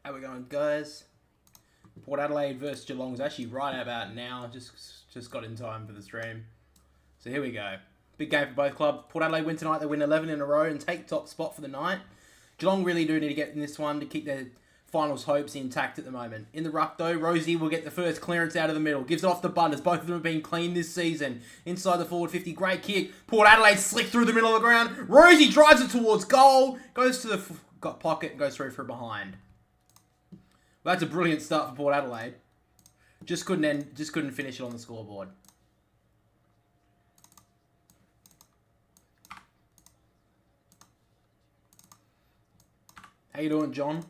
How we going, guys? Port Adelaide versus Geelong is actually right about now. Just got in time for the stream. So here we go. Big game for both clubs. Port Adelaide win tonight. They win 11 in a row and take top spot for the night. Geelong really do need to get in this one to keep their finals hopes intact at the moment. In the ruck, though, Rosie will get the first clearance out of the middle. Gives it off to Butters. Both of them have been clean this season. Inside the forward 50. Great kick. Port Adelaide slick through the middle of the ground. Rosie drives it towards goal. Goes to the pocket and goes through for a behind. Well, that's a brilliant start for Port Adelaide. Just couldn't finish it on the scoreboard. How you doing, John?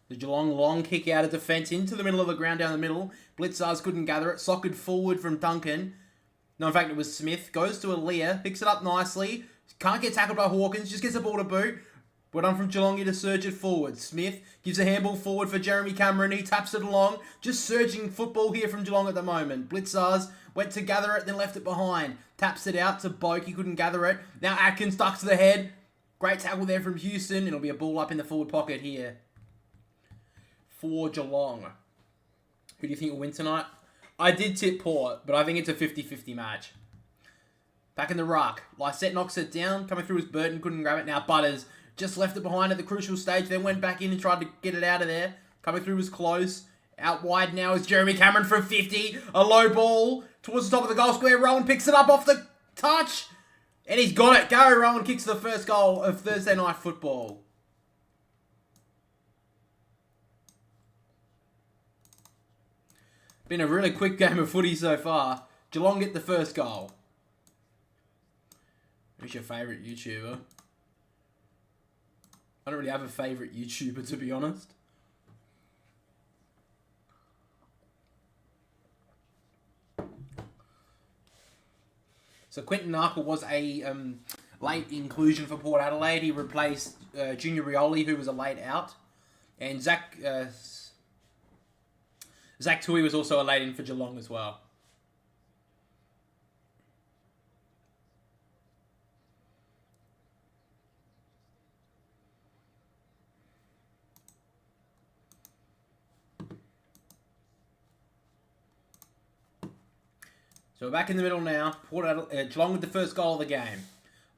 The Geelong long kick out of defence into the middle of the ground down the middle. Blitzars couldn't gather it. Socked forward from Duncan. No, in fact, it was Smith. Goes to Aaliyah. Picks it up nicely. Can't get tackled by Hawkins. Just gets the ball to boot. Well done from Geelong here to surge it forward. Smith gives a handball forward for Jeremy Cameron. He taps it along. Just surging football here from Geelong at the moment. Blitzars went to gather it, then left it behind. Taps it out to Boak. He couldn't gather it. Now Atkins ducks to the head. Great tackle there from Houston. It'll be a ball up in the forward pocket here for Geelong. Who do you think will win tonight? I did tip Port, but I think it's a 50-50 match. Back in the ruck. Lysette knocks it down. Coming through as Burton. Couldn't grab it. Now Butters just left it behind at the crucial stage. Then went back in and tried to get it out of there. Coming through was close. Out wide now is Jeremy Cameron from 50. A low ball towards the top of the goal square. Rowan picks it up off the touch. And he's got it. Gary Rowan kicks the first goal of Thursday Night Football. Been a really quick game of footy so far. Geelong get the first goal. Who's your favourite YouTuber? I don't really have a favourite YouTuber, to be honest. So Quinton Narkle was a late inclusion for Port Adelaide. He replaced Junior Rioli, who was a late out. And Zach Tui was also a late in for Geelong as well. So we're back in the middle now. Geelong with the first goal of the game.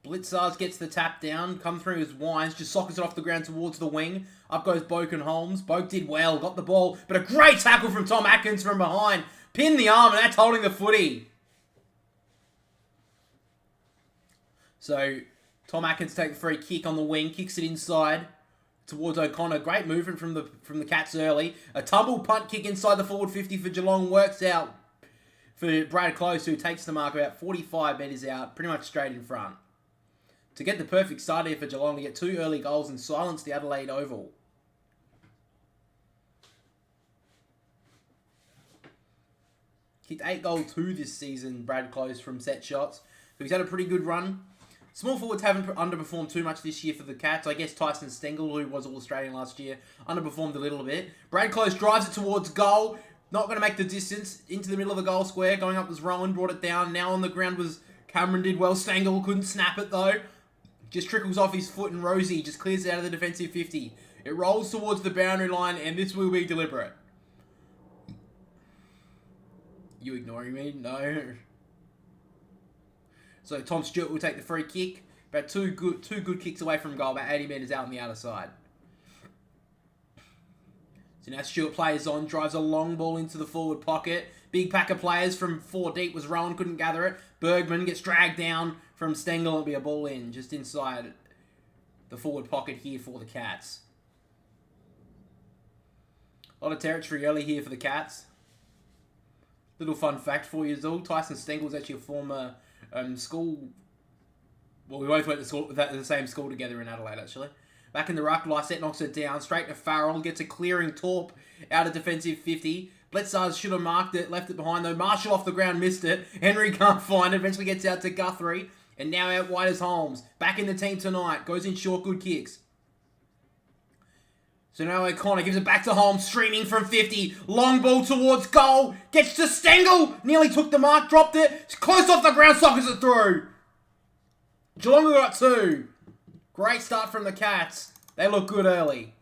Blitzars gets the tap down. Come through his Wines. Just sockets it off the ground towards the wing. Up goes Boak and Holmes. Boak did well. Got the ball. But a great tackle from Tom Atkins from behind. Pinned the arm and that's holding the footy. So Tom Atkins takes the free kick on the wing. Kicks it inside towards O'Connor. Great movement from the Cats early. A tumble punt kick inside the forward 50 for Geelong. Works out for Brad Close, who takes the mark about 45 metres out, pretty much straight in front. To get the perfect start here for Geelong to get 2 early goals and silence the Adelaide Oval. Kicked 8 goals 2 this season, Brad Close, from set shots. So he's had a pretty good run. Small forwards haven't underperformed too much this year for the Cats. I guess Tyson Stengel, who was All-Australian last year, underperformed a little bit. Brad Close drives it towards goal. Not going to make the distance into the middle of the goal square. Going up was Rowan, brought it down. Now on the ground was Cameron, did well. Stengel couldn't snap it though. Just trickles off his foot and Rosie just clears it out of the defensive 50. It rolls towards the boundary line and this will be deliberate. You ignoring me? No. So Tom Stewart will take the free kick. About two good kicks away from goal. About 80 metres out on the outer side. So now Stewart plays on, drives a long ball into the forward pocket. Big pack of players from 4 deep was Rowan, couldn't gather it. Bergman gets dragged down from Stengel. It'll be a ball in, just inside the forward pocket here for the Cats. A lot of territory early here for the Cats. Little fun fact for you all, Tyson Stengel is actually a former school... Well, we both went to school, the same school together in Adelaide, actually. Back in the ruck, Lysette knocks it down. Straight to Farrell. Gets a clearing torp out of defensive 50. Blitzars should have marked it. Left it behind though. Marshall off the ground. Missed it. Henry can't find it. Eventually gets out to Guthrie. And now out wide is Holmes. Back in the team tonight. Goes in short. Good kicks. So now O'Connor gives it back to Holmes. Streaming from 50. Long ball towards goal. Gets to Stengel. Nearly took the mark. Dropped it. It's close off the ground. Sockets it through. Geelong got 2. Great start from the Cats. They look good early.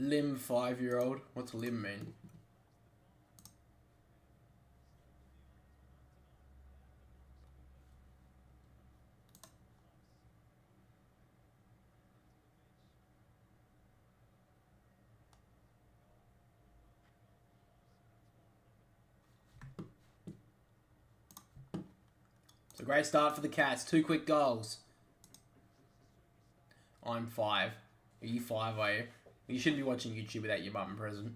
Lim 5-year-old. What's lim mean? It's a great start for the Cats. 2 quick goals. I'm 5. Are you 5, are you? You shouldn't be watching YouTube without your mum present.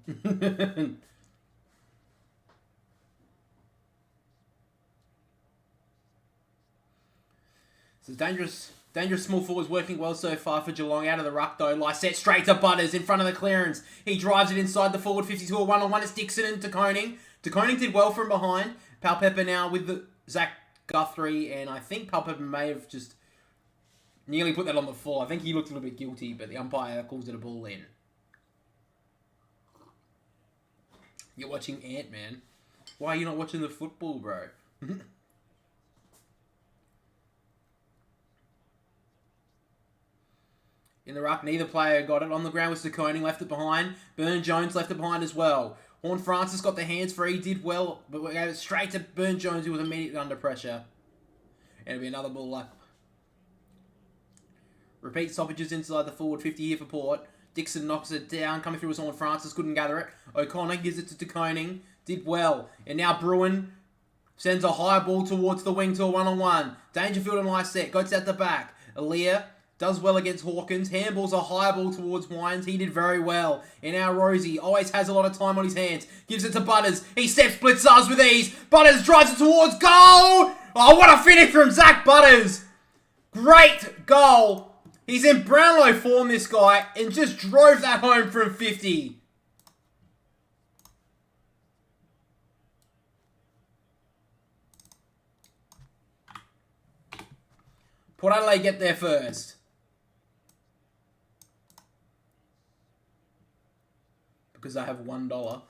So dangerous small forwards working well so far for Geelong. Out of the ruck though. Lysette straight to Butters in front of the clearance. He drives it inside the forward 52. A 1-on-1. It's Dixon and De Koning. De Koning did well from behind. Palpepper now with the Zach Guthrie, and I think Palpepper may have just nearly put that on the floor. I think he looked a little bit guilty, but the umpire calls it a ball in. You're watching Ant-Man. Why are you not watching the football, bro? In the ruck, neither player got it. On the ground was De Koning, left it behind. Burne-Jones left it behind as well. Horne-Francis got the hands free, did well, but we gave it straight to Burne-Jones, who was immediately under pressure. And it'll be another ball up. Repeat stoppages inside the forward 50 here for Port. Dixon knocks it down. Coming through was Horne-Francis. Couldn't gather it. O'Connor gives it to De Koning. Did well. And now Bruin sends a high ball towards the wing to a 1-on-1. Dangerfield and Lysette. Goes out the back. Aaliyah does well against Hawkins. Handballs a high ball towards Wines. He did very well. And now Rosie always has a lot of time on his hands. Gives it to Butters. He steps Blitzers with ease. Butters drives it towards goal. Oh, what a finish from Zach Butters. Great goal. He's in Brownlow form, this guy, and just drove that home from 50. Port Adelaide get there first. Because I have $1.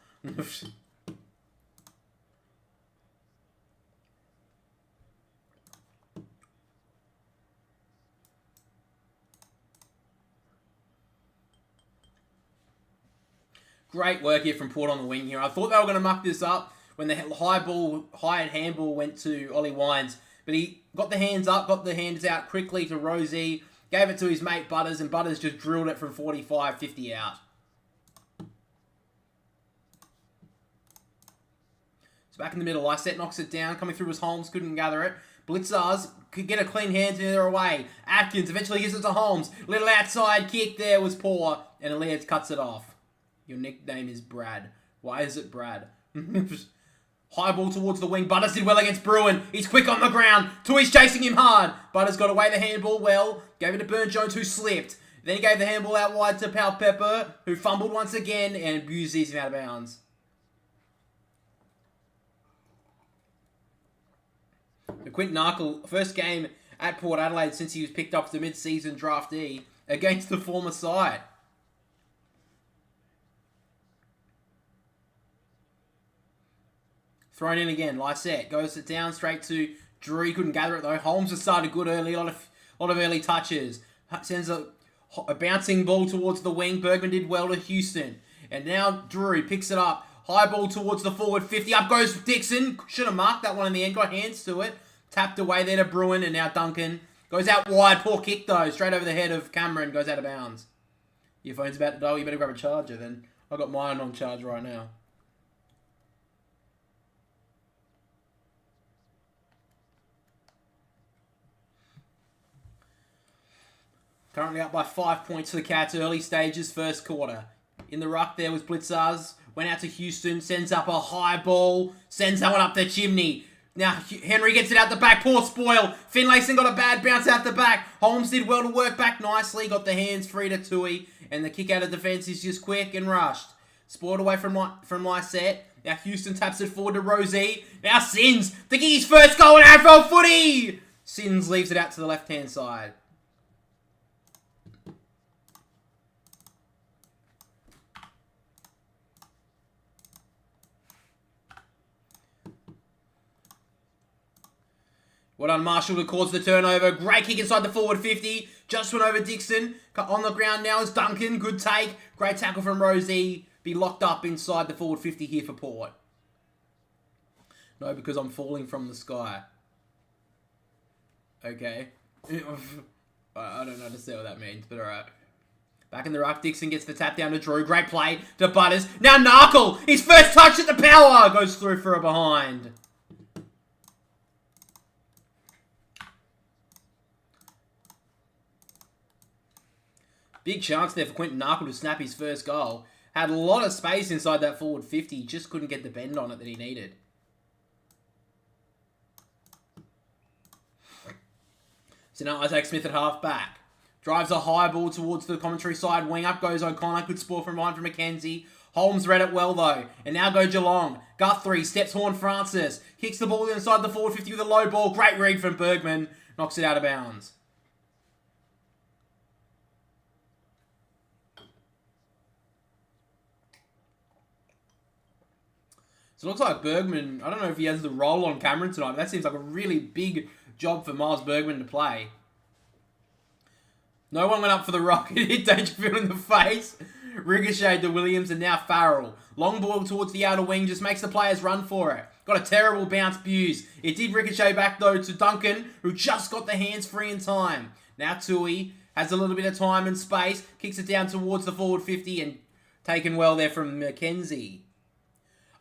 Great work here from Port on the wing here. I thought they were going to muck this up when the high handball went to Ollie Wines. But he got the hands up, got the hands out quickly to Rosie, gave it to his mate Butters, and Butters just drilled it from 45, 50 out. So back in the middle, Lysette knocks it down. Coming through was Holmes, couldn't gather it. Blitzars could get a clean hand and they're away. Atkins eventually gives it to Holmes. Little outside kick there was poor, and Elias cuts it off. Your nickname is Brad. Why is it Brad? High ball towards the wing. Butters did well against Bruin. He's quick on the ground. Tui's chasing him hard. Butters got away the handball well. Gave it to Burne-Jones, who slipped. Then he gave the handball out wide to Palpepper, who fumbled once again and abused him out of bounds. The Quinton Narkle, first game at Port Adelaide since he was picked up as the mid-season draftee against the former side. Thrown in again. Lysette goes it down straight to Drury. Couldn't gather it though. Holmes has started good early. A lot of early touches. Sends a bouncing ball towards the wing. Bergman did well to Houston. And now Drury picks it up. High ball towards the forward 50. Up goes Dixon. Should have marked that one in the end. Got hands to it. Tapped away there to Bruin. And now Duncan goes out wide. Poor kick though. Straight over the head of Cameron. Goes out of bounds. Your phone's about to die. You better grab a charger then. I've got mine on charge right now. Currently up by 5 points for the Cats. Early stages, first quarter. In the ruck there was Blitzars. Went out to Houston. Sends up a high ball. Sends that one up the chimney. Now Henry gets it out the back. Poor spoil. Finlayson got a bad bounce out the back. Holmes did well to work back nicely. Got the hands free to Tui. And the kick out of defence is just quick and rushed. Spoiled away from Lysette. Now Houston taps it forward to Rosie. Now Sins to get his first goal in AFL footy. Sins leaves it out to the left-hand side. Well done, Marshall, to cause the turnover. Great kick inside the forward 50. Just went over Dixon. On the ground now is Duncan. Good take. Great tackle from Rosie. Be locked up inside the forward 50 here for Port. No, because I'm falling from the sky. Okay. I don't understand what that means, but alright. Back in the ruck, Dixon gets the tap down to Drew. Great play to Butters. Now Narkle! His first touch at the power! Goes through for a behind. Big chance there for Quinton Narkle to snap his first goal. Had a lot of space inside that forward 50. Just couldn't get the bend on it that he needed. So now Isaac Smith at half back. Drives a high ball towards the commentary side wing. Up goes O'Connor. Good spoil from behind from McKenzie. Holmes read it well though. And now go Geelong. Guthrie steps Horn Francis. Kicks the ball inside the forward 50 with a low ball. Great read from Bergman. Knocks it out of bounds. So it looks like Bergman, I don't know if he has the role on Cameron tonight, but that seems like a really big job for Miles Bergman to play. No one went up for the rock. It hit Dangerfield in the face. Ricocheted to Williams and now Farrell. Long ball towards the outer wing, just makes the players run for it. Got a terrible bounce, Buse. It did ricochet back though to Duncan, who just got the hands free in time. Now Tui has a little bit of time and space, kicks it down towards the forward 50 and taken well there from McKenzie.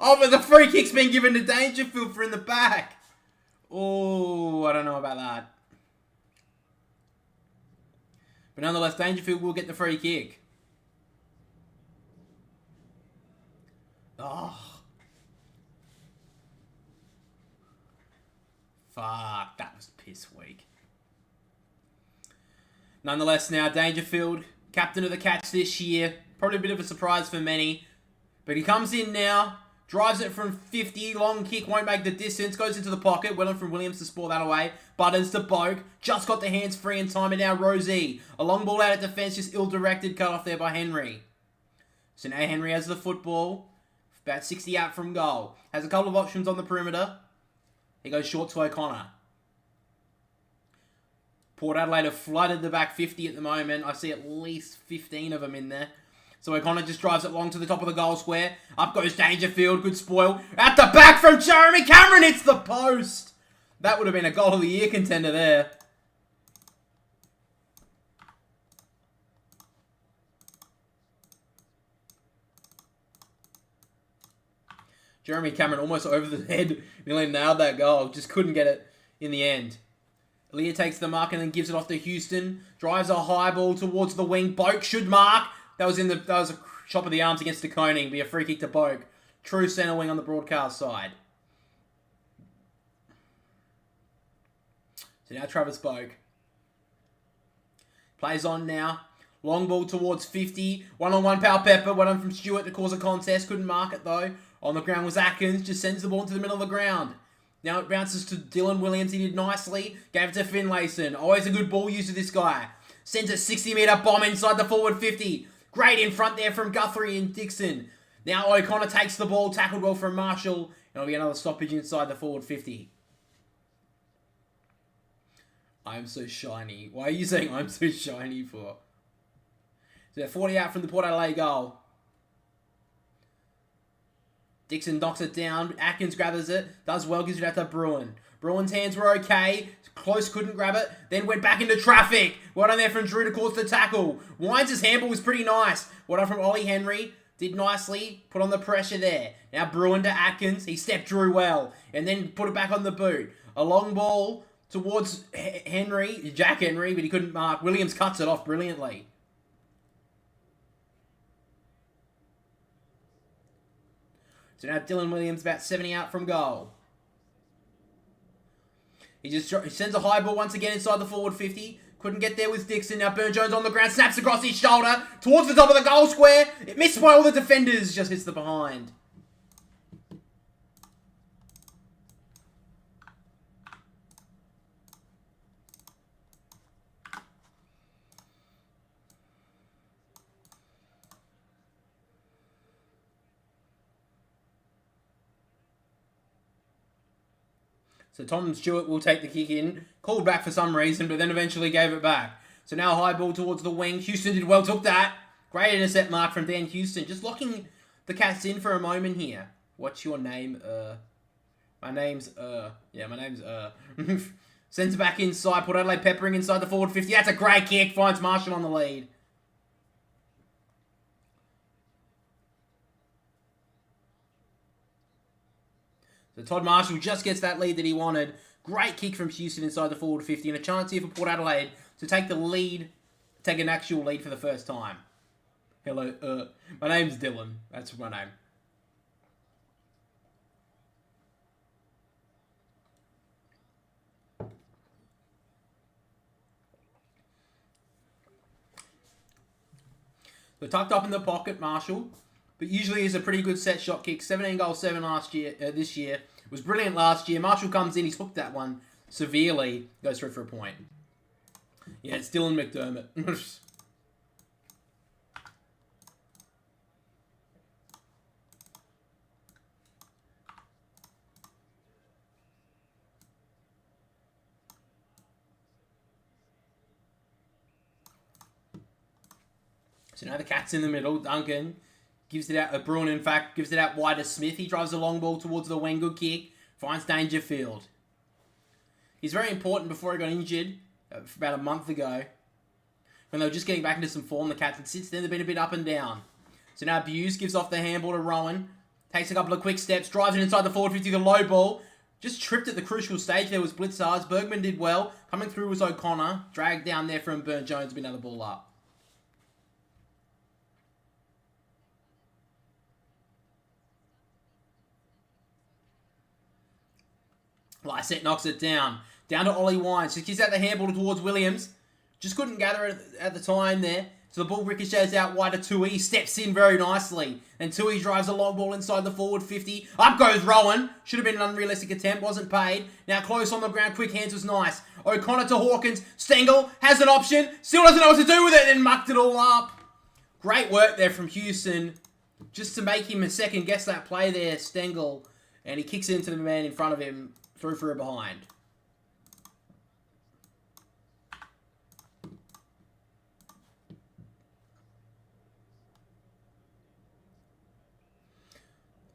Oh, but the free kick's been given to Dangerfield for in the back. Oh, I don't know about that. But nonetheless, Dangerfield will get the free kick. Oh. Fuck, that was piss weak. Nonetheless, now Dangerfield, captain of the Cats this year. Probably a bit of a surprise for many. But he comes in now. Drives it from 50. Long kick, won't make the distance. Goes into the pocket. Well in from Williams to spoil that away. Butters to Boak. Just got the hands free in time. And now Rosie. A long ball out at defence. Just ill-directed. Cut off there by Henry. So now Henry has the football. About 60 out from goal. Has a couple of options on the perimeter. He goes short to O'Connor. Port Adelaide have flooded the back 50 at the moment. I see at least 15 of them in there. So O'Connor just drives it long to the top of the goal square. Up goes Dangerfield. Good spoil. At the back from Jeremy Cameron. Hits the post. That would have been a goal of the year contender there. Jeremy Cameron almost over the head. Nearly nailed that goal. Just couldn't get it in the end. Leah takes the mark and then gives it off to Houston. Drives a high ball towards the wing. Boak should mark. That was a chop of the arms against De Koning. Be a free kick to Boak. True centre wing on the broadcast side. So now Travis Boak. Plays on now. Long ball towards 50. One-on-one Pal Pepper. Went on from Stewart to cause a contest. Couldn't mark it though. On the ground was Atkins. Just sends the ball into the middle of the ground. Now it bounces to Dylan Williams. He did nicely. Gave it to Finlayson. Always a good ball user, this guy. Sends a 60-metre bomb inside the forward 50. Great in front there from Guthrie and Dixon. Now O'Connor takes the ball. Tackled well from Marshall. And it'll be another stoppage inside the forward 50. I'm so shiny. Why are you saying I'm so shiny for? So 40 out from the Port Adelaide goal. Dixon knocks it down. Atkins grabs it. Does well. Gives it out to Bruin. Bruin's hands were okay. Close, couldn't grab it. Then went back into traffic. Well done there from Drew to cause the tackle. Wines' handball was pretty nice. Well done from Ollie Henry. Did nicely. Put on the pressure there. Now Bruin to Atkins. He stepped Drew well. And then put it back on the boot. A long ball towards Henry. Jack Henry, but he couldn't mark. Williams cuts it off brilliantly. So now Dylan Williams about 70 out from goal. He sends a high ball once again inside the forward 50. Couldn't get there with Dixon. Now Burne-Jones on the ground. Snaps across his shoulder. Towards the top of the goal square. It missed by all the defenders. Just hits the behind. So Tom Stewart will take the kick in. Called back for some reason, but then eventually gave it back. So now a high ball towards the wing. Houston did well, took that. Great intercept mark from Dan Houston. Just locking the Cats in for a moment here. What's your name? My name's Yeah, my name's Centre back inside. Port Adelaide peppering inside the forward 50. That's a great kick. Finds Marshall on the lead. So Todd Marshall just gets that lead that he wanted. Great kick from Houston inside the forward 50. And a chance here for Port Adelaide to take the lead. Take an actual lead for the first time. Hello, my name's Dylan. That's my name. So tucked up in the pocket, Marshall. But usually is a pretty good set shot kick. 17 goals, 7 last year. This year was brilliant last year. Marshall comes in, he's hooked that one severely. Goes through for a point. Yeah, it's Dylan McDermott. So now the Cats in the middle. Duncan gives it out. Bruin, in fact, gives it out wide to Smith. He drives the long ball towards the wing. Good kick. Finds Dangerfield. He's very important before he got injured about a month ago. When they were just getting back into some form, the Cats. And since then, they've been a bit up and down. So now Buse gives off the handball to Rowan. Takes a couple of quick steps. Drives it inside the forward 50. The low ball. Just tripped at the crucial stage. There was Blitzars. Bergman did well. Coming through was O'Connor. Dragged down there from Burn Jones. Been another ball up. Lysette knocks it down. Down to Ollie Wines. Just gives out the handball towards Williams. Just couldn't gather it at the time there. So the ball ricochets out wide to Tui. Steps in very nicely. And Tui drives a long ball inside the forward 50. Up goes Rowan. Should have been an unrealistic attempt. Wasn't paid. Now close on the ground. Quick hands was nice. O'Connor to Hawkins. Stengel has an option. Still doesn't know what to do with it. And mucked it all up. Great work there from Houston. Just to make him a second guess that play there. Stengel. And he kicks it into the man in front of him. Through for a behind.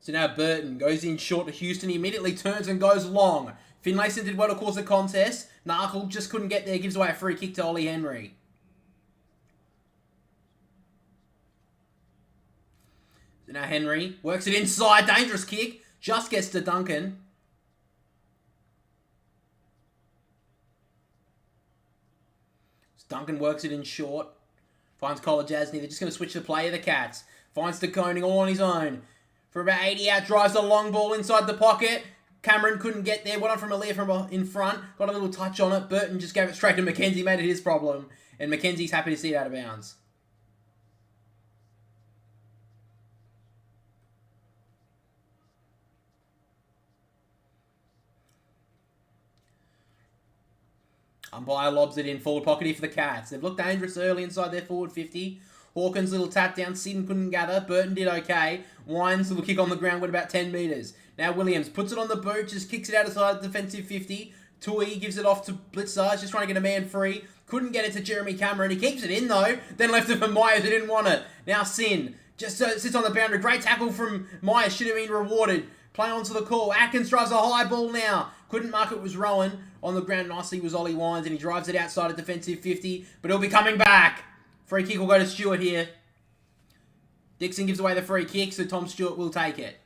So now Burton goes in short to Houston. He immediately turns and goes long. Finlayson did well to cause the contest. Narkle just couldn't get there. Gives away a free kick to Ollie Henry. So now Henry works it inside. Dangerous kick. Just gets to Duncan. Duncan works it in short. Finds Kolajasny. They're just going to switch the play of the Cats. Finds De Koning all on his own. For about 80 out, drives a long ball inside the pocket. Cameron couldn't get there. Went on from Aaliyah from in front. Got a little touch on it. Burton just gave it straight to McKenzie. Made it his problem. And McKenzie's happy to see it out of bounds. Umpire lobs it in forward pocket here for the Cats. They've looked dangerous early inside their forward 50. Hawkins' little tap down. Sidden couldn't gather. Burton did okay. Wines' little kick on the ground went about 10 metres. Now Williams puts it on the boot. Just kicks it out aside the defensive 50. Tui gives it off to Blitzars. Just trying to get a man free. Couldn't get it to Jeremy Cameron. He keeps it in though. Then left it for Myers who didn't want it. Now Sin just sits on the boundary. Great tackle from Myers. Should have been rewarded. Play on to the call. Atkins drives a high ball now. Couldn't mark it was Rowan. On the ground nicely was Ollie Wines, and he drives it outside a defensive 50, but he'll be coming back. Free kick will go to Stewart here. Dixon gives away the free kick, so Tom Stewart will take it.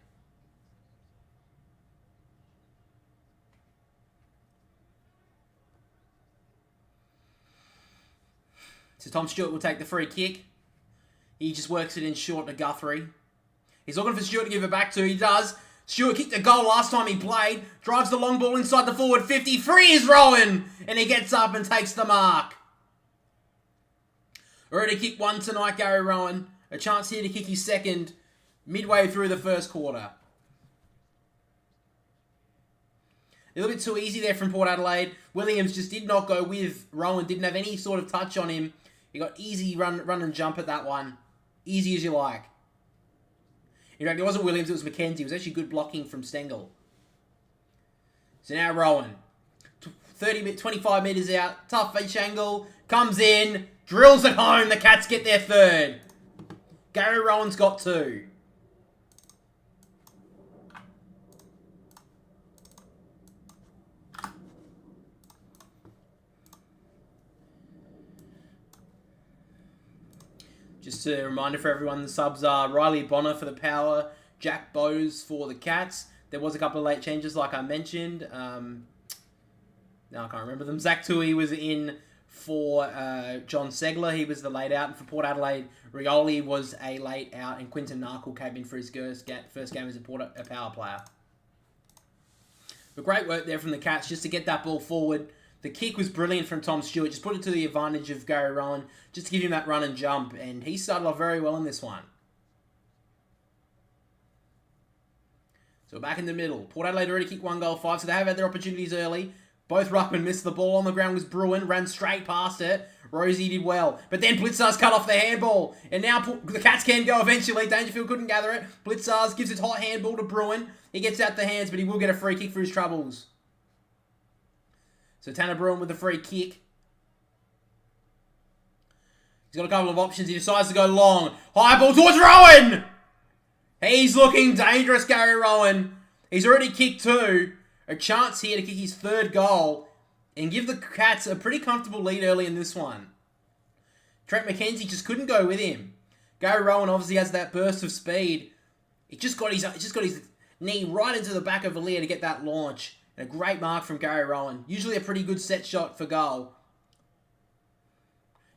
So Tom Stewart will take the free kick. He just works it in short to Guthrie. He's looking for Stewart to give it back to. He does. Stewart kicked a goal last time he played. Drives the long ball inside the forward 50. Free is Rowan. And he gets up and takes the mark. Already kicked one tonight, Gary Rowan. A chance here to kick his second midway through the first quarter. A little bit too easy there from Port Adelaide. Williams just did not go with Rowan. Didn't have any sort of touch on him. He got easy run and jump at that one. Easy as you like. In fact, it wasn't Williams, it was McKenzie. It was actually good blocking from Stengel. So now Rowan. 25 metres out. Tough fish angle. Comes in. Drills it home. The Cats get their third. Gary Rowan's got 2. Just a reminder for everyone, the subs are Riley Bonner for the Power, Jack Bowes for the Cats. There was a couple of late changes, like I mentioned. Now I can't remember them. Zach Tui was in for John Segler. He was the late out. And for Port Adelaide, Rioli was a late out. And Quinton Narkle came in for his first game as a Power player. But great work there from the Cats just to get that ball forward. The kick was brilliant from Tom Stewart. Just put it to the advantage of Gary Rowan. Just to give him that run and jump. And he started off very well in this one. So back in the middle. Port Adelaide already kicked 1 goal 5. So they have had their opportunities early. Both ruckmen missed the ball. On the ground was Bruin. Ran straight past it. Rosie did well. But then Blitzars cut off the handball. And now the Cats can go eventually. Dangerfield couldn't gather it. Blitzars gives a hot handball to Bruin. He gets out the hands, but he will get a free kick for his troubles. So Tanner Bruin with the free kick. He's got a couple of options. He decides to go long. High ball towards Rowan! He's looking dangerous, Gary Rowan. He's already kicked 2. A chance here to kick his 3rd goal and give the Cats a pretty comfortable lead early in this one. Trent McKenzie just couldn't go with him. Gary Rowan obviously has that burst of speed. He just got his knee right into the back of Valia to get that launch. And a great mark from Gary Rowan. Usually a pretty good set shot for goal.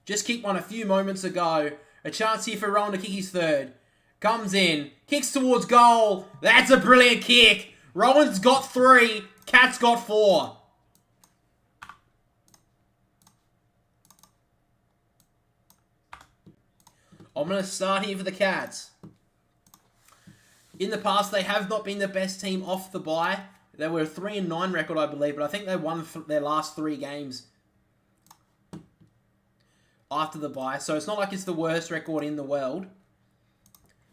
Just kicked one a few moments ago. A chance here for Rowan to kick his 3rd. Comes in. Kicks towards goal. That's a brilliant kick. Rowan's got 3. Cats got 4. I'm going to start here for the Cats. In the past, they have not been the best team off the bye. They were a 3-9 record, I believe, but I think they won their last 3 games after the bye. So it's not like it's the worst record in the world.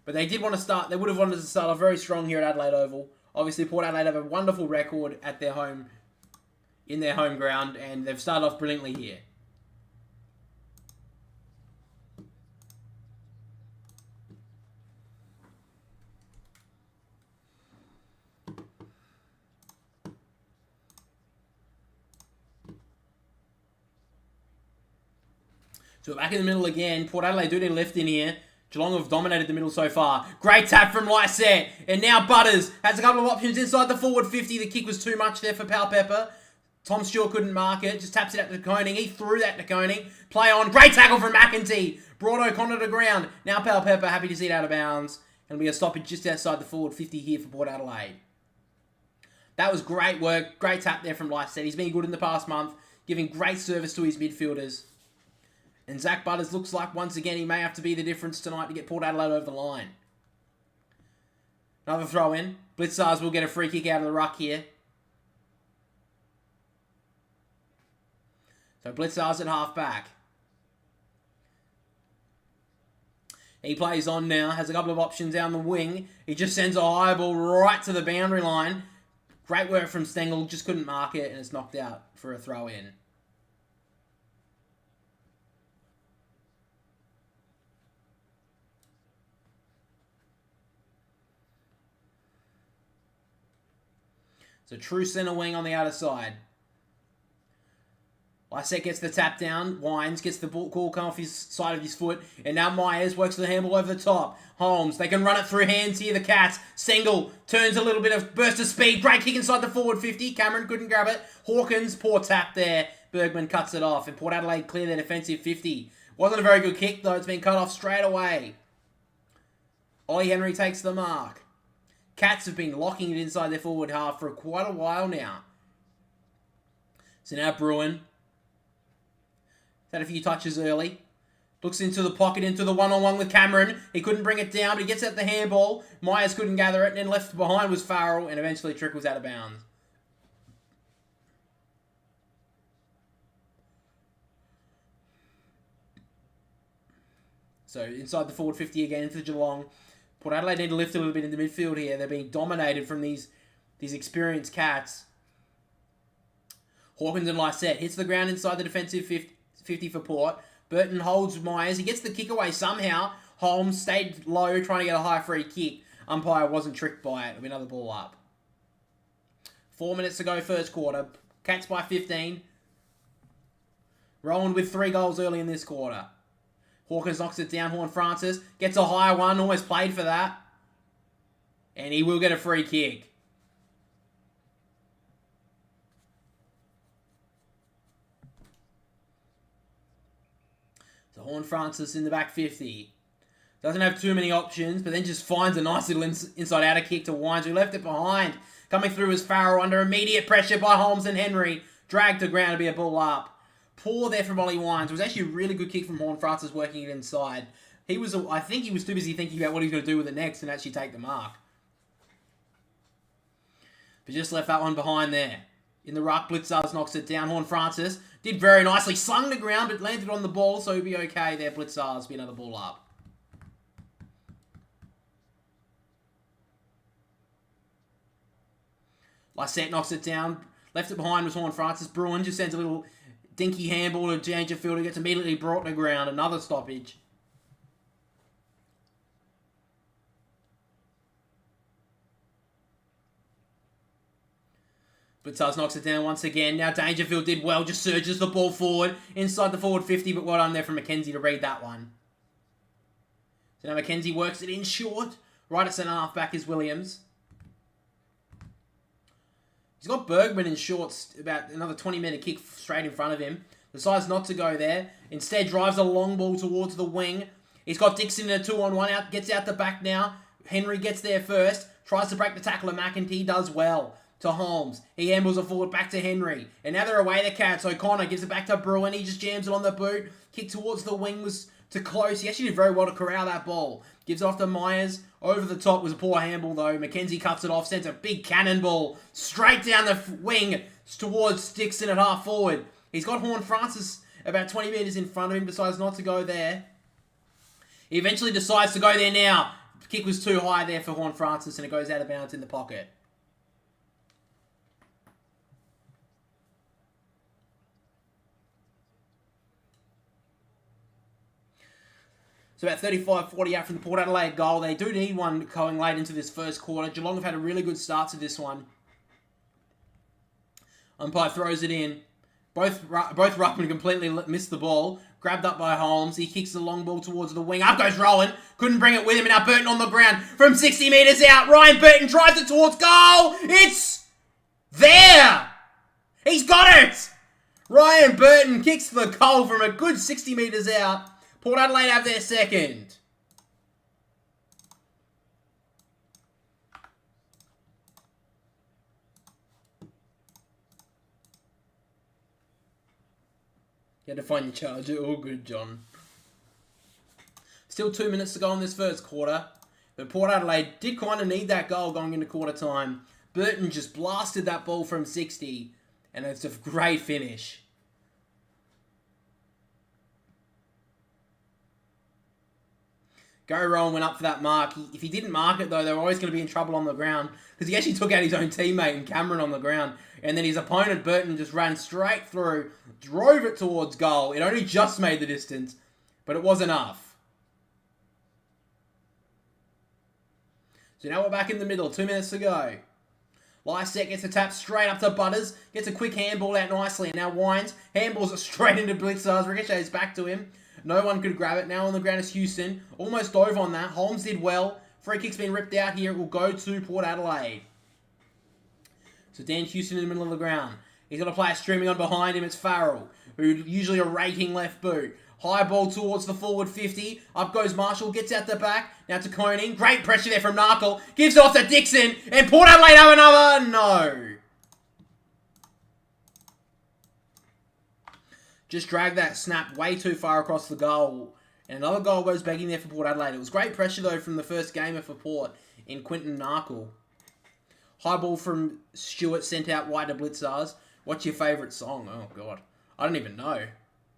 But they did want to start. They would have wanted to start off very strong here at Adelaide Oval. Obviously, Port Adelaide have a wonderful record at their home, in their home ground, and they've started off brilliantly here. So back in the middle again. Port Adelaide do need a lift in here. Geelong have dominated the middle so far. Great tap from Lyset. And now Butters has a couple of options inside the forward 50. The kick was too much there for Powell-Pepper. Tom Stewart couldn't mark it. Just taps it out to Koning. He threw that to Koning. Play on. Great tackle from McEntee. Brought O'Connor to ground. Now Powell-Pepper happy to see it out of bounds. And we are stopping just outside the forward 50 here for Port Adelaide. That was great work. Great tap there from Lyset. He's been good in the past month. Giving great service to his midfielders. And Zach Butters looks like, once again, he may have to be the difference tonight to get Port Adelaide over the line. Another throw in. Blitzars will get a free kick out of the ruck here. So Blitzars at half back. He plays on now. Has a couple of options down the wing. He just sends a high ball right to the boundary line. Great work from Stengel. Just couldn't mark it, and it's knocked out for a throw in. So true centre wing on the outer side. Lyset gets the tap down. Wines gets the ball come off his side of his foot. And now Myers works the handball over the top. Holmes, they can run it through hands here, the Cats. Stengel turns a little bit of burst of speed. Great kick inside the forward 50. Cameron couldn't grab it. Hawkins, poor tap there. Bergman cuts it off. And Port Adelaide clear their defensive 50. Wasn't a very good kick, though. It's been cut off straight away. Ollie Henry takes the mark. Cats have been locking it inside their forward half for quite a while now. So now Bruin. Had a few touches early. Looks into the pocket, into the one-on-one with Cameron. He couldn't bring it down, but he gets at the handball. Myers couldn't gather it, and then left behind was Farrell, and eventually trickles out of bounds. So inside the forward 50 again into Geelong. Port Adelaide need to lift a little bit in the midfield here. They're being dominated from these experienced Cats. Hawkins and Lysette hits the ground inside the defensive 50 for Port. Burton holds Myers. He gets the kick away somehow. Holmes stayed low, trying to get a high free kick. Umpire wasn't tricked by it. It'll be another ball up. 4 minutes to go, first quarter. Cats by 15. Rolling with 3 goals early in this quarter. Hawkins knocks it down. Horne-Francis gets a high one. Almost played for that. And he will get a free kick. So Horne-Francis in the back 50. Doesn't have too many options, but then just finds a nice little inside-outer kick to Wines, who left it behind. Coming through is Farrell under immediate pressure by Holmes and Henry. Dragged to ground to be a ball up. Poor there from Ollie Wines. It was actually a really good kick from Horne-Francis working it inside. I think he was too busy thinking about what he was going to do with it next and actually take the mark. But just left that one behind there. In the ruck, Blitzars knocks it down. Horne-Francis did very nicely. Slung the ground, but landed on the ball, so he'll be okay there. Blitzars be another ball up. Lysette knocks it down. Left it behind was Horne-Francis. Bruin just sends a little dinky handball to Dangerfield, who gets immediately brought to ground. Another stoppage. Blitzars knocks it down once again. Now Dangerfield did well. Just surges the ball forward. Inside the forward 50, but well done there from Mackenzie to read that one. So now Mackenzie works it in short. Right at centre half back is Williams. He's got Bergman in shorts, about another 20-metre kick straight in front of him. Decides not to go there. Instead, drives a long ball towards the wing. He's got Dixon in a 2-on-1 out. Gets out the back now. Henry gets there first. Tries to break the tackle of McEntee. Does well to Holmes. He ambles it forward back to Henry. And now they're away the Cats. O'Connor gives it back to Bruin. He just jams it on the boot. Kick towards the wing was too close. He actually did very well to corral that ball. Gives it off to Myers. Over the top was a poor handball though. Mackenzie cuts it off. Sends a big cannonball straight down the wing towards Dixon at half forward. He's got Horne-Francis about 20 metres in front of him. Decides not to go there. He eventually decides to go there now. The kick was too high there for Horne-Francis and it goes out of bounds in the pocket. So about 35-40 out from the Port Adelaide goal. They do need one going late into this first quarter. Geelong have had a really good start to this one. Umpire throws it in. Both ruckmen completely missed the ball. Grabbed up by Holmes. He kicks the long ball towards the wing. Up goes Rowan. Couldn't bring it with him. And now Burton on the ground from 60 metres out. Ryan Burton drives it towards goal. It's there. He's got it. Ryan Burton kicks the goal from a good 60 metres out. Port Adelaide have their second. You had to find your charger. All good, John. Still 2 minutes to go in this first quarter. But Port Adelaide did kind of need that goal going into quarter time. Burton just blasted that ball from 60. And it's a great finish. Gary Rowan went up for that mark. If he didn't mark it, though, they were always going to be in trouble on the ground. Because he actually took out his own teammate and Cameron on the ground. And then his opponent, Burton, just ran straight through. Drove it towards goal. It only just made the distance. But it was enough. So now we're back in the middle. 2 minutes to go. Lysette gets a tap straight up to Butters. Gets a quick handball out nicely. And now Wines handballs it straight into Blitzars. Ricochets back to him. No one could grab it. Now on the ground is Houston. Almost dove on that. Holmes did well. Free kick's been ripped out here. It will go to Port Adelaide. So Dan Houston in the middle of the ground. He's got a player streaming on behind him. It's Farrell, who usually a raking left boot. High ball towards the forward 50. Up goes Marshall. Gets out the back. Now to Koning. Great pressure there from Narkle. Gives it off to Dixon. And Port Adelaide have another. No. Just dragged that snap way too far across the goal. And another goal goes begging there for Port Adelaide. It was great pressure, though, from the first gamer for Port in Quinton Narkle. High ball from Stewart sent out wide to Blitzars. What's your favourite song? Oh, God. I don't even know,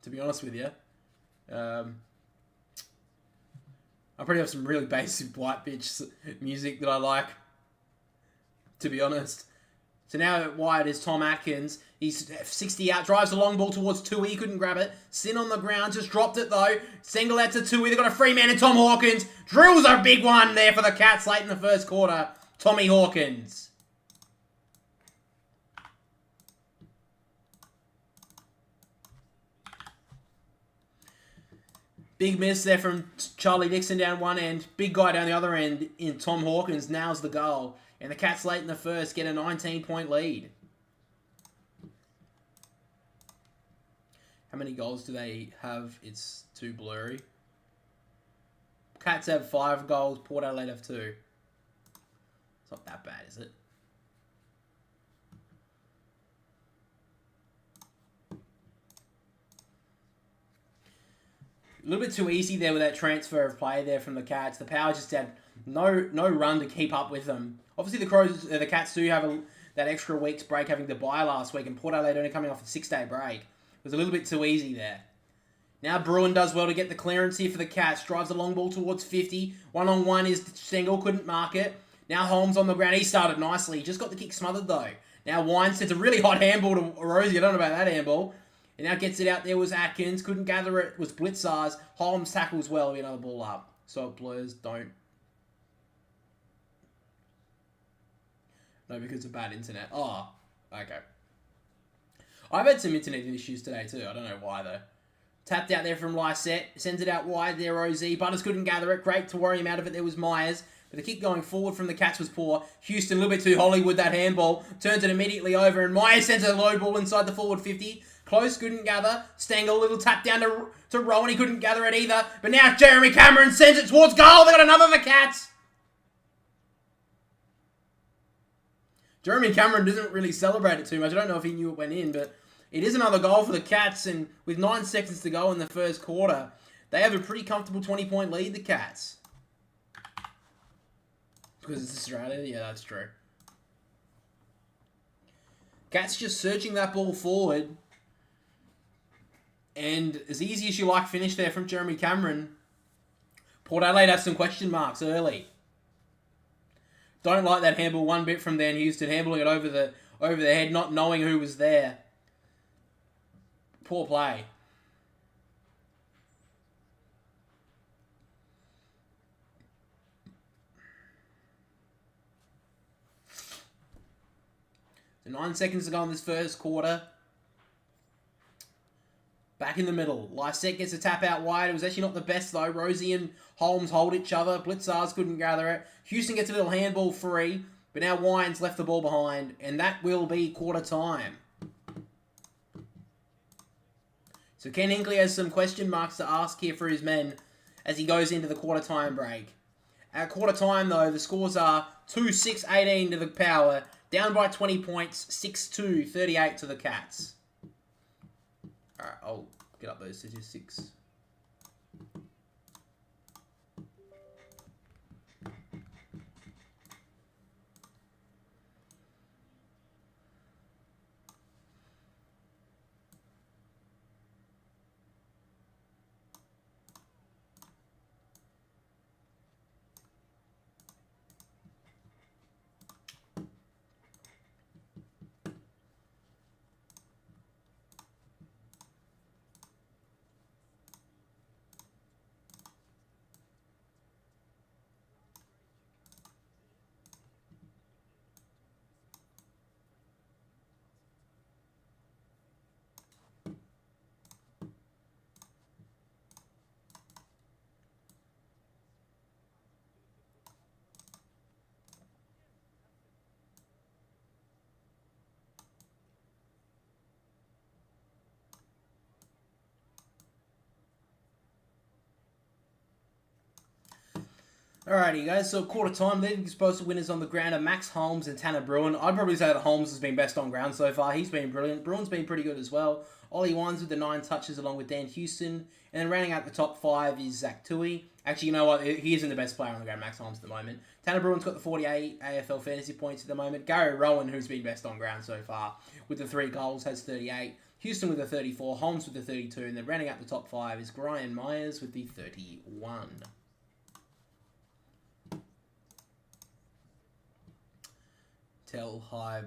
to be honest with you. I probably have some really basic white bitch music that I like, to be honest. So now wide is Tom Atkins. He's 60 out, drives the long ball towards Tui. He couldn't grab it. Sin on the ground, just dropped it though. Single out to Tui. They've got a free man in Tom Hawkins. Drills a big one there for the Cats late in the first quarter. Tommy Hawkins. Big miss there from Charlie Dixon down one end. Big guy down the other end in Tom Hawkins. Nails the goal. And the Cats late in the first get a 19-point lead. How many goals do they have? It's too blurry. Cats have 5 goals. Port Adelaide have 2. It's not that bad, is it? A little bit too easy there with that transfer of play there from the Cats. The Power just had no run to keep up with them. Obviously, the Cats do have that extra week's break, having the bye last week, and Port Adelaide only coming off a 6-day break. It was a little bit too easy there. Now Bruin does well to get the clearance here for the Cats. Drives the long ball towards 50. One-on-one is Stengel, couldn't mark it. Now Holmes on the ground. He started nicely. He just got the kick smothered, though. Now Wines sends a really hot handball to Rosie. I don't know about that handball. And now gets it out there was Atkins. Couldn't gather it. Was Blitzars. Holmes tackles well. We another ball up. So it blurs. Don't. No, because of bad internet. Oh, okay. I've had some internet issues today too. I don't know why though. Tapped out there from Lysette. Sends it out wide there, OZ. Butters couldn't gather it. Great to worry him out of it. There was Myers. But the kick going forward from the Cats was poor. Houston a little bit too Hollywood that handball. Turns it immediately over. And Myers sends a low ball inside the forward 50. Close, couldn't gather. Stengel, a little tap down to Rowan. He couldn't gather it either. But now Jeremy Cameron sends it towards goal. They got another for Cats. Jeremy Cameron doesn't really celebrate it too much. I don't know if he knew it went in, but it is another goal for the Cats. And with 9 seconds to go in the first quarter, they have a pretty comfortable 20-point lead, the Cats. Because it's Australia? Yeah, that's true. Cats just searching that ball forward. And as easy as you like finish there from Jeremy Cameron, Port Adelaide have some question marks early. Don't like that handball one bit from Dan Houston, handballing it over the head, not knowing who was there. Poor play. So 9 seconds to go in this first quarter. Back in the middle. Lysette gets a tap out wide. It was actually not the best though. Rosie and Holmes hold each other. Blitzars couldn't gather it. Houston gets a little handball free. But now Wines left the ball behind. And that will be quarter time. So Ken Hinkley has some question marks to ask here for his men as he goes into the quarter time break. At quarter time though, the scores are 2-6-18 to the Power. Down by 20 points. 6-2-38 to the Cats. Alright, I'll get up those statistics. Alrighty, guys. So quarter time, leading disposal winners on the ground are Max Holmes and Tanner Bruin. I'd probably say that Holmes has been best on ground so far. He's been brilliant. Bruin's been pretty good as well. Ollie Wines with the 9 touches along with Dan Houston. And then rounding out the top 5 is Zach Tui. Actually, you know what? He isn't the best player on the ground, Max Holmes, at the moment. Tanner Bruin's got the 48 AFL fantasy points at the moment. Gary Rowan, who's been best on ground so far, with the 3 goals, has 38. Houston with the 34. Holmes with the 32. And then rounding out the top 5 is Brian Myers with the 31. Tell hi,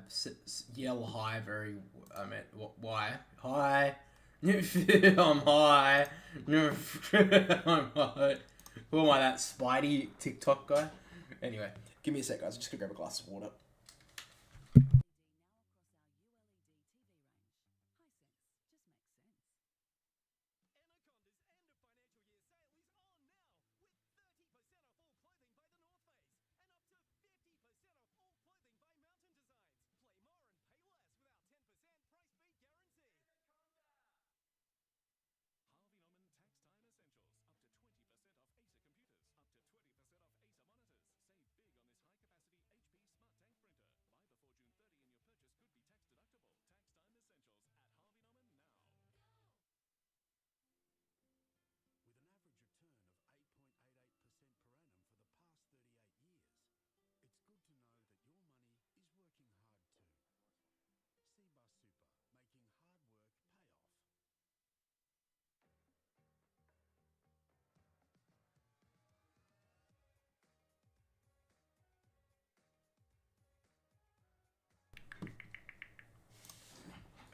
yell hi very. I meant why? Hi. I'm high. I'm high. Who am I? That Spidey TikTok guy. Anyway, give me a sec, guys. I'm just gonna grab a glass of water.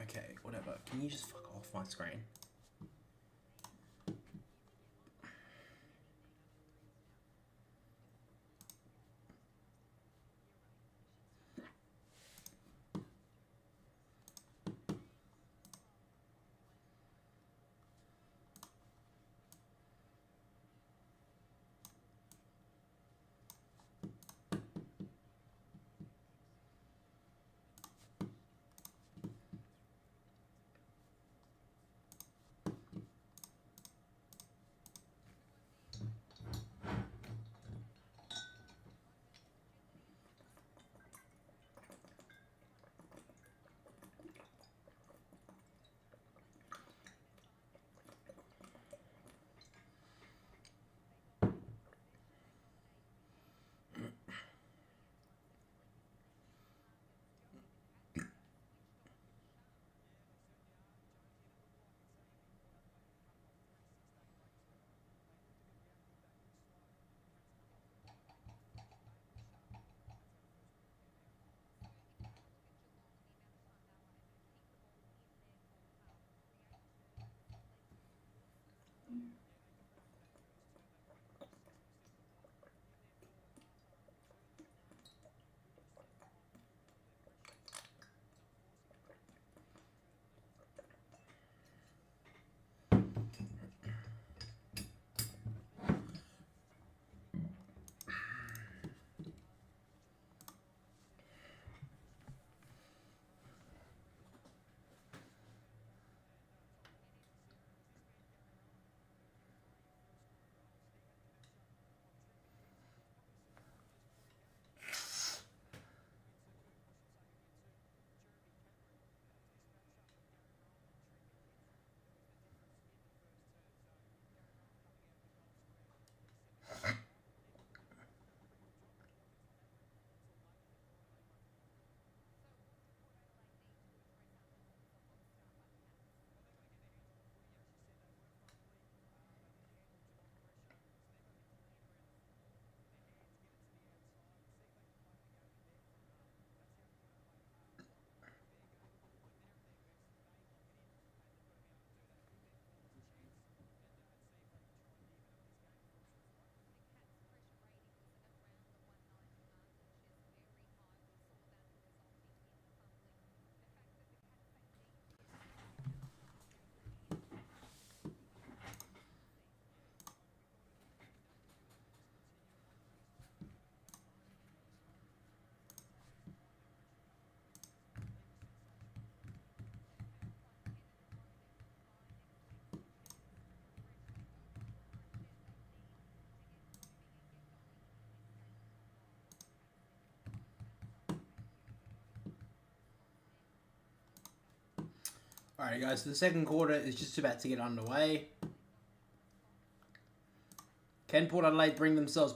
Okay, whatever. Can you just fuck off my screen? Alright, guys, so the second quarter is just about to get underway. Can Port Adelaide bring themselves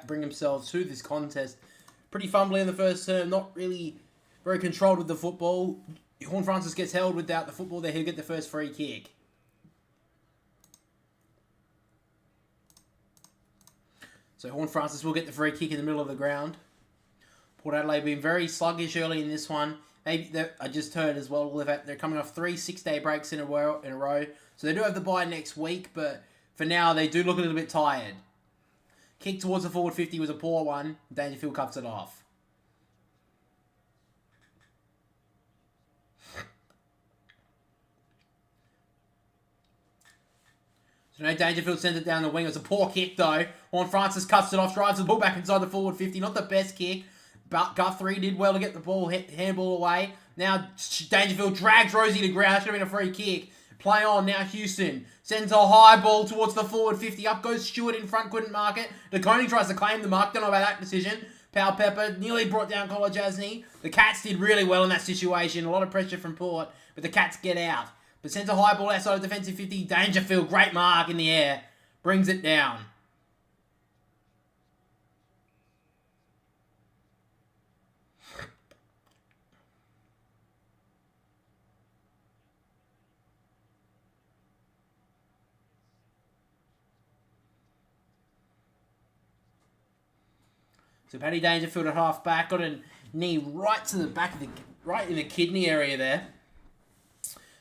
bring themselves to this contest? Pretty fumbly in the first term, not really very controlled with the football. Horn Francis gets held without the football there. He'll get the first free kick. So Horn Francis will get the free kick in the middle of the ground. Port Adelaide being very sluggish early in this one. Maybe I just heard as well that they're coming off 3 6-day breaks in a row. So they do have the bye next week, but for now they do look a little bit tired. Kick towards the forward 50 was a poor one. Dangerfield cuts it off. So no, Dangerfield sends it down the wing. It was a poor kick though. Horne-Francis cuts it off, drives the ball back inside the forward 50. Not the best kick, but Guthrie did well to get the ball, handball away. Now Dangerfield drags Rosie to ground. Should have been a free kick. Play on. Now Houston sends a high ball towards the forward 50. Up goes Stewart in front, couldn't mark it. DeConing tries to claim the mark. Don't know about that decision. Powell Pepper nearly brought down Kolajasny. The Cats did really well in that situation. A lot of pressure from Port, but the Cats get out. But sends a high ball outside of defensive 50. Dangerfield, great mark in the air. Brings it down. So Paddy Dangerfield at half back, got a knee right to the back of right in the kidney area there.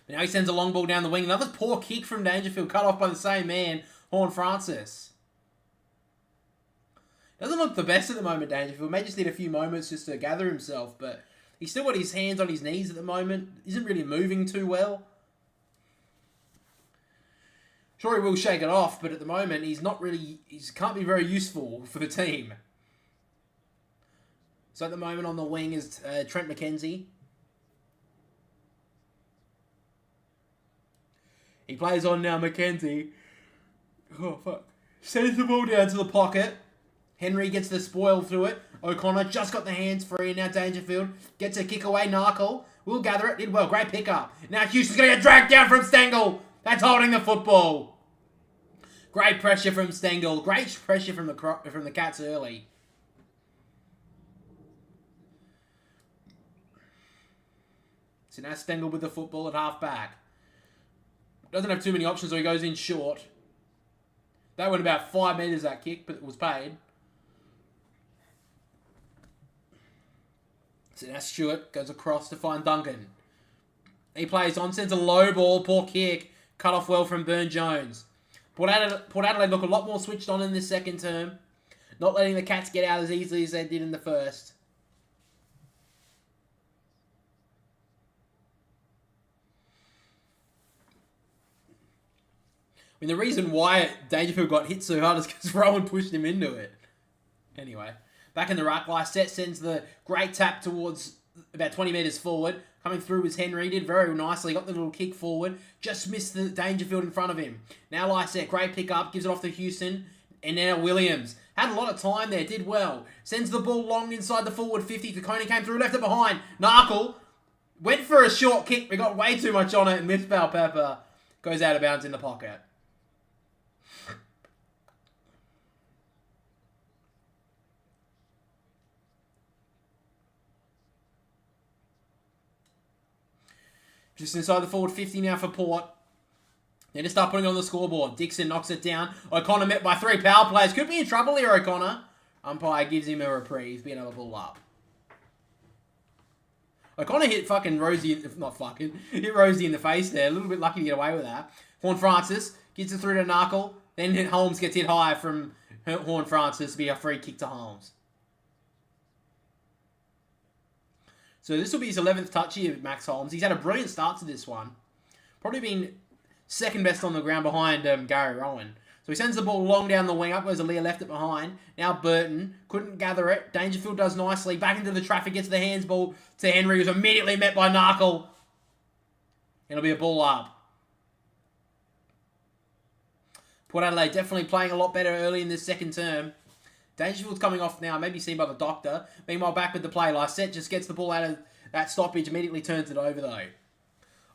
But now he sends a long ball down the wing. Another poor kick from Dangerfield, cut off by the same man, Horne-Francis. Doesn't look the best at the moment, Dangerfield. May just need a few moments just to gather himself, but he's still got his hands on his knees at the moment. Isn't really moving too well. Sure, he will shake it off, but at the moment he can't be very useful for the team. So at the moment on the wing is Trent McKenzie. He plays on now, McKenzie. Oh, fuck. Sends the ball down to the pocket. Henry gets the spoil through it. O'Connor just got the hands free. Now Dangerfield gets a kick away. Narkle will gather it. Did well. Great pickup. Now Houston's going to get dragged down from Stengel. That's holding the football. Great pressure from Stengel. Great pressure from the Cats early. So now Stengel with the football at half back. Doesn't have too many options, so he goes in short. That went about 5 metres, that kick, but it was paid. So now Stewart goes across to find Duncan. He plays on, sends a low ball, poor kick. Cut off well from Burn-Jones. Port Adelaide look a lot more switched on in this second term. Not letting the Cats get out as easily as they did in the first. I mean, the reason why Dangerfield got hit so hard is because Rowan pushed him into it. Anyway, back in the ruck, Lysette sends the great tap towards about 20 metres forward. Coming through was Henry, did very nicely, got the little kick forward, just missed the Dangerfield in front of him. Now Lysette, great pick up, gives it off to Houston, and now Williams. Had a lot of time there, did well. Sends the ball long inside the forward 50. DeConing came through, left it behind. Narkle went for a short kick, we got way too much on it, and missed Powell Pepper. Goes out of bounds in the pocket. Just inside the forward 50 now for Port. They just start putting it on the scoreboard. Dixon knocks it down. O'Connor met by 3 power plays. Could be in trouble here, O'Connor. Umpire gives him a reprieve. Be another ball up. O'Connor hit fucking Rosie, hit Rosie in the face there. A little bit lucky to get away with that. Horne-Francis gets it through to Narkle. Then Holmes gets hit high from Horne-Francis. Be a free kick to Holmes. So this will be his 11th touch here with Max Holmes. He's had a brilliant start to this one. Probably been second best on the ground behind Gary Rowan. So he sends the ball long down the wing. Up goes Aaliyah, left it behind. Now Burton couldn't gather it. Dangerfield does nicely. Back into the traffic, gets the hands ball to Henry, who's immediately met by Narkle. It'll be a ball up. Port Adelaide definitely playing a lot better early in this second term. Dangerfield's coming off now, maybe seen by the doctor. Meanwhile, back with the play. Lysette just gets the ball out of that stoppage, immediately turns it over though.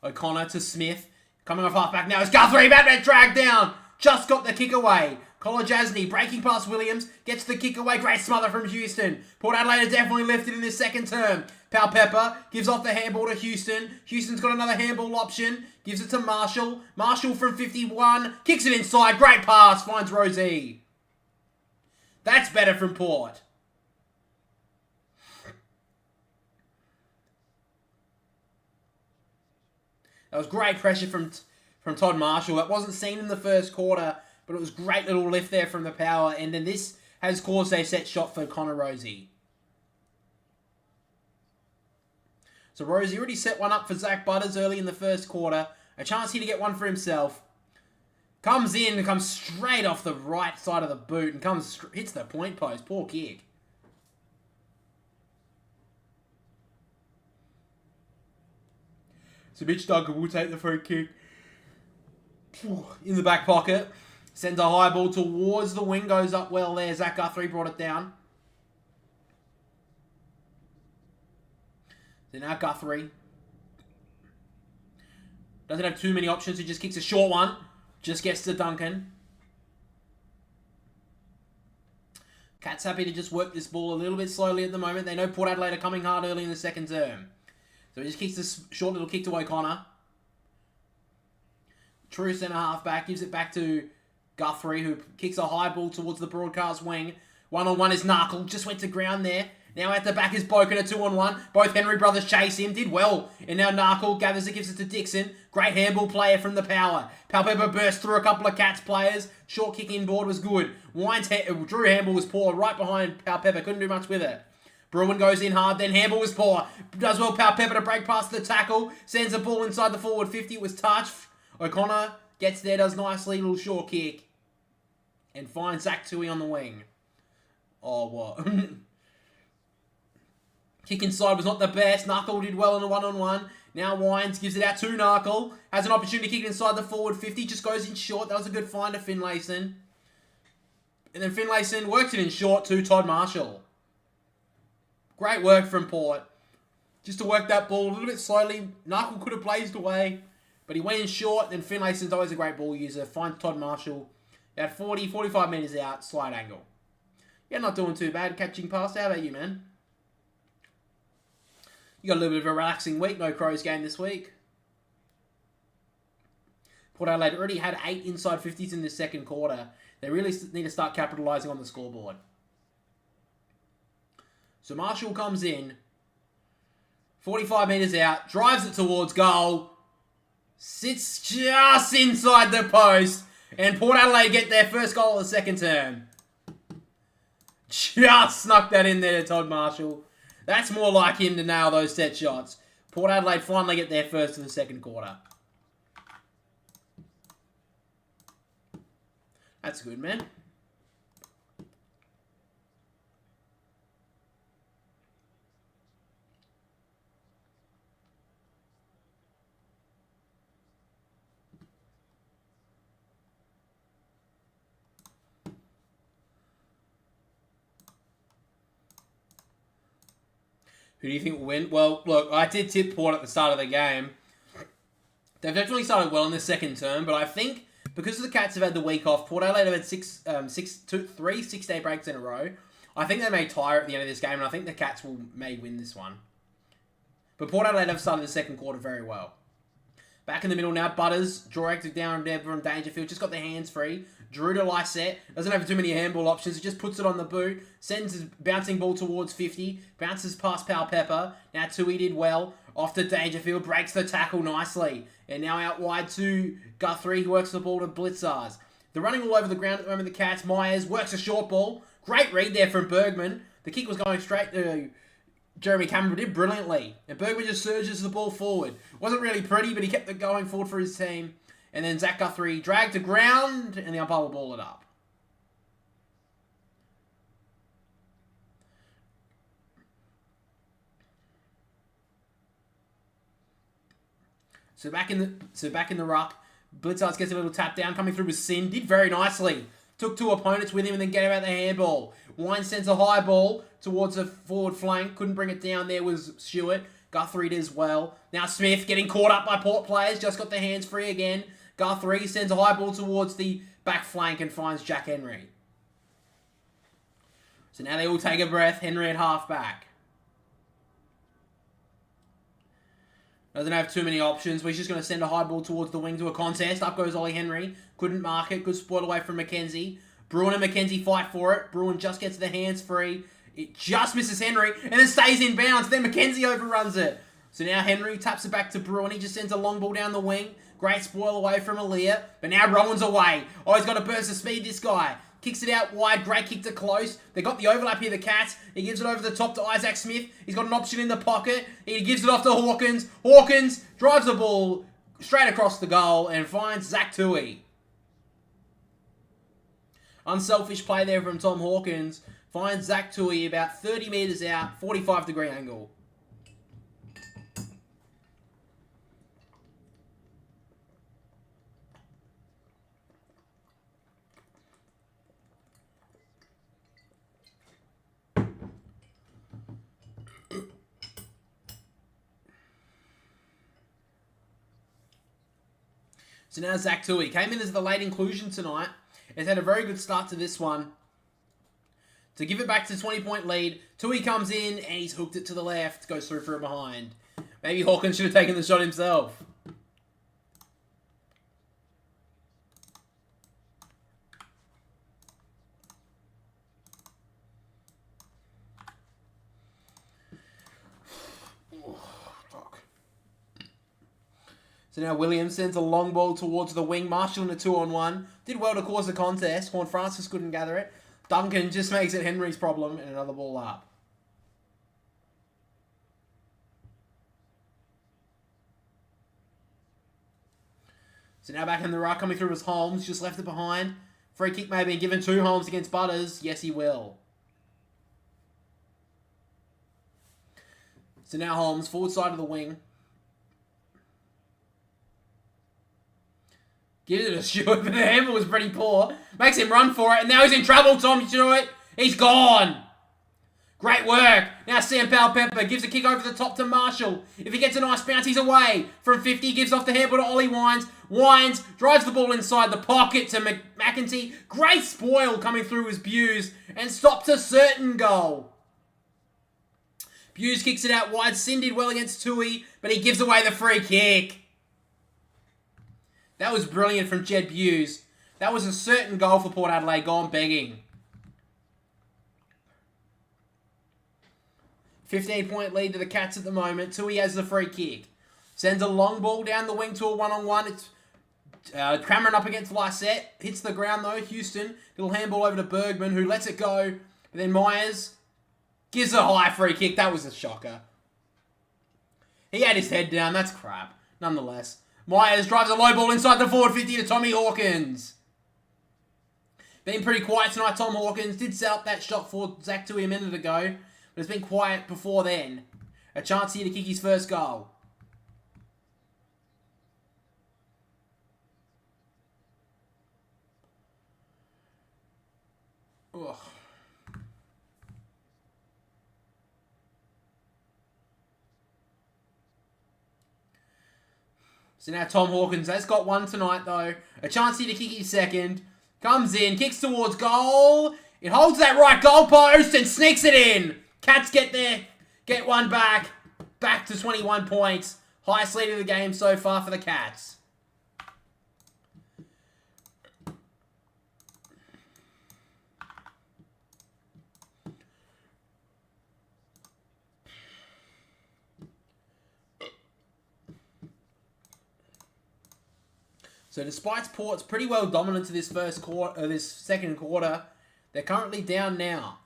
O'Connor to Smith. Coming off half back now is Guthrie. Batman dragged down. Just got the kick away. Kolajasny breaking past Williams. Gets the kick away. Great smother from Houston. Port Adelaide are definitely lifted in this second term. Powell Pepper gives off the handball to Houston. Houston's got another handball option. Gives it to Marshall. Marshall from 51. Kicks it inside. Great pass. Finds Rosie. That's better from Port. That was great pressure from Todd Marshall. That wasn't seen in the first quarter, but it was great little lift there from the power. And then this has caused a set shot for Connor Rosie. So Rosie already set one up for Zach Butters early in the first quarter. A chance here to get one for himself. Comes in and comes straight off the right side of the boot and hits the point post. Poor kick. So Mitch Duncan will take the free kick. In the back pocket. Sends a high ball towards the wing. Goes up well there. Zach Guthrie brought it down. So now Guthrie doesn't have too many options. He just kicks a short one. Just gets to Duncan. Cats happy to just work this ball a little bit slowly at the moment. They know Port Adelaide are coming hard early in the second term. So he just kicks this short little kick to O'Connor. True centre half back. Gives it back to Guthrie, who kicks a high ball towards the broadcast wing. One-on-one is Narkle. Just went to ground there. Now at the back is Boken, a 2-on-1. Both Henry brothers chase him. Did well. And now Narkle gathers it, gives it to Dixon. Great handball player from the power. Palpepper burst through a couple of Cats players. Short kick inboard was good. Drew handball was poor right behind Palpepper. Couldn't do much with it. Bruin goes in hard, then handball was poor. Does well Palpepper to break past the tackle. Sends the ball inside the forward 50. It was touched. O'Connor gets there, does nicely. Little short kick. And finds Zach Tui on the wing. Oh, what? Kick inside was not the best. Narkle did well in the one-on-one. Now Wines gives it out to Narkle. Has an opportunity to kick inside the forward 50. Just goes in short. That was a good find to Finlayson. And then Finlayson works it in short to Todd Marshall. Great work from Port. Just to work that ball a little bit slowly. Narkle could have blazed away. But he went in short. Then Finlayson's always a great ball user. Finds Todd Marshall. About 40, 45 metres out. Slide angle. Yeah, not doing too bad catching past. How about you, man? You got a little bit of a relaxing week. No Crows game this week. Port Adelaide already had 8 inside 50s in the second quarter. They really need to start capitalising on the scoreboard. So Marshall comes in. 45 metres out. Drives it towards goal. Sits just inside the post. And Port Adelaide get their first goal of the second term. Just snuck that in there to Todd Marshall. That's more like him to nail those set shots. Port Adelaide finally get their first of the second quarter. That's good, man. Who do you think will win? Well, look, I did tip Port at the start of the game. They've definitely started well in the second term, but I think because the Cats have had the week off, Port Adelaide have had 3 6-day breaks in a row. I think they may tire at the end of this game, and I think the Cats may win this one. But Port Adelaide have started the second quarter very well. Back in the middle now, Butters, directed down there from Dangerfield, just got their hands free. Drew to Lysette, doesn't have too many handball options, he just puts it on the boot, sends his bouncing ball towards 50, bounces past Palpepper. Now Tui did well, off to Dangerfield, breaks the tackle nicely. And now out wide to Guthrie, who works the ball to Blitzars. They're running all over the ground at the moment, the Cats. Myers works a short ball. Great read there from Bergman. The kick was going straight to Jeremy Cameron, did brilliantly. And Bergman just surges the ball forward. Wasn't really pretty, but he kept it going forward for his team. And then Zach Guthrie dragged to ground, and the umpire will ball it up. So back in the ruck, Blitzards gets a little tap down, coming through with Sin, did very nicely. Took 2 opponents with him and then gave out the handball. Wine sends a high ball towards the forward flank. Couldn't bring it down. There was Stewart. Guthrie did as well. Now Smith getting caught up by Port players. Just got their hands free again. Guthrie sends a high ball towards the back flank and finds Jack Henry. So now they all take a breath. Henry at half back. Doesn't have too many options. We're just going to send a high ball towards the wing to a contest. Up goes Ollie Henry. Couldn't mark it. Good spoil away from McKenzie. Bruin and McKenzie fight for it. Bruin just gets the hands free. It just misses Henry and then stays in bounds. Then McKenzie overruns it. So now Henry taps it back to Bruin. He just sends a long ball down the wing. Great spoil away from Aaliyah. But now Rowan's away. Oh, he's got a burst of speed, this guy. Kicks it out wide. Great kick to close. They got the overlap here, the Cats. He gives it over the top to Isaac Smith. He's got an option in the pocket. He gives it off to Hawkins. Hawkins drives the ball straight across the goal and finds Zach Tui. Unselfish play there from Tom Hawkins. Finds Zach Tui about 30 metres out, 45-degree angle. So now Zach Tui came in as the late inclusion tonight. Has had a very good start to this one. To give it back to 20-point lead, Tui comes in and he's hooked it to the left. Goes through for a behind. Maybe Hawkins should have taken the shot himself. So now Williams sends a long ball towards the wing. Marshall in a 2-on-1. Did well to cause the contest. Horn Francis couldn't gather it. Duncan just makes it Henry's problem and another ball up. So now back in the ruck, coming through was Holmes. Just left it behind. Free kick may have been given to Holmes against Butters. Yes, he will. So now Holmes, forward side of the wing. Gives it a Stewart, but the handle was pretty poor. Makes him run for it, and now he's in trouble, Tom Stewart. He's gone. Great work. Now Sam Powell-Pepper gives a kick over the top to Marshall. If he gets a nice bounce, he's away. From 50, gives off the handball to Ollie Wines. Wines drives the ball inside the pocket to McEntee. Great spoil coming through his Buse, and stops a certain goal. Buse kicks it out wide. Sin did well against Tui, but he gives away the free kick. That was brilliant from Jed Buse. That was a certain goal for Port Adelaide, gone begging. 15-point lead to the Cats at the moment. Tui has the free kick. Sends a long ball down the wing to a one-on-one. It's Cameron up against Lysette. Hits the ground though. Houston. Little handball over to Bergman, who lets it go. But then Myers gives a high free kick. That was a shocker. He had his head down. That's crap. Nonetheless. Myers drives a low ball inside the forward 50 to Tommy Hawkins. Been pretty quiet tonight, Tom Hawkins. Did set up that shot for Zach Tui a minute ago. But it's been quiet before then. A chance here to kick his first goal. Ugh. So now Tom Hawkins has got one tonight, though. A chance here to kick his second. Comes in, kicks towards goal. It holds that right goal post and sneaks it in. Cats get there, get one back. Back to 21 points. Highest lead of the game so far for the Cats. So despite Port's pretty well dominant to this this second quarter, they're currently down now.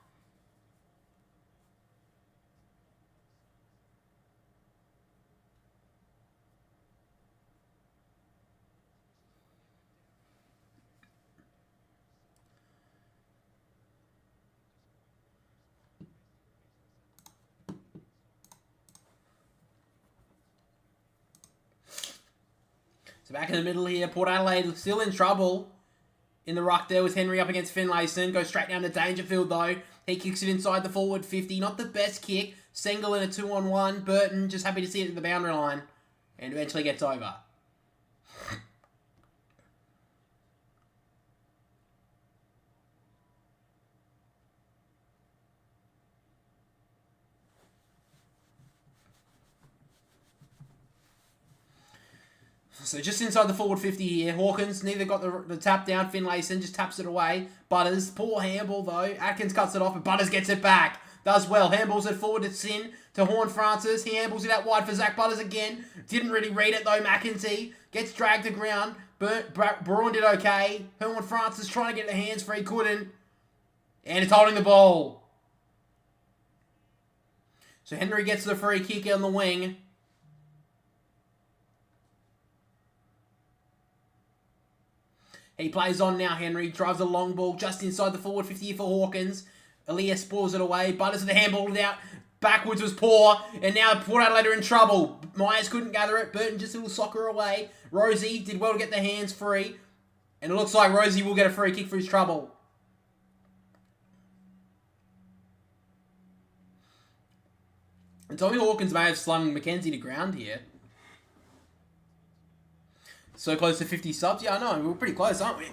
So back in the middle here, Port Adelaide still in trouble. In the ruck there was Henry up against Finlayson. Goes straight down to Dangerfield though. He kicks it inside the forward 50. Not the best kick. Sengel in a 2-on-1. Burton just happy to see it at the boundary line. And eventually gets over. So just inside the forward 50 here. Hawkins neither got the tap down. Finlayson just taps it away. Butters, poor handball though. Atkins cuts it off and Butters gets it back. Does well. Handballs it forward to Sin. to Horn Francis. He handles it out wide for Zach Butters again. Didn't really read it though, McEntee. Gets dragged to ground. Braun did okay. Horn Francis trying to get the hands free, couldn't. And it's holding the ball. So Henry gets the free kick on the wing. He plays on now, Henry. Drives a long ball just inside the forward 50 for Hawkins. Elias spoils it away. Butters with the handball out. Backwards was poor. And now Port Adelaide are in trouble. Myers couldn't gather it. Burton just a little soccer away. Rosie did well to get the hands free. And it looks like Rosie will get a free kick for his trouble. And Tommy Hawkins may have slung Mackenzie to ground here. So close to 50 subs. Yeah, I know. We're pretty close, aren't we?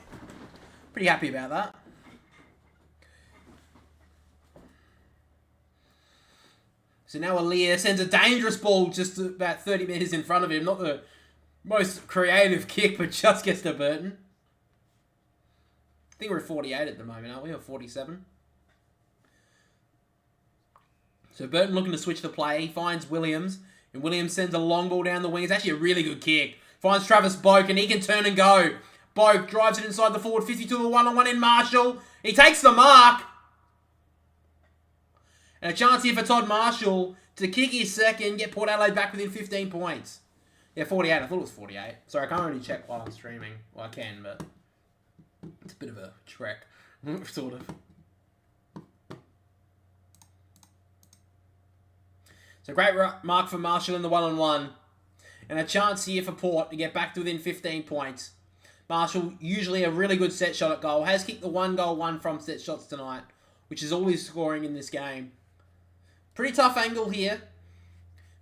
Pretty happy about that. So now Aaliyah sends a dangerous ball just about 30 metres in front of him. Not the most creative kick, but just gets to Burton. I think we're at 48 at the moment, aren't we? Or 47? So Burton looking to switch the play. He finds Williams. And Williams sends a long ball down the wing. It's actually a really good kick. Finds Travis Boak, and he can turn and go. Boak drives it inside the forward 50 to the one-on-one in Marshall. He takes the mark. And a chance here for Todd Marshall to kick his second, get Port Adelaide back within 15 points. Yeah, 48. I thought it was 48. Sorry, I can't really check while I'm streaming. Well, I can, but it's a bit of a trek, sort of. So great mark for Marshall in the one-on-one. And a chance here for Port to get back to within 15 points. Marshall, usually a really good set shot at goal, has kicked the one goal, one from set shots tonight, which is all he's scoring in this game. Pretty tough angle here.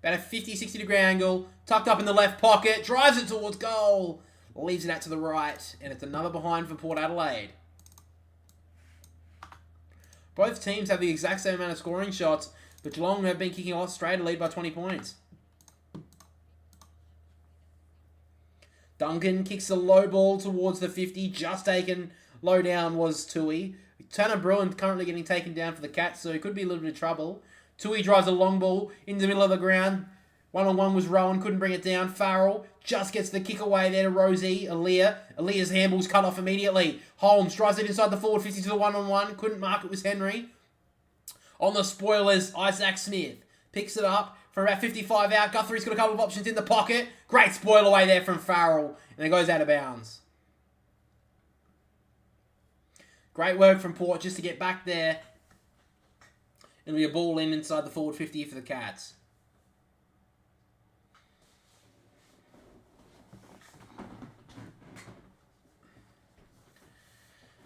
About a 50, 60 degree angle. Tucked up in the left pocket. Drives it towards goal. Leaves it out to the right. And it's another behind for Port Adelaide. Both teams have the exact same amount of scoring shots, but Geelong have been kicking off straight to lead by 20 points. Duncan kicks a low ball towards the 50. Just taken low down was Tui. Tanner Bruin currently getting taken down for the Cats, so he could be a little bit of trouble. Tui drives a long ball in the middle of the ground. One-on-one was Rowan, couldn't bring it down. Farrell just gets the kick away there to Rosie. Aaliyah's handball's cut off immediately. Holmes drives it inside the forward 50 to the one-on-one. Couldn't mark it, was Henry. On the spoilers, Isaac Smith picks it up from about 55 out. Guthrie's got a couple of options in the pocket. Great spoil away there from Farrell. And it goes out of bounds. Great work from Port just to get back there. It'll be a ball in inside the forward 50 for the Cats.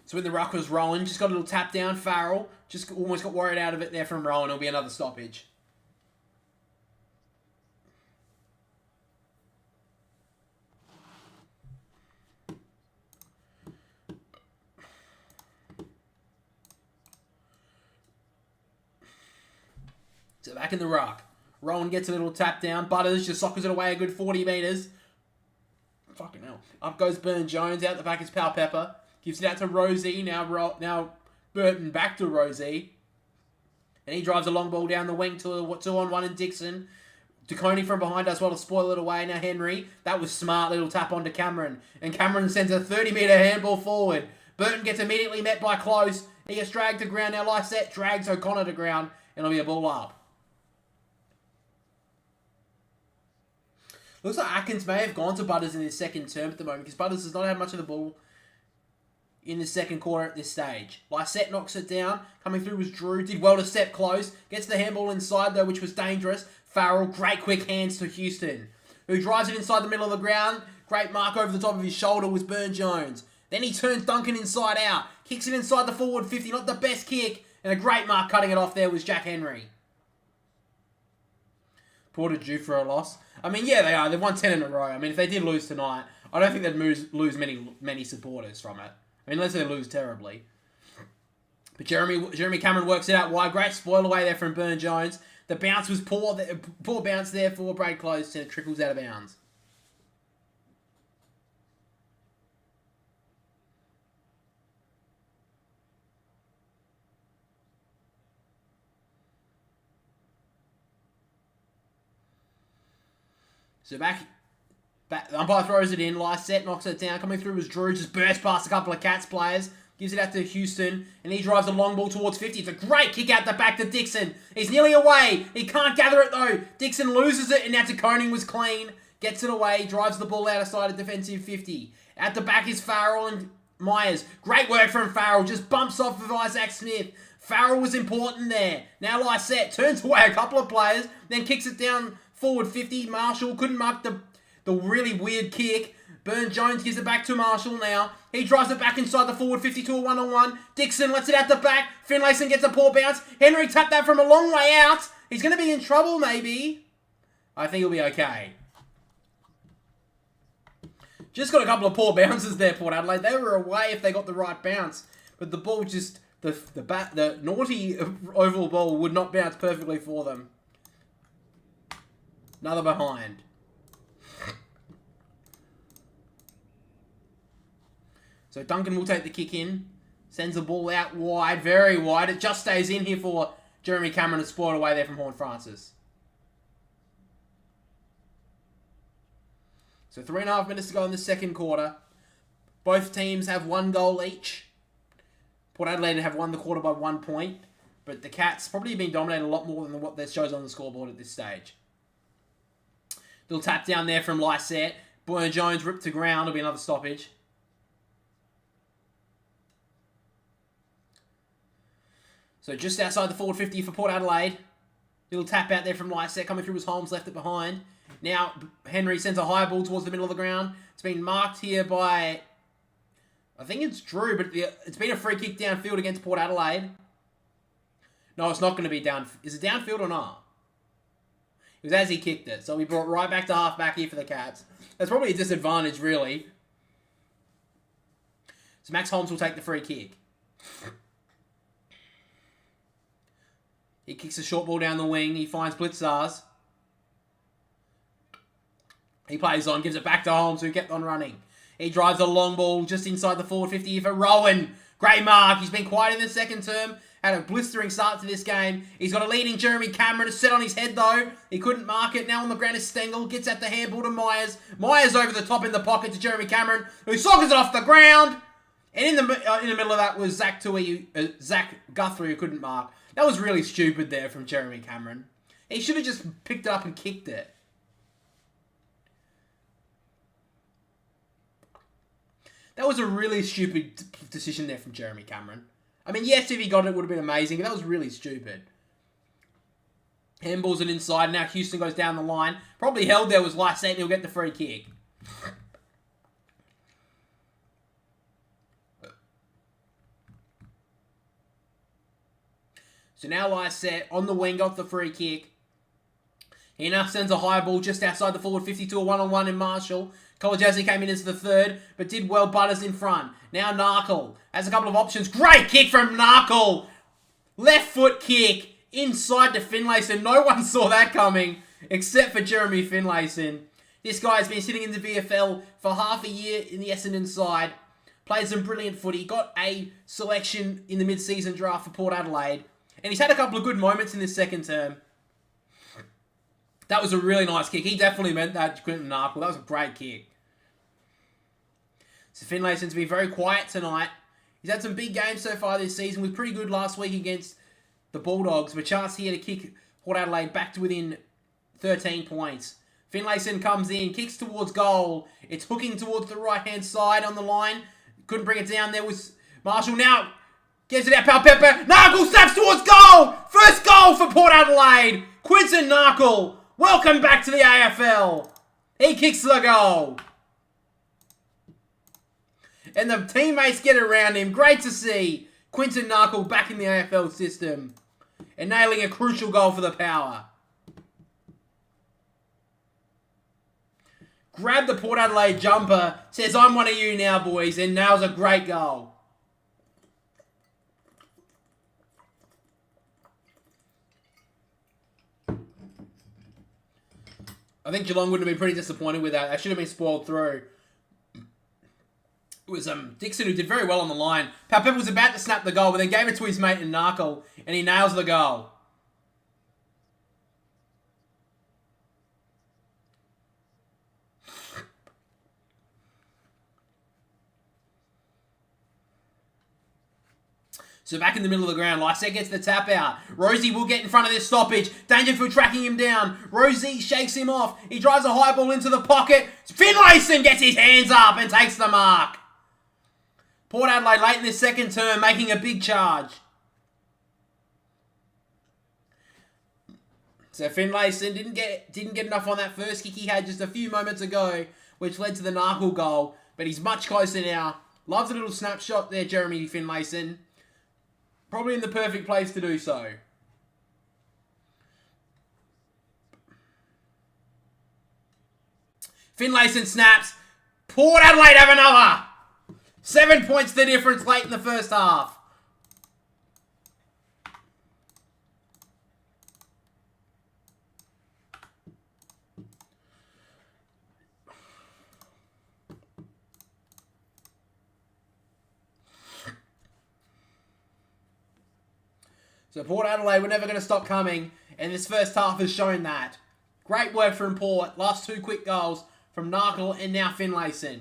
So in the ruck was Rowan. Just got a little tap down. Farrell just almost got worried out of it there from Rowan. It'll be another stoppage. So back in the ruck. Rowan gets a little tap down. Butters just soccers it away a good 40 metres. Fucking hell. Up goes Burn Jones. Out the back is Pal Pepper. Gives it out to Rosie. Now Burton back to Rosie. And he drives a long ball down the wing to a 2-on-1 and Dixon. DeConey from behind does well to spoil it away. Now Henry. That was smart. Little tap onto Cameron. And Cameron sends a 30-metre handball forward. Burton gets immediately met by Close. He gets dragged to ground. Now Lysette drags O'Connor to ground. And it'll be a ball up. Looks like Atkins may have gone to Butters in his second term at the moment because Butters has not had much of the ball in the second quarter at this stage. Lysette knocks it down. Coming through was Drew. Did well to step close. Gets the handball inside though, which was dangerous. Farrell, great quick hands to Houston, who drives it inside the middle of the ground. Great mark over the top of his shoulder was Burn Jones. Then he turns Duncan inside out. Kicks it inside the forward 50. Not the best kick. And a great mark cutting it off there was Jack Henry. Porter due for a loss. I mean, yeah, they are. They've won 10 in a row. I mean, if they did lose tonight, I don't think they'd lose many supporters from it. I mean, unless they lose terribly. But Jeremy Cameron works it out wide. Great spoil away there from Burn Jones. The bounce was poor. Poor bounce there for Brad Close, and it trickles out of bounds. So back, the umpire throws it in. Lysette knocks it down. Coming through was Drew. Just burst past a couple of Cats players. Gives it out to Houston. And he drives a long ball towards 50. It's a great kick out the back to Dixon. He's nearly away. He can't gather it though. Dixon loses it. And now Koning was clean. Gets it away. Drives the ball out of side of defensive 50. At the back is Farrell and Myers. Great work from Farrell. Just bumps off of Isaac Smith. Farrell was important there. Now Lysette turns away a couple of players. Then kicks it down forward 50. Marshall couldn't mark the really weird kick. Burn-Jones gives it back to Marshall now. He drives it back inside the forward 50 to a one-on-one. Dixon lets it out the back. Finlayson gets a poor bounce. Henry tapped that from a long way out. He's going to be in trouble, maybe. I think he'll be okay. Just got a couple of poor bounces there, Port Adelaide. They were away if they got the right bounce. But the ball just... The naughty oval ball would not bounce perfectly for them. Another behind. So Duncan will take the kick in. Sends the ball out wide, very wide. It just stays in here for Jeremy Cameron to spoil away there from Horne-Francis. So 3.5 minutes to go in the second quarter. Both teams have 1 goal each. Port Adelaide have won the quarter by 1 point. But the Cats probably been dominated a lot more than what that shows on the scoreboard at this stage. Little tap down there from Lysette. Burn-Jones ripped to ground. It'll be another stoppage. So just outside the forward 50 for Port Adelaide. Little tap out there from Lysette coming through as Holmes left it behind. Now Henry sends a high ball towards the middle of the ground. It's been marked here by... I think it's Drew, but it's been a free kick downfield against Port Adelaide. No, it's not going to be down... Is it downfield or not? It was as he kicked it. So we brought right back to half-back here for the Cats. That's probably a disadvantage, really. So Max Holmes will take the free kick. He kicks a short ball down the wing. He finds Blitzars. He plays on, gives it back to Holmes, who kept on running. He drives a long ball just inside the forward 50 for Rowan. Great mark. He's been quiet in the second term. Had a blistering start to this game. He's got a leading Jeremy Cameron set on his head, though. He couldn't mark it. Now on the ground is Stengel. Gets at the handball to Myers. Myers over the top in the pocket to Jeremy Cameron, who sockers it off the ground. And in the middle of that was Zach Guthrie, who couldn't mark. That was really stupid there from Jeremy Cameron. He should have just picked it up and kicked it. That was a really stupid decision there from Jeremy Cameron. I mean, yes, if he got it, it would have been amazing, but that was really stupid. Handballs it inside. Now Houston goes down the line. Probably held there was Lysette, and he'll get the free kick. So now Lysette on the wing got the free kick. He now sends a high ball just outside the forward 50 to a one-on-one in Marshall. Kolajazzi came in into the third, but did well. Butters in front. Now Narkle has a couple of options. Great kick from Narkle. Left foot kick inside to Finlayson. No one saw that coming except for Jeremy Finlayson. This guy's been sitting in the VFL for half a year in the Essendon side. Played some brilliant footy. Got a selection in the mid-season draft for Port Adelaide. And he's had a couple of good moments in this second term. That was a really nice kick. He definitely meant that to Quinton Narkle. That was a great kick. So Finlayson's been very quiet tonight. He's had some big games so far this season. Was pretty good last week against the Bulldogs. But chance here to kick Port Adelaide back to within 13 points. Finlayson comes in, kicks towards goal. It's hooking towards the right-hand side on the line. Couldn't bring it down. There was Marshall now. Gives it out, Palpepper. Narkle snaps towards goal. First goal for Port Adelaide. Quinton Narkle. Welcome back to the AFL. He kicks the goal. And the teammates get around him. Great to see Quinton Narkle back in the AFL system. And nailing a crucial goal for the Power. Grab the Port Adelaide jumper. Says, I'm one of you now, boys. And nails a great goal. I think Geelong would have been pretty disappointed with that. That should have been spoiled through. It was Dixon who did very well on the line. Palpepper was about to snap the goal, but then gave it to his mate in Narkle, and he nails the goal. So back in the middle of the ground, Lysette gets the tap out. Rosie will get in front of this stoppage. Dangerfield tracking him down. Rosie shakes him off. He drives a high ball into the pocket. Finlayson gets his hands up and takes the mark. Port Adelaide late in this second term making a big charge. So Finlayson didn't get enough on that first kick he had just a few moments ago, which led to the Narkle goal. But he's much closer now. Loves a little snapshot there, Jeremy Finlayson. Probably in the perfect place to do so. Finlayson snaps. Port Adelaide have another. 7 points the difference late in the first half. So Port Adelaide were never going to stop coming, and this first half has shown that. Great work from Port. Last two quick goals from Narkle and now Finlayson.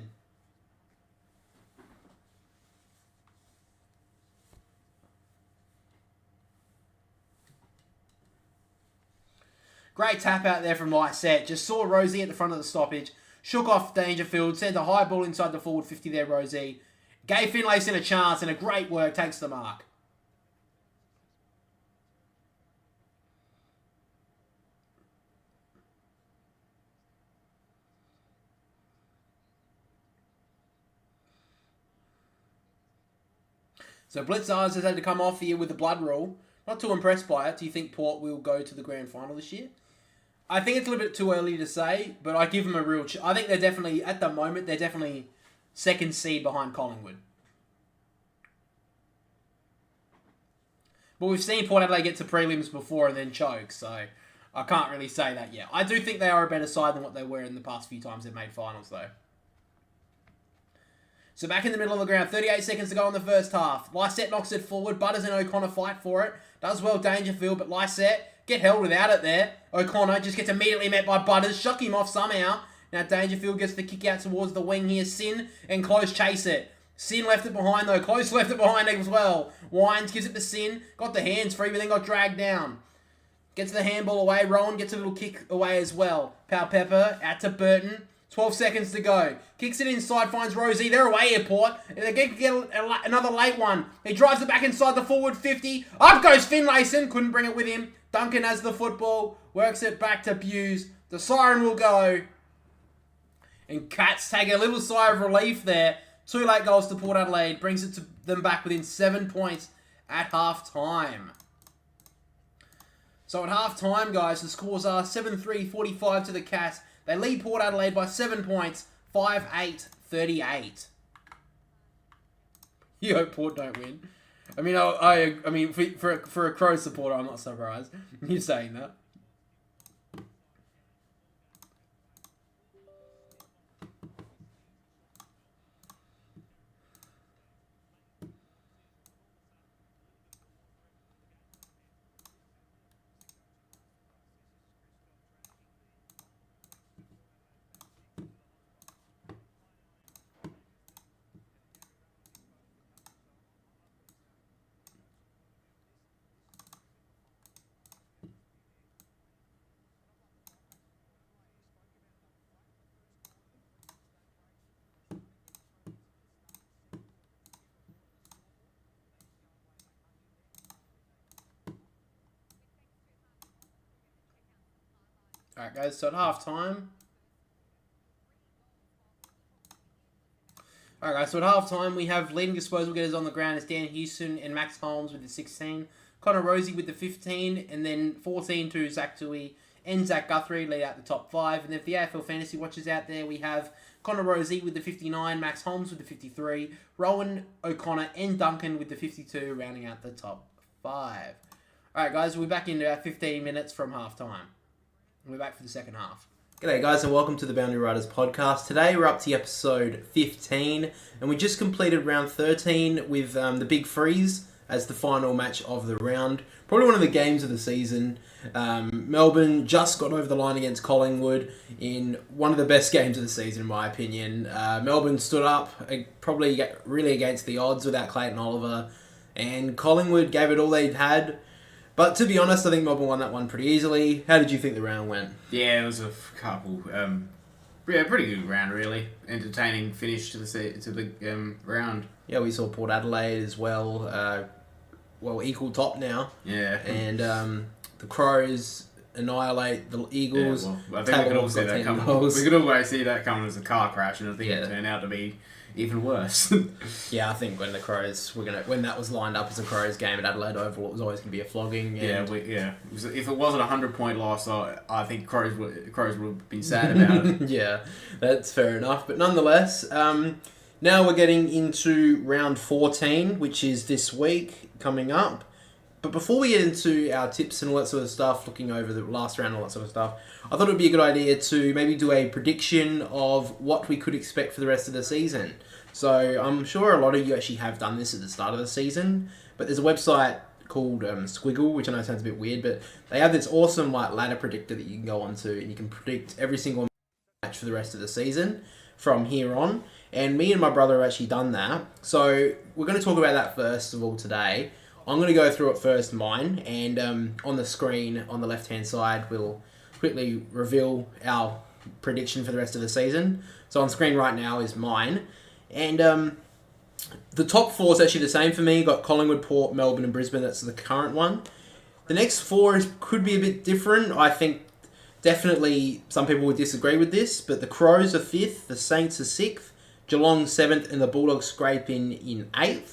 Great tap out there from Lysette. Just saw Rosie at the front of the stoppage. Shook off Dangerfield. Sent a high ball inside the forward 50 there, Rosie. Gave Finlayson a chance, and a great work. Takes the mark. So Blitzars has had to come off here with the blood rule. Not too impressed by it. Do you think Port will go to the grand final this year? I think it's a little bit too early to say, but I give them a real... I think they're definitely, at the moment, they're definitely second seed behind Collingwood. But we've seen Port Adelaide get to prelims before and then choke, so I can't really say that yet. I do think they are a better side than what they were in the past few times they've made finals, though. So back in the middle of the ground, 38 seconds to go in the first half. Lysette knocks it forward. Butters and O'Connor fight for it. Does well Dangerfield, but Lysette get held without it there. O'Connor just gets immediately met by Butters. Shock him off somehow. Now Dangerfield gets the kick out towards the wing here. Sin and Close chase it. Sin left it behind though. Close left it behind as well. Wines gives it to Sin. Got the hands free, but then got dragged down. Gets the handball away. Rowan gets a little kick away as well. Pal Pepper out to Burton. 12 seconds to go. Kicks it inside, finds Rosie. They're away here, Port. They get another late one. He drives it back inside the forward 50. Up goes Finlayson. Couldn't bring it with him. Duncan has the football. Works it back to Buse. The siren will go. And Cats take a little sigh of relief there. 2 late goals to Port Adelaide. Brings it to them back within 7 points at half-time. So at half-time, guys, the scores are 7-3-45 to the Cats. They lead Port Adelaide by 7 points, 5-8-38. You hope Port don't win. I mean, for a Crow supporter, I'm not surprised. You saying that. Alright guys, so at half-time... Alright guys, so at half-time we have leading disposal getters on the ground as Dan Houston and Max Holmes with the 16, Connor Rosie with the 15, and then 14 to Zach Tui and Zach Guthrie lead out the top 5. And then for the AFL Fantasy Watchers out there, we have Connor Rosie with the 59, Max Holmes with the 53, Rowan, O'Connor and Duncan with the 52, rounding out the top 5. Alright guys, we're back in about 15 minutes from half-time. We're back for the second half. G'day guys and welcome to the Boundary Riders podcast. Today we're up to episode 15 and we just completed round 13 with the Big Freeze as the final match of the round. Probably one of the games of the season. Melbourne just got over the line against Collingwood in one of the best games of the season in my opinion. Melbourne stood up probably really against the odds without Clayton Oliver And Collingwood gave it all they'd had. But to be honest, I think Melbourne won that one pretty easily. How did you think the round went? Yeah, it was a couple. Pretty good round, really. Entertaining finish to the round. Yeah, we saw Port Adelaide as well. Equal top now. Yeah. And the Crows annihilate the Eagles. Yeah, well, I think we could all see that coming. We could always see that coming as a car crash, and I think it turned out to be even worse. Yeah, I think when the Crows when that was lined up as a Crows game at Adelaide Oval, it was always going to be a flogging. And If it wasn't a 100-point loss, I think Crows would have been sad about it. Yeah, that's fair enough. But nonetheless, now we're getting into round 14, which is this week coming up. But before we get into our tips and all that sort of stuff, looking over the last round and all that sort of stuff, I thought it would be a good idea to maybe do a prediction of what we could expect for the rest of the season. So I'm sure a lot of you actually have done this at the start of the season, but there's a website called Squiggle, which I know sounds a bit weird, but they have this awesome ladder predictor that you can go onto, and you can predict every single match for the rest of the season from here on. And me and my brother have actually done that. So we're going to talk about that first of all today. I'm going to go through it first, mine, and on the screen on the left-hand side, we'll quickly reveal our prediction for the rest of the season. So on screen right now is mine, and the top four is actually the same for me. You've got Collingwood, Port, Melbourne, and Brisbane. That's the current one. The next four could be a bit different. I think definitely some people would disagree with this, but the Crows are 5th, the Saints are 6th, Geelong 7th, and the Bulldogs scrape in 8th.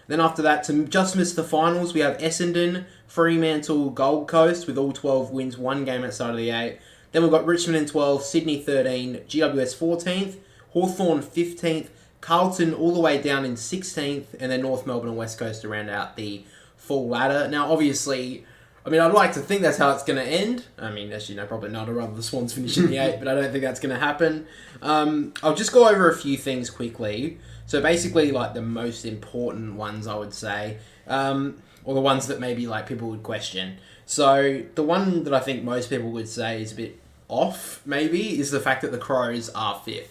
Then after that, to just miss the finals, we have Essendon, Fremantle, Gold Coast with all 12 wins, one game outside of the 8. Then we've got Richmond in 12, Sydney 13, GWS 14th, Hawthorn 15th, Carlton all the way down in 16th, and then North Melbourne and West Coast to round out the full ladder. Now, obviously, I'd like to think that's how it's going to end. As you know, probably not. I'd rather the Swans finish in the 8, but I don't think that's going to happen. I'll just go over a few things quickly. So basically, the most important ones, I would say, or the ones that maybe people would question. So the one that I think most people would say is a bit off, maybe, is the fact that the Crows are 5th.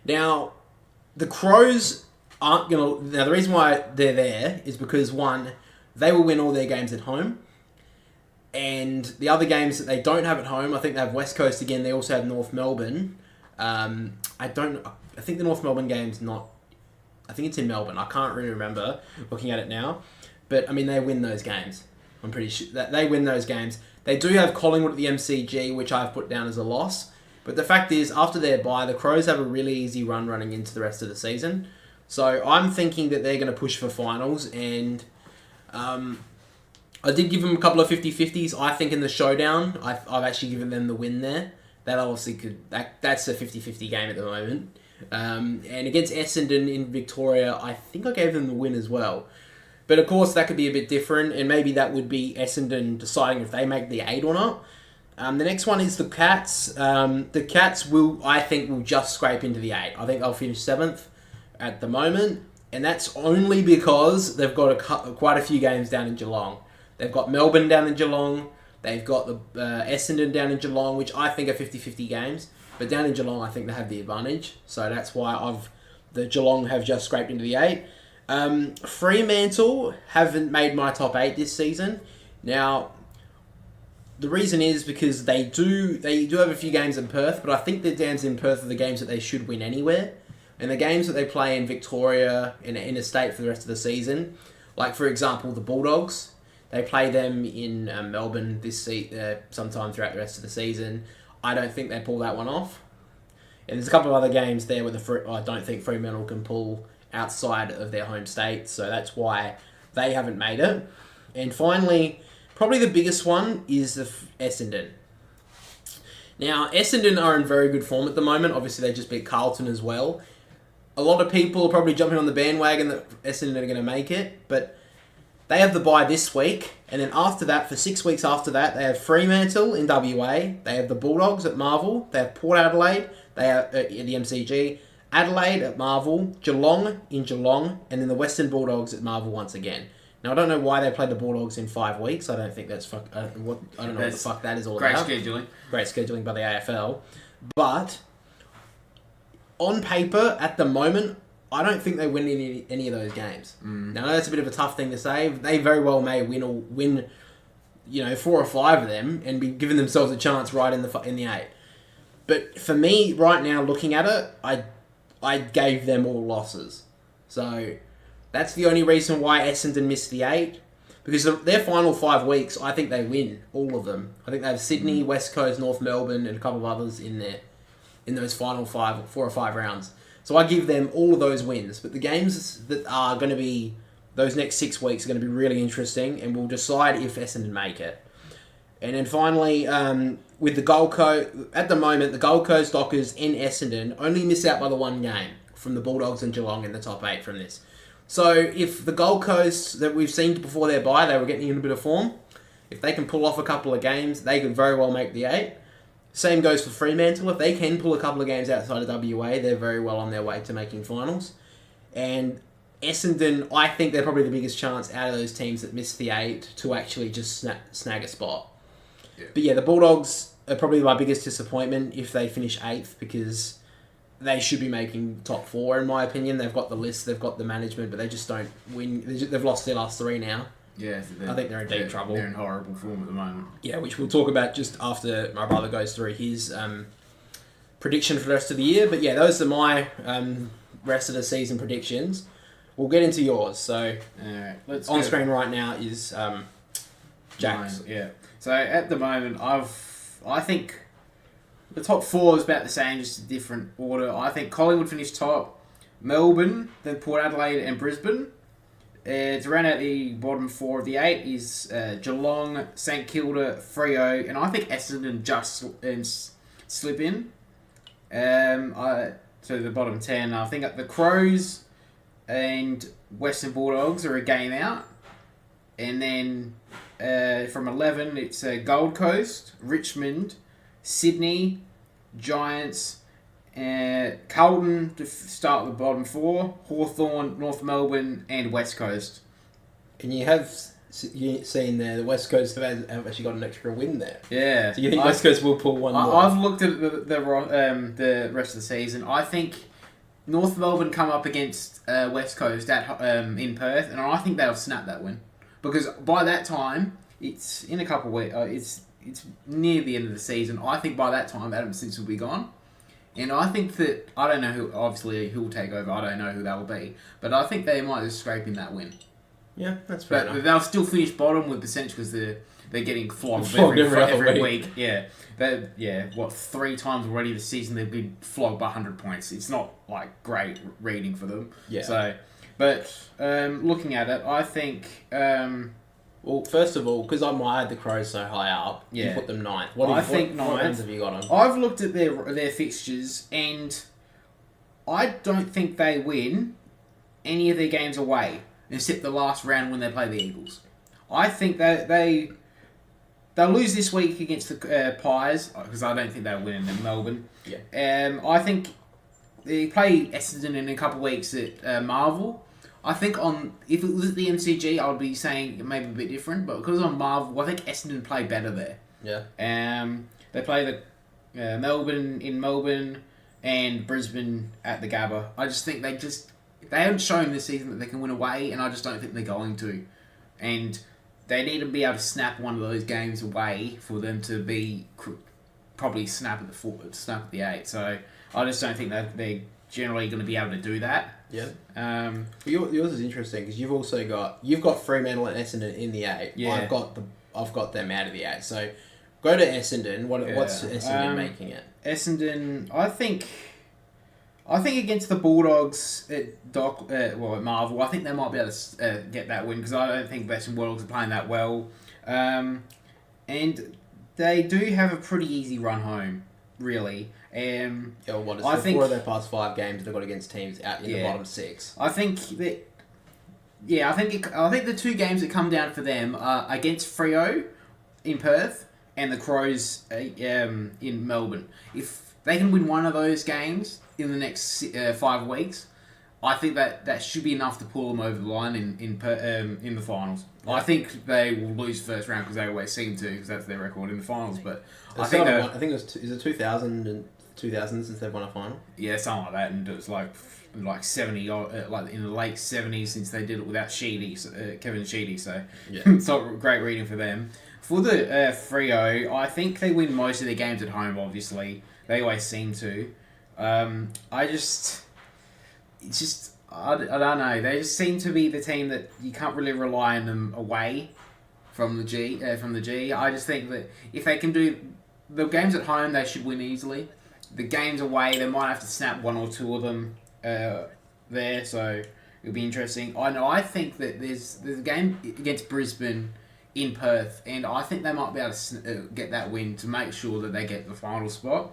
Now, the Crows aren't going to... Now, the reason why they're there is because, one, they will win all their games at home. And the other games that they don't have at home, I think they have West Coast again. They also have North Melbourne. I think the North Melbourne game's not... I think it's in Melbourne. I can't really remember looking at it now. But, they win those games. I'm pretty sure that they win those games. They do have Collingwood at the MCG, which I've put down as a loss. But the fact is, after their bye, the Crows have a really easy run running into the rest of the season. So I'm thinking that they're going to push for finals. And I did give them a couple of 50-50s. I think in the showdown, I've actually given them the win there. That obviously that's a 50-50 game at the moment. And against Essendon in Victoria, I think I gave them the win as well. But of course, that could be a bit different, and maybe that would be Essendon deciding if they make the 8 or not. The next one is the Cats. The Cats I think will just scrape into the 8. I think they'll finish 7th at the moment, and that's only because they've got quite a few games down in Geelong. They've got Melbourne down in Geelong. They've got the Essendon down in Geelong, which I think are 50-50 games. But down in Geelong, I think they have the advantage. So that's why the Geelong have just scraped into the 8. Fremantle haven't made my top 8 this season. Now, the reason is because they do have a few games in Perth, but I think the games in Perth are the games that they should win anywhere. And the games that they play in Victoria and interstate for the rest of the season, like for example the Bulldogs, they play them in Melbourne sometime throughout the rest of the season. I don't think they pull that one off. And there's a couple of other games there where I don't think Fremantle can pull outside of their home state, so that's why they haven't made it. And finally, probably the biggest one is the Essendon. Now, Essendon are in very good form at the moment. Obviously, they just beat Carlton as well. A lot of people are probably jumping on the bandwagon that Essendon are going to make it, but they have the bye this week, and then after that, for 6 weeks after that, they have Fremantle in WA, they have the Bulldogs at Marvel, they have Port Adelaide, they have at the MCG, Adelaide at Marvel, Geelong in Geelong, and then the Western Bulldogs at Marvel once again. Now, I don't know why they played the Bulldogs in 5 weeks. I don't think that's I don't know what the fuck that is all about. Great scheduling. Great scheduling by the AFL. But on paper, at the moment, I don't think they win any of those games. Now that's a bit of a tough thing to say. They very well may win, 4 or 5 of them and be giving themselves a chance right in the 8. But for me, right now, looking at it, I gave them all losses. So that's the only reason why Essendon missed the 8. Because their final 5 weeks, I think they win all of them. I think they have Sydney, West Coast, North Melbourne, and a couple of others in there in those final 4 or 5 rounds. So I give them all of those wins. But the games that are going to be those next 6 weeks are going to be really interesting, and we'll decide if Essendon make it. And then finally, with the Gold Coast, at the moment, the Gold Coast, Dockers, and Essendon only miss out by the 1 game from the Bulldogs and Geelong in the top 8 from this. So if the Gold Coast that we've seen before their bye, they were getting in a bit of form. If they can pull off a couple of games, they could very well make the 8. Same goes for Fremantle. If they can pull a couple of games outside of WA, they're very well on their way to making finals. And Essendon, I think they're probably the biggest chance out of those teams that missed the 8 to actually just snag a spot. Yeah. But yeah, the Bulldogs are probably my biggest disappointment if they finish 8th, because they should be making top 4 in my opinion. They've got the list, they've got the management, but they just don't win. They've lost their last 3 now. Yeah, I think they're in deep trouble. They're in horrible form at the moment. Yeah, which we'll talk about just after my brother goes through his prediction for the rest of the year. But yeah, those are my rest of the season predictions. We'll get into yours. So let's on screen right now is Jack's. Yeah. So at the moment, I think the top 4 is about the same, just a different order. I think Collingwood finished top, Melbourne, then Port Adelaide and Brisbane. To round out the bottom 4 of the 8 is Geelong, St Kilda, Freo, and I think Essendon just slip in. So the bottom 10, I think the Crows and Western Bulldogs are a game out. And then from 11, it's Gold Coast, Richmond, Sydney, Giants, Carlton to start the bottom 4, Hawthorn, North Melbourne, and West Coast. And you have seen there the West Coast have actually got an extra win there. Yeah. So you think West Coast will pull one more? I've looked at the rest of the season. I think North Melbourne come up against West Coast in Perth, and I think they'll snap that win, because by that time it's in a couple of weeks. It's near the end of the season. I think by that time Adam Smith will be gone. And I think that, I don't know who will take over, I don't know who that will be, but I think they might just scrape in that win. Yeah, that's fair enough. But they'll still finish bottom with percentage because they're getting flogged every week. Yeah. 3 times already this season they've been flogged by 100 points. It's not like great reading for them. Yeah. So, but looking at it, I think... well, first of all, because I had the Crows so high up, you put them 9th. What wins have you got them? I've looked at their fixtures, and I don't think they win any of their games away, except the last round when they play the Eagles. I think that they'll lose this week against the Pies, because I don't think they'll win in Melbourne. Yeah. I think they play Essendon in a couple of weeks at Marvel. I think if it was at the MCG, I would be saying maybe a bit different, but because on Marvel, I think Essendon play better there. Yeah. They play the Melbourne in Melbourne and Brisbane at the Gabba. I just think they haven't shown this season that they can win away, and I just don't think they're going to. And they need to be able to snap one of those games away for them to be probably snap at the 8. So I just don't think that they're generally going to be able to do that. Yeah. Yours is interesting because you've got Fremantle and Essendon in the 8. Yeah. I've got them out of the 8. So go to Essendon. What's Essendon making it? Essendon, I think against the Bulldogs at Marvel, I think they might be able to get that win, because I don't think Western Bulldogs are playing that well, and they do have a pretty easy run home, really. I think 4 of their past 5 games they've got against teams out in the bottom 6. I think that. Yeah, I think the 2 games that come down for them are against Freo in Perth and the Crows in Melbourne. If they can win one of those games in the next 5 weeks, I think that should be enough to pull them over the line in the finals. Yeah. I think they will lose first round because they always seem to, because that's their record in the finals. But I think it was 2002 2000 since they've won a final. Yeah, something like that, and it was like 70, like in the late 70s since they did it without Kevin Sheedy. So Yeah. it's not great reading for them. For the Freo, I think they win most of their games at home. Obviously, they always seem to. I don't know. They just seem to be the team that you can't really rely on them away from the G. I just think that if they can do the games at home, they should win easily. The games away, they might have to snap one or two of them there. So it'll be interesting. I think that there's a game against Brisbane in Perth, and I think they might be able to get that win to make sure that they get the final spot.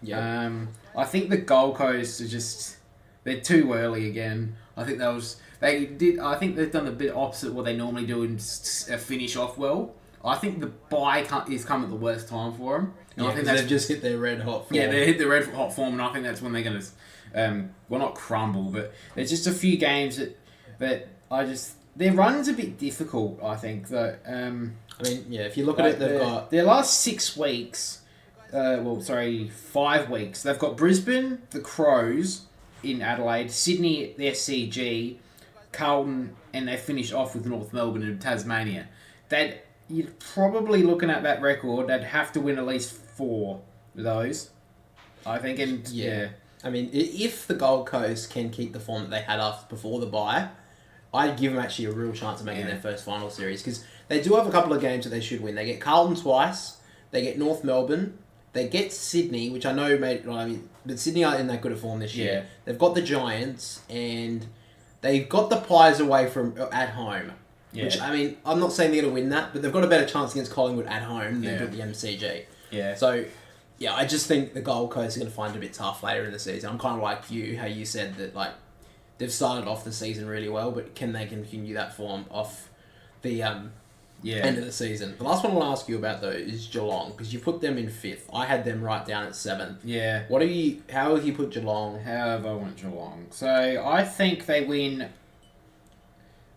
Yeah. I think the Gold Coast are just they're too early again. I think I think they've done a bit opposite what they normally do and finish off well. I think the bye is come at the worst time for them. And I think they've just hit their red hot form. Yeah, they hit the red hot form, and I think that's when they're going to, not crumble, but there's just a few games that I just their run's a bit difficult. I think that. If you look at it, they've got their last 6 weeks. 5 weeks. They've got Brisbane, the Crows in Adelaide, Sydney at the SCG, Carlton, and they finish off with North Melbourne and Tasmania. You're probably looking at that record, they'd have to win at least 4 of those, I think. And yeah. If the Gold Coast can keep the form that they had before the bye, I'd give them actually a real chance of making their first final series, because they do have a couple of games that they should win. They get Carlton twice, they get North Melbourne, they get Sydney, which I know but Sydney aren't in that good a form this year. Yeah. They've got the Giants, and they've got the Pies away from at home. Yeah. Which, I'm not saying they're going to win that, but they've got a better chance against Collingwood at home than they do at the MCG. Yeah. So, yeah, I just think the Gold Coast are going to find it a bit tough later in the season. I'm kind of like you, how you said that, they've started off the season really well, but can they continue that form off the end of the season? The last one I want to ask you about, though, is Geelong, because you put them in 5th. I had them right down at 7th. Yeah. How have you put Geelong? How have I went Geelong? So, I think they win.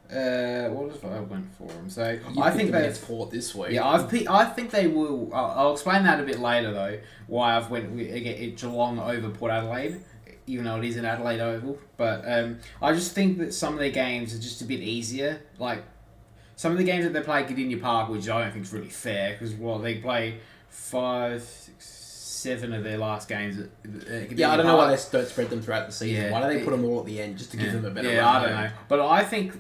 What if I went for them? So I think they against Port this week. Yeah, I think they will. I'll explain that a bit later though. Why I've went Geelong over Port Adelaide, even though it is an Adelaide Oval. But I just think that some of their games are just a bit easier. Like some of the games that they play at Gdynia Park, which I don't think is really fair, because they play 5, 6, 7 of their last games at Gdynia I don't know Park. why they don't spread them throughout the season. Yeah. Why do they put them all at the end just to give them a better run? I don't know. But I think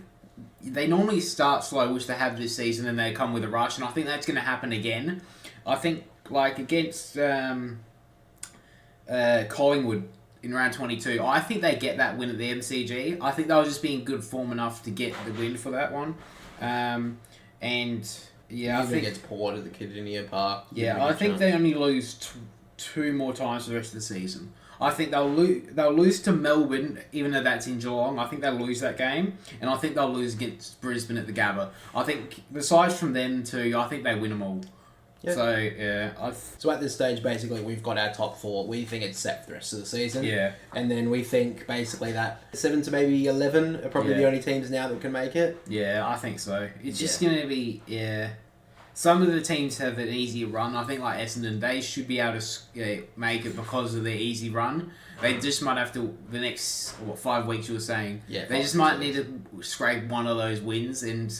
they normally start slow, which they have this season, and they come with a rush, and I think that's going to happen again. I think, against Collingwood in round 22, I think they get that win at the MCG. I think they were just being good form enough to get the win for that one. I think against Port at the Gdynia Park. Yeah, I think they only lose 2 more times for the rest of the season. I think they'll lose to Melbourne, even though that's in Geelong. I think they'll lose that game, and I think they'll lose against Brisbane at the Gabba. I think, besides from them two, I think they win them all. Yep. So, yeah. So at this stage, basically, we've got our top 4. We think it's set for the rest of the season. Yeah. And then we think, basically, that 7 to maybe 11 are probably the only teams now that can make it. Yeah, I think so. It's just going to be, Some of the teams have an easier run. I think Essendon, they should be able to make it because of their easy run. They just might have to, the next 5 weeks you were saying, they just might need to scrape one of those wins. And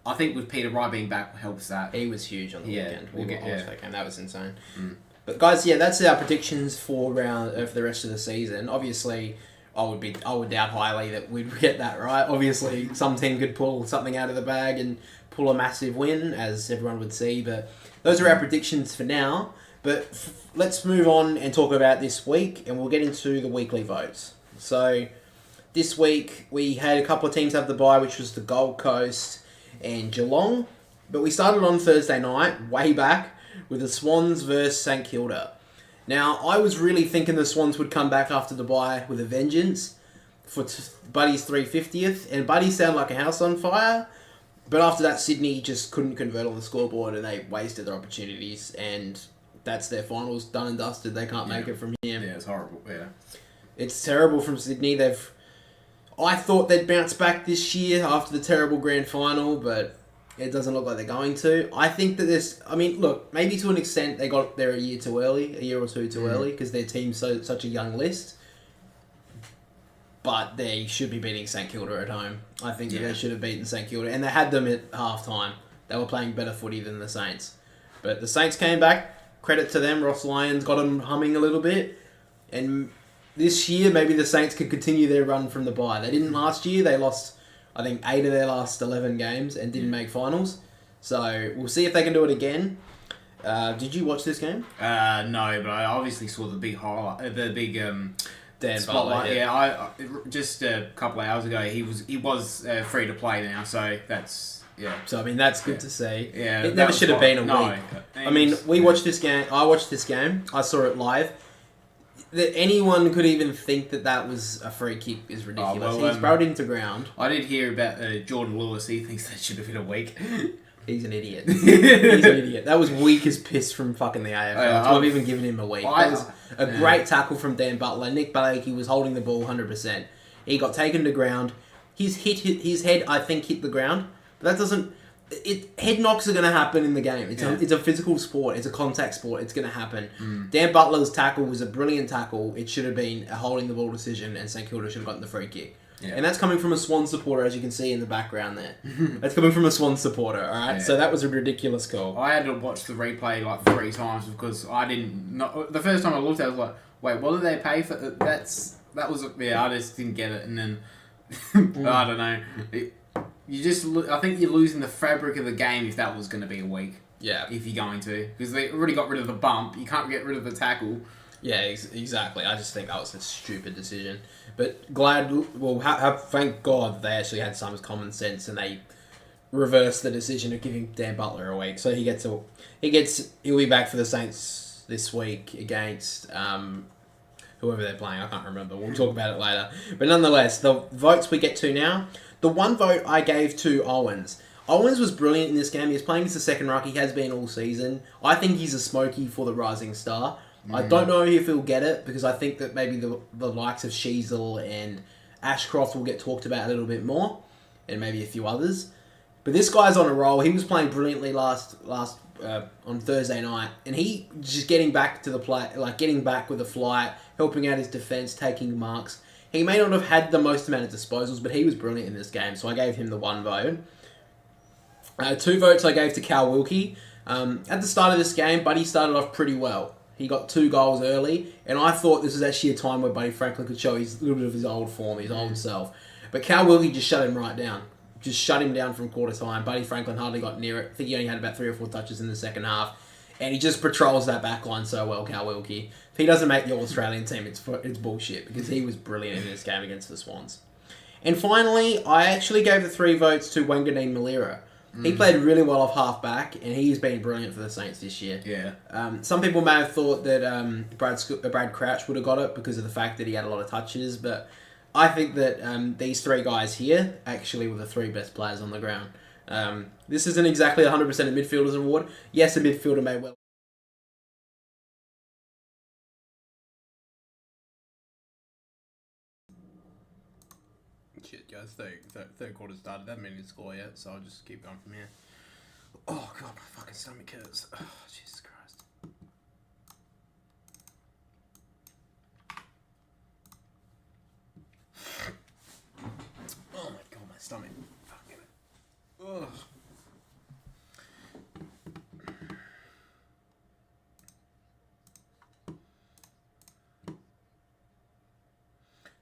I think with Peter Wright being back helps that. He was huge on the weekend. That game. That was insane. Mm. But guys, that's our predictions for the rest of the season. Obviously, I would doubt highly that we'd get that right. Obviously, some team could pull something out of the bag and pull a massive win, as everyone would see. But those are our predictions for now. But let's move on and talk about this week, and we'll get into the weekly votes. So this week, we had a couple of teams have the bye, which was the Gold Coast and Geelong. But we started on Thursday night, way back, with the Swans versus St Kilda. Now, I was really thinking the Swans would come back after the bye with a vengeance for Buddy's 350th, and Buddy sounded like a house on fire. But after that, Sydney just couldn't convert on the scoreboard, and they wasted their opportunities, and that's their finals done and dusted. They can't make it from here. Yeah, it's horrible. Yeah, it's terrible from Sydney. I thought they'd bounce back this year after the terrible grand final, but It doesn't look like they're going to. I think that this. I mean, look, maybe to an extent they got there a year or two too early, because their team's such a young list. But they should be beating St Kilda at home. I think that they should have beaten St Kilda, and they had them at half time. They were playing better footy than the Saints, but the Saints came back. Credit to them. Ross Lyons got them humming a little bit, and this year maybe the Saints could continue their run from the bye. They didn't last year. They lost, I think, 8 of their last 11 games and didn't make finals. So we'll see if they can do it again. Did you watch this game? No, but I obviously saw the big highlight, the big Dan spotlight. Butler, Yeah, I just a couple of hours ago he was free to play now, so that's So I mean that's good to see. Yeah, It never should have been a week. I mean, we watched this game. I watched this game. I saw it live. That anyone could even think that was a free kick is ridiculous. He's rode into ground. I did hear about Jordan Lewis. He thinks that should have been a week. He's an idiot. He's an idiot. That was weak as piss from fucking the AFL. I've even given him a week. That was a great tackle from Dan Butler. Nick Blake, he was holding the ball 100%. He got taken to ground. His head, I think, hit the ground. But that doesn't... head knocks are going to happen in the game. It's a physical sport. It's a contact sport. It's going to happen. Dan Butler's tackle was a brilliant tackle. It should have been a holding the ball decision, and St Kilda should have gotten the free kick. Yeah. And that's coming from a Swan supporter, as you can see in the background there. That's coming from a Swan supporter, alright? Yeah. So that was a ridiculous call. I had to watch the replay like 3 times because I didn't know. The first time I looked at it, I was like, wait, what did they pay for? I just didn't get it. And then, I don't know. I think you're losing the fabric of the game if that was going to be a week. Yeah. If you're going to. Because they already got rid of the bump. You can't get rid of the tackle. Yeah, exactly. I just think that was a stupid decision. But thank God they actually had some common sense and they reversed the decision of giving Dan Butler a week. So he'll be back for the Saints this week against whoever they're playing. I can't remember. We'll talk about it later. But nonetheless, the votes we get to now. The one vote I gave to Owens. Owens was brilliant in this game. He's playing as a second ruck. He has been all season. I think he's a smoky for the rising star. I don't know if he'll get it because I think that maybe the likes of Sheasel and Ashcroft will get talked about a little bit more, and maybe a few others. But this guy's on a roll. He was playing brilliantly last on Thursday night, and he just getting back to the play, like getting back with a flight, helping out his defense, taking marks. He may not have had the most amount of disposals, but he was brilliant in this game, so I gave him the 1 vote. 2 votes I gave to Cal Wilkie. At the start of this game, Buddy started off pretty well. He got 2 goals early, and I thought this was actually a time where Buddy Franklin could show a little bit of his old form, his old self. But Cal Wilkie just shut him right down. Just shut him down from quarter time. Buddy Franklin hardly got near it. I think he only had about 3 or 4 touches in the second half. And he just patrols that back line so well, Cal Wilkie. If he doesn't make the All-Australian team, it's bullshit, because he was brilliant in this game against the Swans. And finally, I actually gave the 3 votes to Wanganeen Malira. He played really well off half-back, and he's been brilliant for the Saints this year. Yeah. Some people may have thought that Brad Crouch would have got it because of the fact that he had a lot of touches, but I think that these 3 guys here actually were the 3 best players on the ground. This isn't exactly 100% a midfielder's award. Yes, a midfielder may well... Shit, guys, third quarter started. That minute score yet, so I'll just keep going from here. Oh god, my fucking stomach hurts. Oh, Jesus Christ. Oh my god, my stomach. Fucking it. Ugh.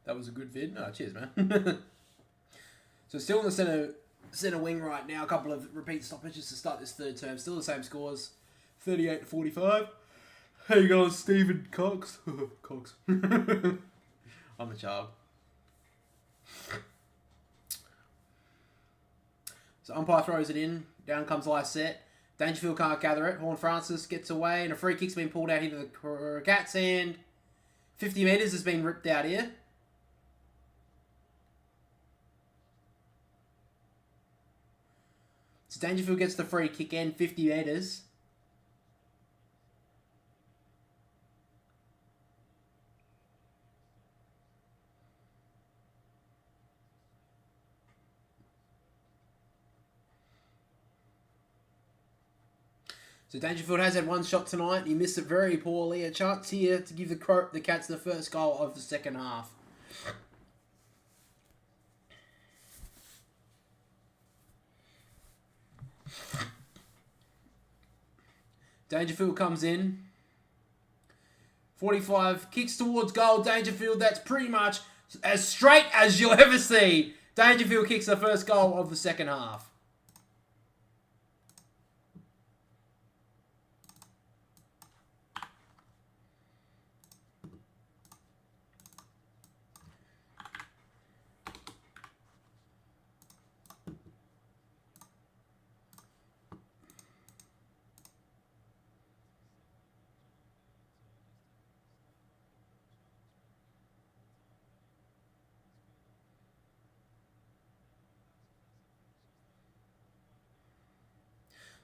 That was a good vid. No, cheers, man. So still in the centre wing right now. A couple of repeat stoppages to start this third term. Still the same scores, 38-45. How you going, Stephen Cox? Cox. I'm a child. So umpire throws it in. Down comes Lysette. Dangerfield can't gather it. Horn Francis gets away, and a free kick's been pulled out into the Cats, and 50 metres has been ripped out here. So Dangerfield gets the free kick and 50 metres. So Dangerfield has had one shot tonight. He missed it very poorly. A chance here to give the Cats the first goal of the second half. Dangerfield comes in. 45, kicks towards goal. Dangerfield, that's pretty much as straight as you'll ever see. Dangerfield kicks the first goal of the second half.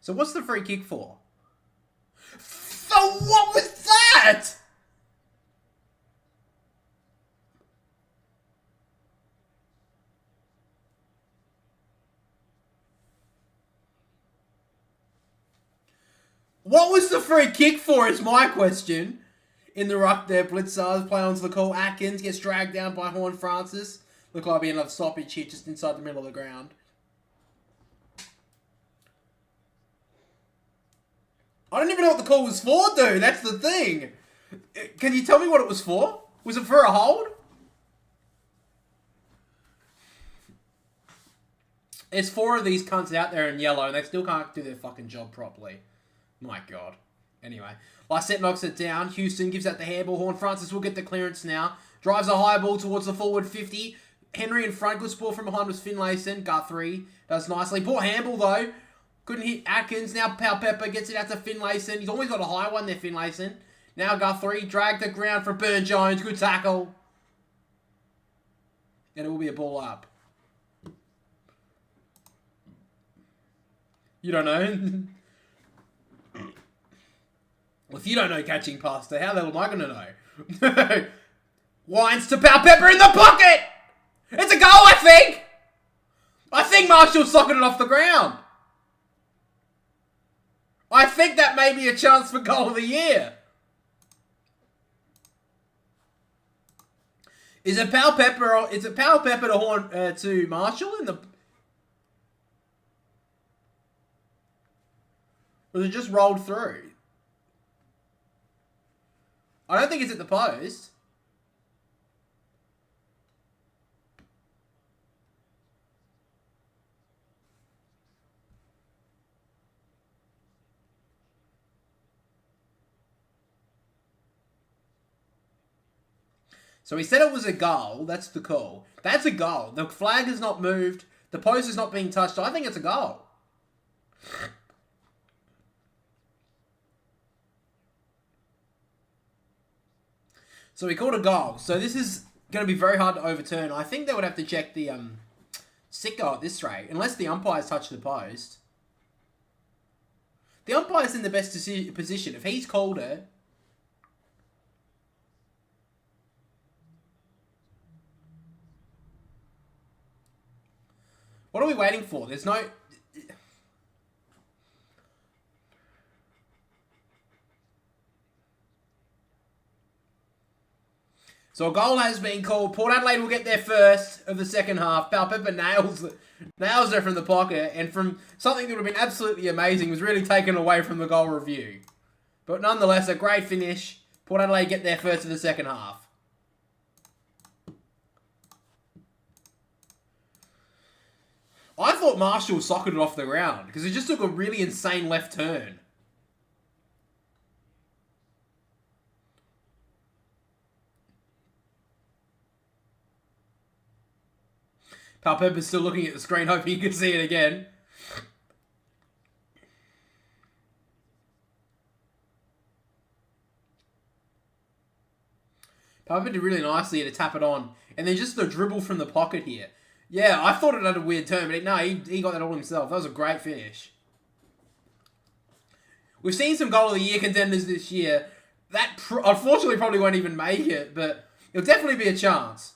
So what's the free kick for? Oh, what was that? What was the free kick for is my question. In the ruck there, Blitzars play onto the call. Atkins gets dragged down by Horn Francis. Look like be another stoppage here just inside the middle of the ground. I don't even know what the call was for, dude. That's the thing. Can you tell me what it was for? Was it for a hold? There's 4 of these cunts out there in yellow and they still can't do their fucking job properly. My God. Anywai, Lysette knocks it down. Houston gives out the handball. Horn Francis will get the clearance now. Drives a high ball towards the forward 50. Henry in front. Good support from behind was Finlayson. Guthrie does nicely. Poor handball though. Couldn't hit Atkins. Now Powpepper gets it out to Finlayson. He's always got a high one there, Finlayson. Now Guthrie. Dragged the ground for Burn Jones. Good tackle. And it will be a ball up. You don't know. Well, if you don't know catching pasta, how the hell am I going to know? Winds to Powpepper in the pocket! It's a goal, I think! I think Marshall socketed it off the ground. I think that may be a chance for goal of the year. Is it Powpepper? Is it Powpepper to Marshall in the? Or was it just rolled through? I don't think it's at the post. So he said it was a goal. That's the call. That's a goal. The flag has not moved. The post is not being touched. I think it's a goal. So he called a goal. So this is going to be very hard to overturn. I think they would have to check the sick goal at this rate. Unless the umpires touch the post. The umpire's in the best position. If he's called it... What are we waiting for? There's no... So a goal has been called. Port Adelaide will get there first of the second half. Powpepper nails it from the pocket. And from something that would have been absolutely amazing was really taken away from the goal review. But nonetheless, a great finish. Port Adelaide get there first of the second half. I thought Marshall socketed it off the ground because it just took a really insane left turn. Powpepper's still looking at the screen, hoping he can see it again. Powpepper did really nicely to tap it on. And then just the dribble from the pocket here. Yeah, I thought it had a weird turn, but no, he got that all himself. That was a great finish. We've seen some goal of the year contenders this year. That unfortunately probably won't even make it, but it'll definitely be a chance.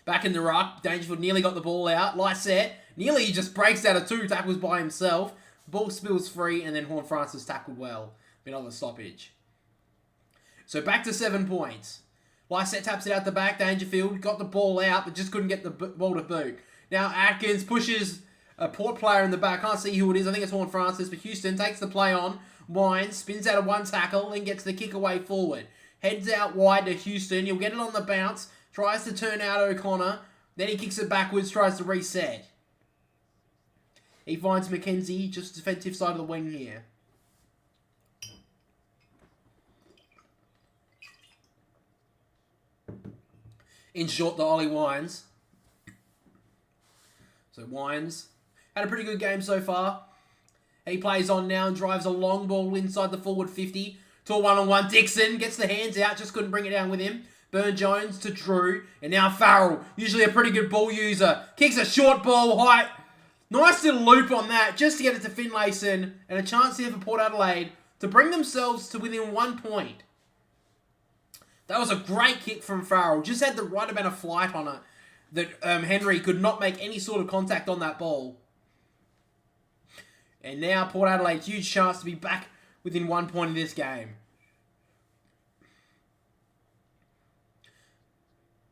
Back in the ruck, Dangerfield nearly got the ball out. Lysette nearly just breaks out of 2 tackles by himself. Ball spills free, and then Horn Francis tackled well. Been on the stoppage. So back to 7 points. Lysette taps it out the back. Dangerfield got the ball out, but just couldn't get the ball to boot. Now Atkins pushes a Port player in the back. Can't see who it is. I think it's Horn Francis. But Houston takes the play on. Winds, spins out of one tackle, and gets the kick away forward. Heads out wide to Houston. He'll get it on the bounce. Tries to turn out O'Connor. Then he kicks it backwards. Tries to reset. He finds McKenzie, just defensive side of the wing here. In short, the Ollie Wines. So Wines had a pretty good game so far. He plays on now and drives a long ball inside the forward 50 to a one-on-one. Dixon gets the hands out, just couldn't bring it down with him. Burne-Jones to Drew, and now Farrell, usually a pretty good ball user, kicks a short ball high. Nice little loop on that, just to get it to Finlayson, and a chance here for Port Adelaide to bring themselves to within 1 point. That was a great kick from Farrell, just had the right amount of flight on it that Henry could not make any sort of contact on that ball. And now Port Adelaide, huge chance to be back within 1 point in this game.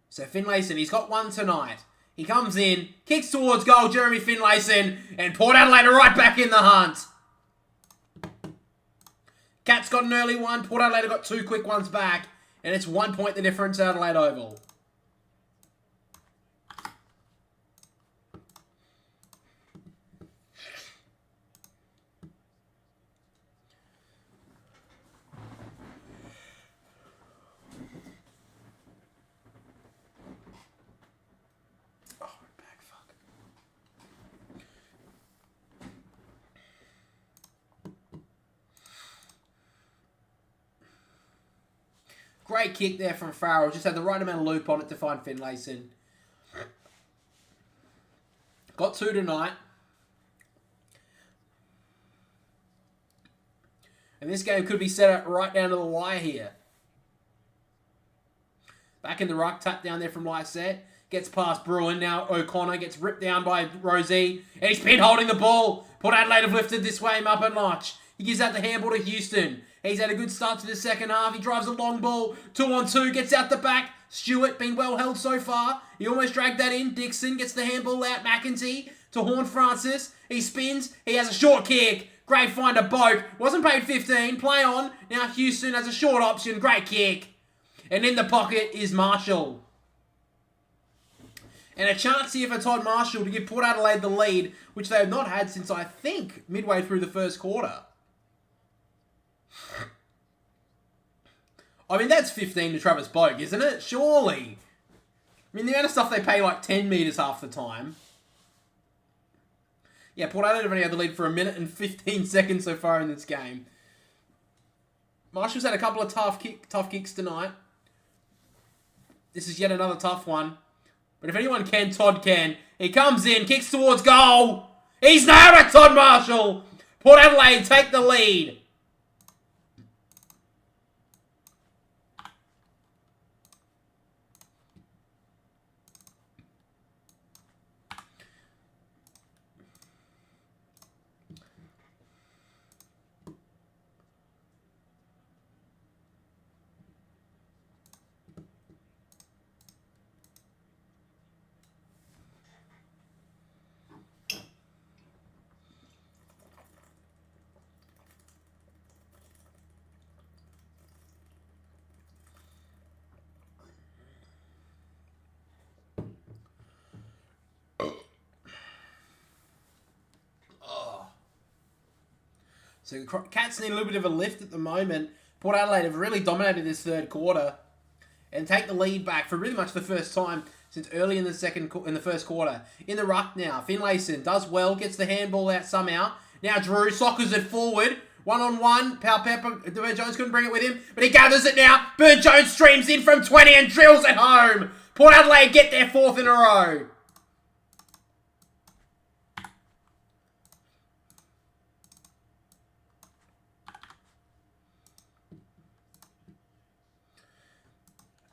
So Finlayson, he's got one tonight. He comes in, kicks towards goal, Jeremy Finlayson, and Port Adelaide are right back in the hunt. Cats got an early one, Port Adelaide got 2 quick ones back, and it's 1 point the difference, Adelaide Oval. Great kick there from Farrell. Just had the right amount of loop on it to find Finlayson. Got 2 tonight. And this game could be set up right down to the wire here. Back in the ruck, tap down there from Lysette. Gets past Bruin. Now O'Connor gets ripped down by Rosie. And he's pin holding the ball. Port Adelaide have lifted this game up a notch. He gives out the handball to Houston. He's had a good start to the second half. He drives a long ball. 2-on-2. Gets out the back. Stewart been well held so far. He almost dragged that in. Dixon gets the handball out. McEntee to Horn Francis. He spins. He has a short kick. Great find a boat. Wasn't paid 15. Play on. Now Houston has a short option. Great kick. And in the pocket is Marshall. And a chance here for Todd Marshall to give Port Adelaide the lead, which they have not had since, I think, midway through the first quarter. I mean, that's 15 to Travis Boak, isn't it? Surely. I mean, the amount of stuff they pay like 10 metres half the time. Yeah, Port Adelaide have only had the lead for 1 minute and 15 seconds so far in this game. Marshall's had a couple of tough kicks tonight. This is yet another tough one. But if anyone can, Todd can. He comes in, kicks towards goal. He's nailed it, Todd Marshall. Port Adelaide take the lead. So Cats need a little bit of a lift at the moment. Port Adelaide have really dominated this third quarter and take the lead back for really much the first time since early in the first quarter. In the ruck now, Finlayson does well, gets the handball out somehow. Now Drew soccers it forward. 1-on-1, Pal Pepper, Burne-Jones couldn't bring it with him, but he gathers it now. Burne-Jones streams in from 20 and drills it home. Port Adelaide get their 4th in a row.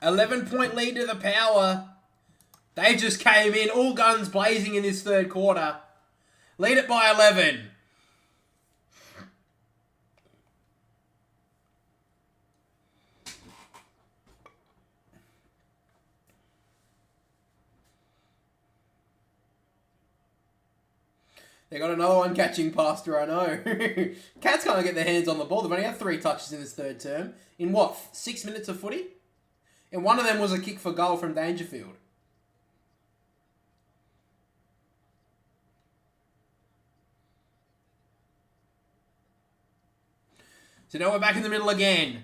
$11-point lead to the Power. They just came in all guns blazing in this third quarter. Lead it by 11. They got another one catching past her, I know. Cats can't get their hands on the ball. They've only had 3 touches in this third term. In what, 6 minutes of footy? And one of them was a kick for goal from Dangerfield. So now we're back in the middle again.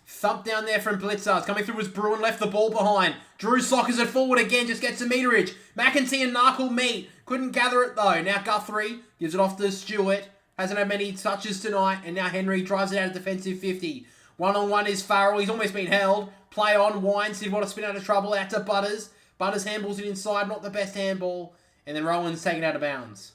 Thump down there from Blitzers. Coming through was Bruin, left the ball behind. Drew sockers it forward again, just gets to meterage. McEntee and Narkle meet. Couldn't gather it though. Now Guthrie gives it off to Stewart. Hasn't had many touches tonight. And now Henry drives it out of defensive 50. 1-on-1 is Farrell. He's almost been held. Play on. Wines did want to spin out of trouble. Out to Butters. Butters handballs it inside. Not the best handball. And then Rowan's taken out of bounds.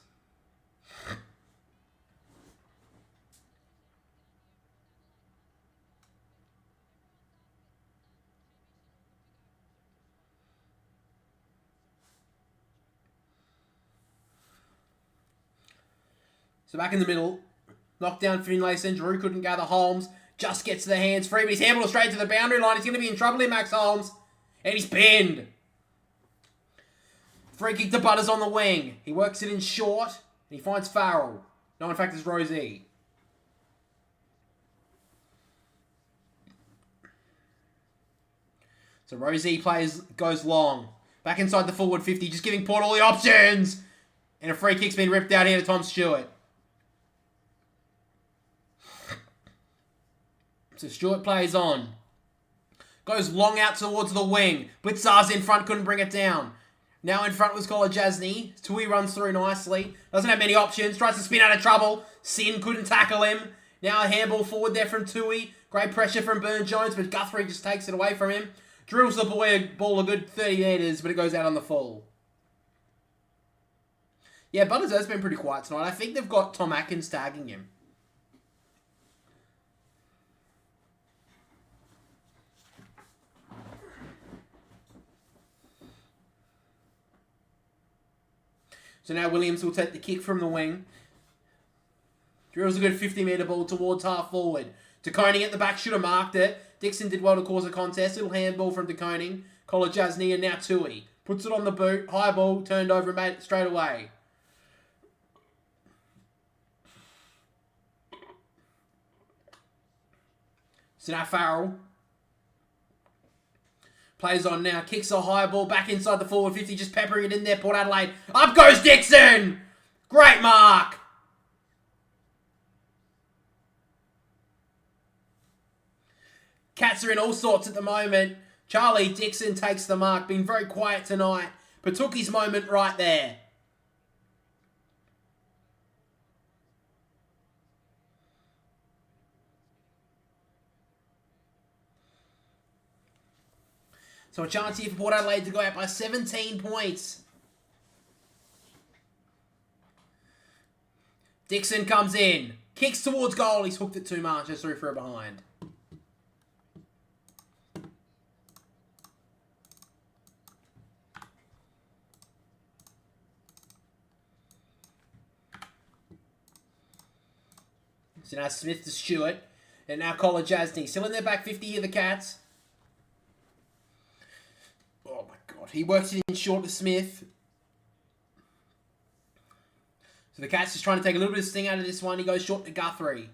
So back in the middle, knocked down Finlayson. Drew couldn't gather Holmes. Just gets to the hands free, but he's handballed straight to the boundary line. He's going to be in trouble here, Max Holmes. And he's pinned. Free kick to Butters on the wing. He works it in short, and he finds Farrell. No, in fact, it's Rosie. So Rosie goes long. Back inside the forward 50, just giving Port all the options. And a free kick's been ripped out here to Tom Stewart. So Stewart plays on. Goes long out towards the wing. Blitzar's in front, couldn't bring it down. Now in front was Kolajasny. Tui runs through nicely. Doesn't have many options. Tries to spin out of trouble. Sin couldn't tackle him. Now a handball forward there from Tui. Great pressure from Burne-Jones, but Guthrie just takes it away from him. Drills the ball a good 30 metres, but it goes out on the full. Yeah, Butters has been pretty quiet tonight. I think they've got Tom Atkins tagging him. So now Williams will take the kick from the wing. Drills a good 50-metre ball towards half forward. De Koning at the back should have marked it. Dixon did well to cause a contest. Little handball from De Koning. Kolajasny and now Tui. Puts it on the boot. High ball turned over and made it straight away. So now Farrell plays on now. Kicks a high ball back inside the forward 50. Just peppering it in there. Port Adelaide. Up goes Dixon. Great mark. Cats are in all sorts at the moment. Charlie Dixon takes the mark. Been very quiet tonight. But took his moment right there. So a chance here for Port Adelaide to go out by 17 points. Dixon comes in. Kicks towards goal. He's hooked it too much. Just threw for a behind. So now Smith to Stewart. And now Kolajasny. Still in their back 50 here, the Cats. Oh my God. He works it in short to Smith. So the Cats just trying to take a little bit of sting out of this one. He goes short to Guthrie.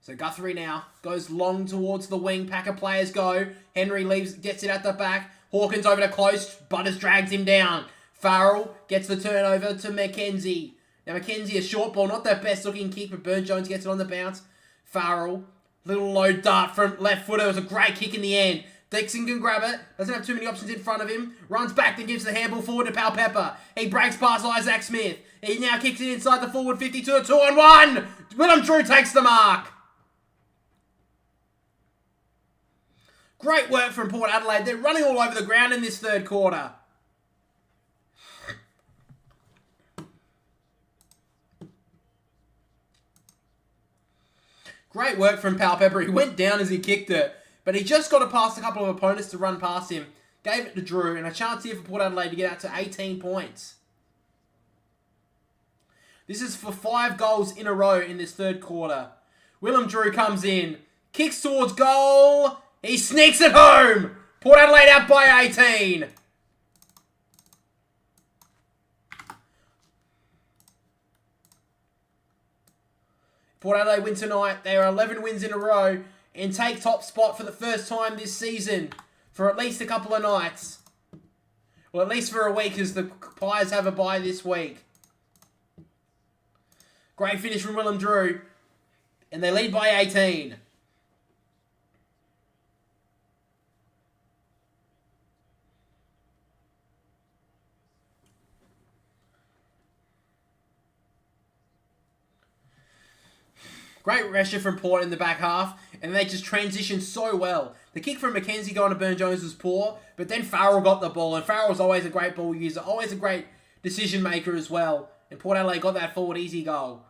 So Guthrie now goes long towards the wing. Pack of players go. Henry leaves, gets it at the back. Hawkins over to close. Butters drags him down. Farrell gets the turnover to McKenzie. Now McKenzie, a short ball, not that best looking kick, but Burne-Jones gets it on the bounce. Farrell, little low dart from left footer. It was a great kick in the end. Dixon can grab it. Doesn't have too many options in front of him. Runs back and gives the handball forward to Pal Pepper. He breaks past Isaac Smith. He now kicks it inside the forward 52. A 2-on-1. Willem Drew takes the mark. Great work from Port Adelaide. They're running all over the ground in this third quarter. Great work from Pal Pepper. He went down as he kicked it. But he just got it past a couple of opponents to run past him. Gave it to Drew. And a chance here for Port Adelaide to get out to 18 points. This is for 5 goals in a row in this third quarter. Willem Drew comes in. Kicks towards goal. He sneaks it home. Port Adelaide out by 18. Port Adelaide win tonight. They are 11 wins in a row and take top spot for the first time this season for at least a couple of nights. Well, at least for a week, as the Pies have a bye this week. Great finish from Willem Drew. And they lead by 18. Great pressure from Port in the back half, and they just transitioned so well. The kick from Mackenzie going to Burn Jones was poor, but then Farrell got the ball, and Farrell's always a great ball user, always a great decision maker as well. And Port Adelaide got that forward easy goal.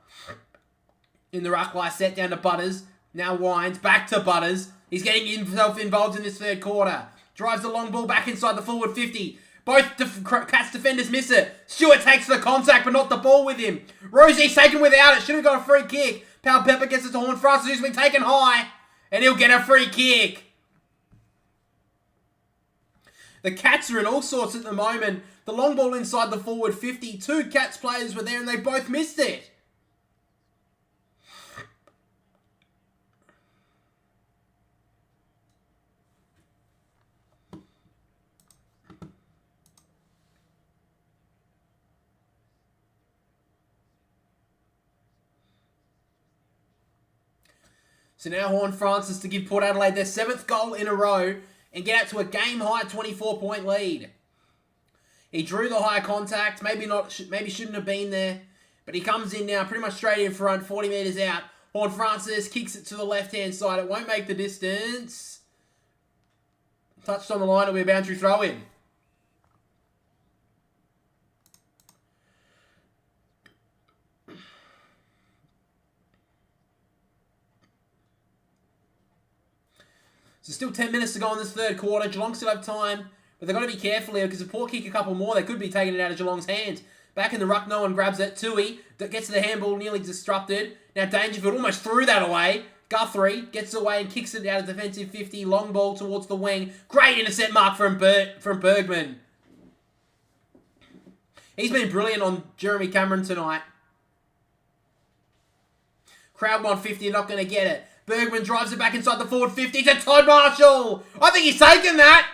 In the ruck, set down to Butters, now winds, back to Butters. He's getting himself involved in this third quarter. Drives the long ball back inside the forward 50. Both Cats defenders miss it. Stewart takes the contact, but not the ball with him. Rosie's taken without it. Should have got a free kick. Pal Pepper gets it to Horn Francis, who's been taken high. And he'll get a free kick. The Cats are in all sorts at the moment. The long ball inside the forward 50. Two Cats players were there and they both missed it. So now Horn Francis to give Port Adelaide their 7th goal in a row and get out to a game-high 24-point lead. He drew the high contact, maybe shouldn't have been there, but he comes in now pretty much straight in front, 40 metres out. Horn Francis kicks it to the left-hand side. It won't make the distance. Touched on the line, it'll be a boundary throw-in. So still 10 minutes to go in this third quarter. Geelong still have time, but they've got to be careful here because if Port kick a couple more, they could be taking it out of Geelong's hands. Back in the ruck, no one grabs it. Tui that gets to the handball, nearly disrupted. Now Dangerfield almost threw that away. Guthrie gets away and kicks it out of defensive 50. Long ball towards the wing. Great intercept mark from Bergman. He's been brilliant on Jeremy Cameron tonight. Crowd 150, not going to get it. Bergman drives it back inside the forward 50 to Todd Marshall. I think he's taken that.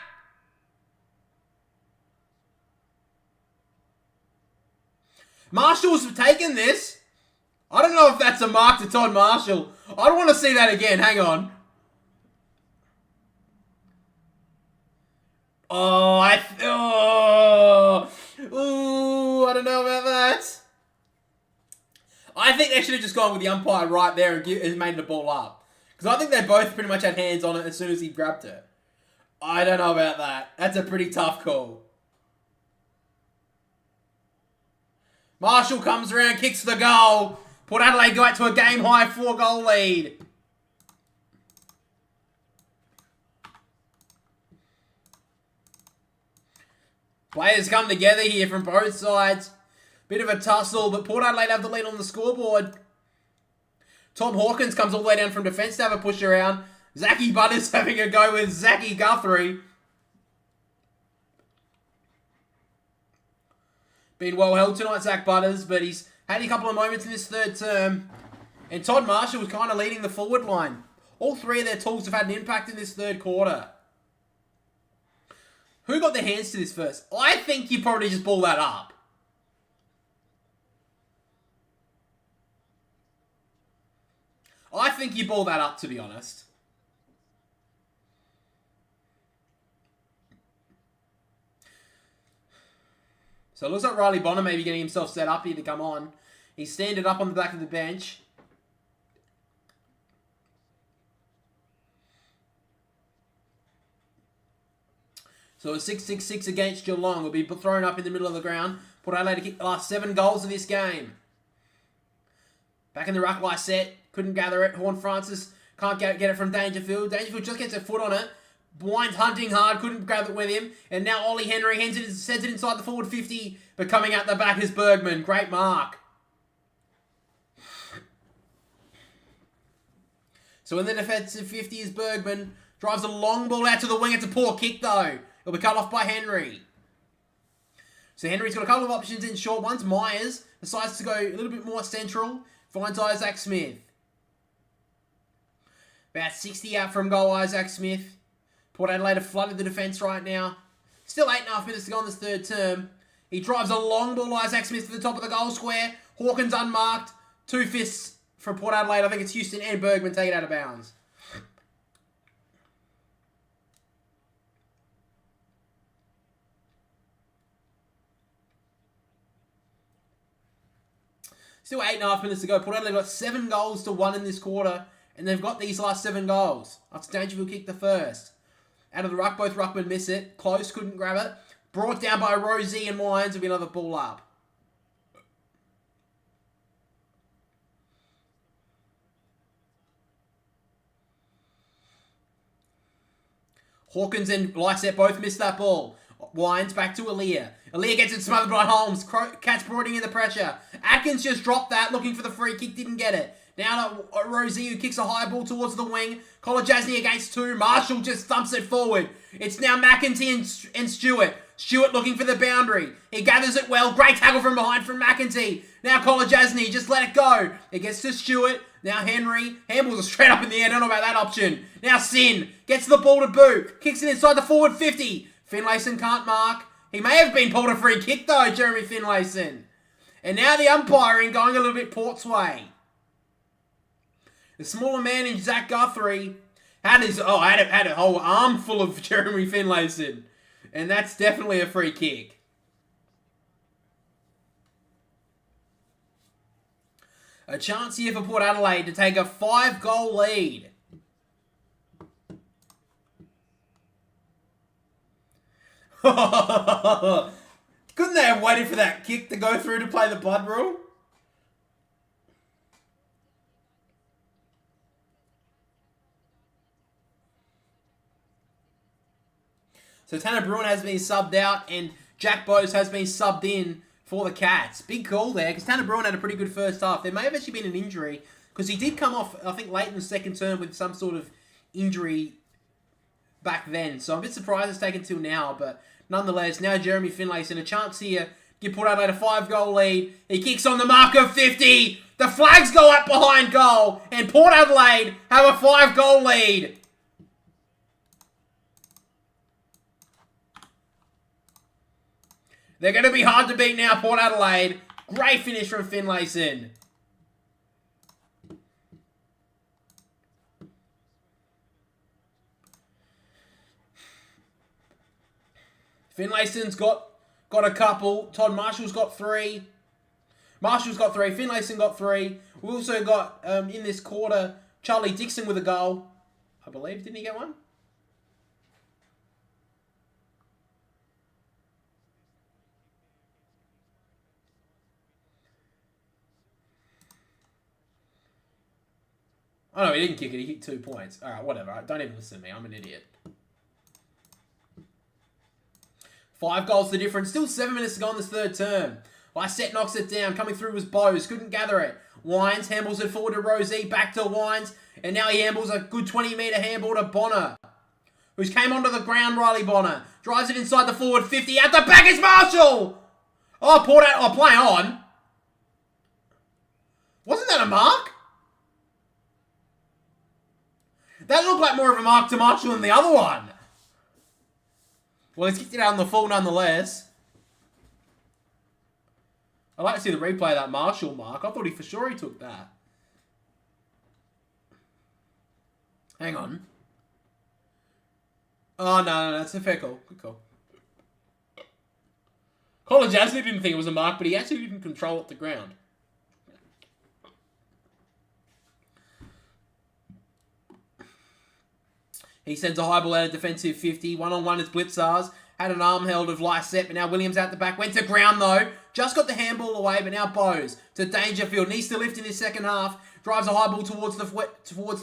Marshall's taken this. I don't know if that's a mark to Todd Marshall. I don't want to see that again. Hang on. I don't know about that. I think they should have just gone with the umpire right there and made the ball up. Because I think they both pretty much had hands on it as soon as he grabbed it. I don't know about that. That's a pretty tough call. Marshall comes around, kicks the goal. Port Adelaide go out to a game-high 4-goal lead. Players come together here from both sides. Bit of a tussle, but Port Adelaide have the lead on the scoreboard. Tom Hawkins comes all the way down from defence to have a push around. Zachy Butters having a go with Zachy Guthrie. Been well held tonight, Zach Butters, but he's had a couple of moments in this third term. And Todd Marshall was kind of leading the forward line. All three of their tools have had an impact in this third quarter. Who got their hands to this first? I think you probably just ball that up. I think you ball that up, to be honest. So it looks like Riley Bonner may be getting himself set up here to come on. He's standing up on the back of the bench. So a 6-6-6 against Geelong will be thrown up in the middle of the ground. Port Adelaide to kick the last 7 goals of this game. Back in the ruck, set. Couldn't gather it. Horn Francis can't get it from Dangerfield. Dangerfield just gets a foot on it. Winds hunting hard. Couldn't grab it with him. And now Ollie Henry sends it inside the forward 50. But coming out the back is Bergman. Great mark. So in the defensive 50 is Bergman. Drives a long ball out to the wing. It's a poor kick though. It'll be cut off by Henry. So Henry's got a couple of options in short. One's Myers. Decides to go a little bit more central. Finds Isaac Smith. About 60 out from goal, Isaac Smith. Port Adelaide have flooded the defence right now. Still 8.5 minutes to go in this third term. He drives a long ball, Isaac Smith, to the top of the goal square. Hawkins unmarked. 2 fists from Port Adelaide. I think it's Houston and Bergman take it out of bounds. Still 8.5 minutes to go. Port Adelaide got 7 goals to 1 in this quarter, and they've got these last 7 goals. After Dangerfield kicked the first. Out of the ruck, both ruckmen miss it. Close, couldn't grab it. Brought down by Rosie and Wines. Will be another ball up. Hawkins and Lyset both missed that ball. Wines back to Aaliyah. Aaliyah gets it smothered by Holmes. Cats brought in the pressure. Atkins just dropped that, looking for the free kick, didn't get it. Now to Rosie, who kicks a high ball towards the wing. Kolajasny against 2. Marshall just thumps it forward. It's now McEntee and Stewart. Stewart looking for the boundary. He gathers it well. Great tackle from behind from McEntee. Now Kolajasny, just let it go. It gets to Stewart. Now Henry. Handballs are straight up in the air. Don't know about that option. Now Sin gets the ball to boot. Kicks it inside the forward 50. Finlayson can't mark. He may have been pulled a free kick though, Jeremy Finlayson. And now the umpiring going a little bit Port's way. The smaller man in Zach Guthrie had a whole armful of Jeremy Finlayson. And that's definitely a free kick. A chance here for Port Adelaide to take a 5-goal lead. Couldn't they have waited for that kick to go through to play the blood rule? So Tanner Bruin has been subbed out and Jack Bose has been subbed in for the Cats. Big call there because Tanner Bruin had a pretty good first half. There may have actually been an injury because he did come off, I think, late in the second term with some sort of injury back then. So I'm a bit surprised it's taken till now, but nonetheless, now Jeremy Finlayson, a chance here. Give Port Adelaide a 5-goal lead. He kicks on the mark of 50. The flags go up behind goal and Port Adelaide have a 5-goal lead. They're going to be hard to beat now, Port Adelaide. Great finish from Finlayson. Finlayson's got a couple. Todd Marshall's got 3. Finlayson got 3. We also got, in this quarter, Charlie Dixon with a goal. I believe. Didn't he get one? Oh, no, he didn't kick it. He hit 2 points. All right, whatever. Don't even listen to me. I'm an idiot. 5 goals the difference. Still 7 minutes to go in this third term. Lyset knocks it down. Coming through was Bose. Couldn't gather it. Wines handballs it forward to Rosie. Back to Wines. And now he handballs a good 20-metre handball to Bonner, who's came onto the ground, Riley Bonner. Drives it inside the forward 50. At the back is Marshall! Oh, play on. Wasn't that a mark? That looked like more of a mark to Marshall than the other one. Well, he's kicked it out on the full nonetheless. I'd like to see the replay of that Marshall mark. I thought for sure he took that. Hang on. Oh, no, that's a fair call. Good call. Colin Jasny didn't think it was a mark, but he actually didn't control it to ground. He sends a high ball out of defensive 50. 1-on-1 is Blitzars. Had an arm held of Lyset, but now Williams out the back. Went to ground, though. Just got the handball away, but now Bose to Dangerfield. Needs to lift in his second half. Drives a high ball towards the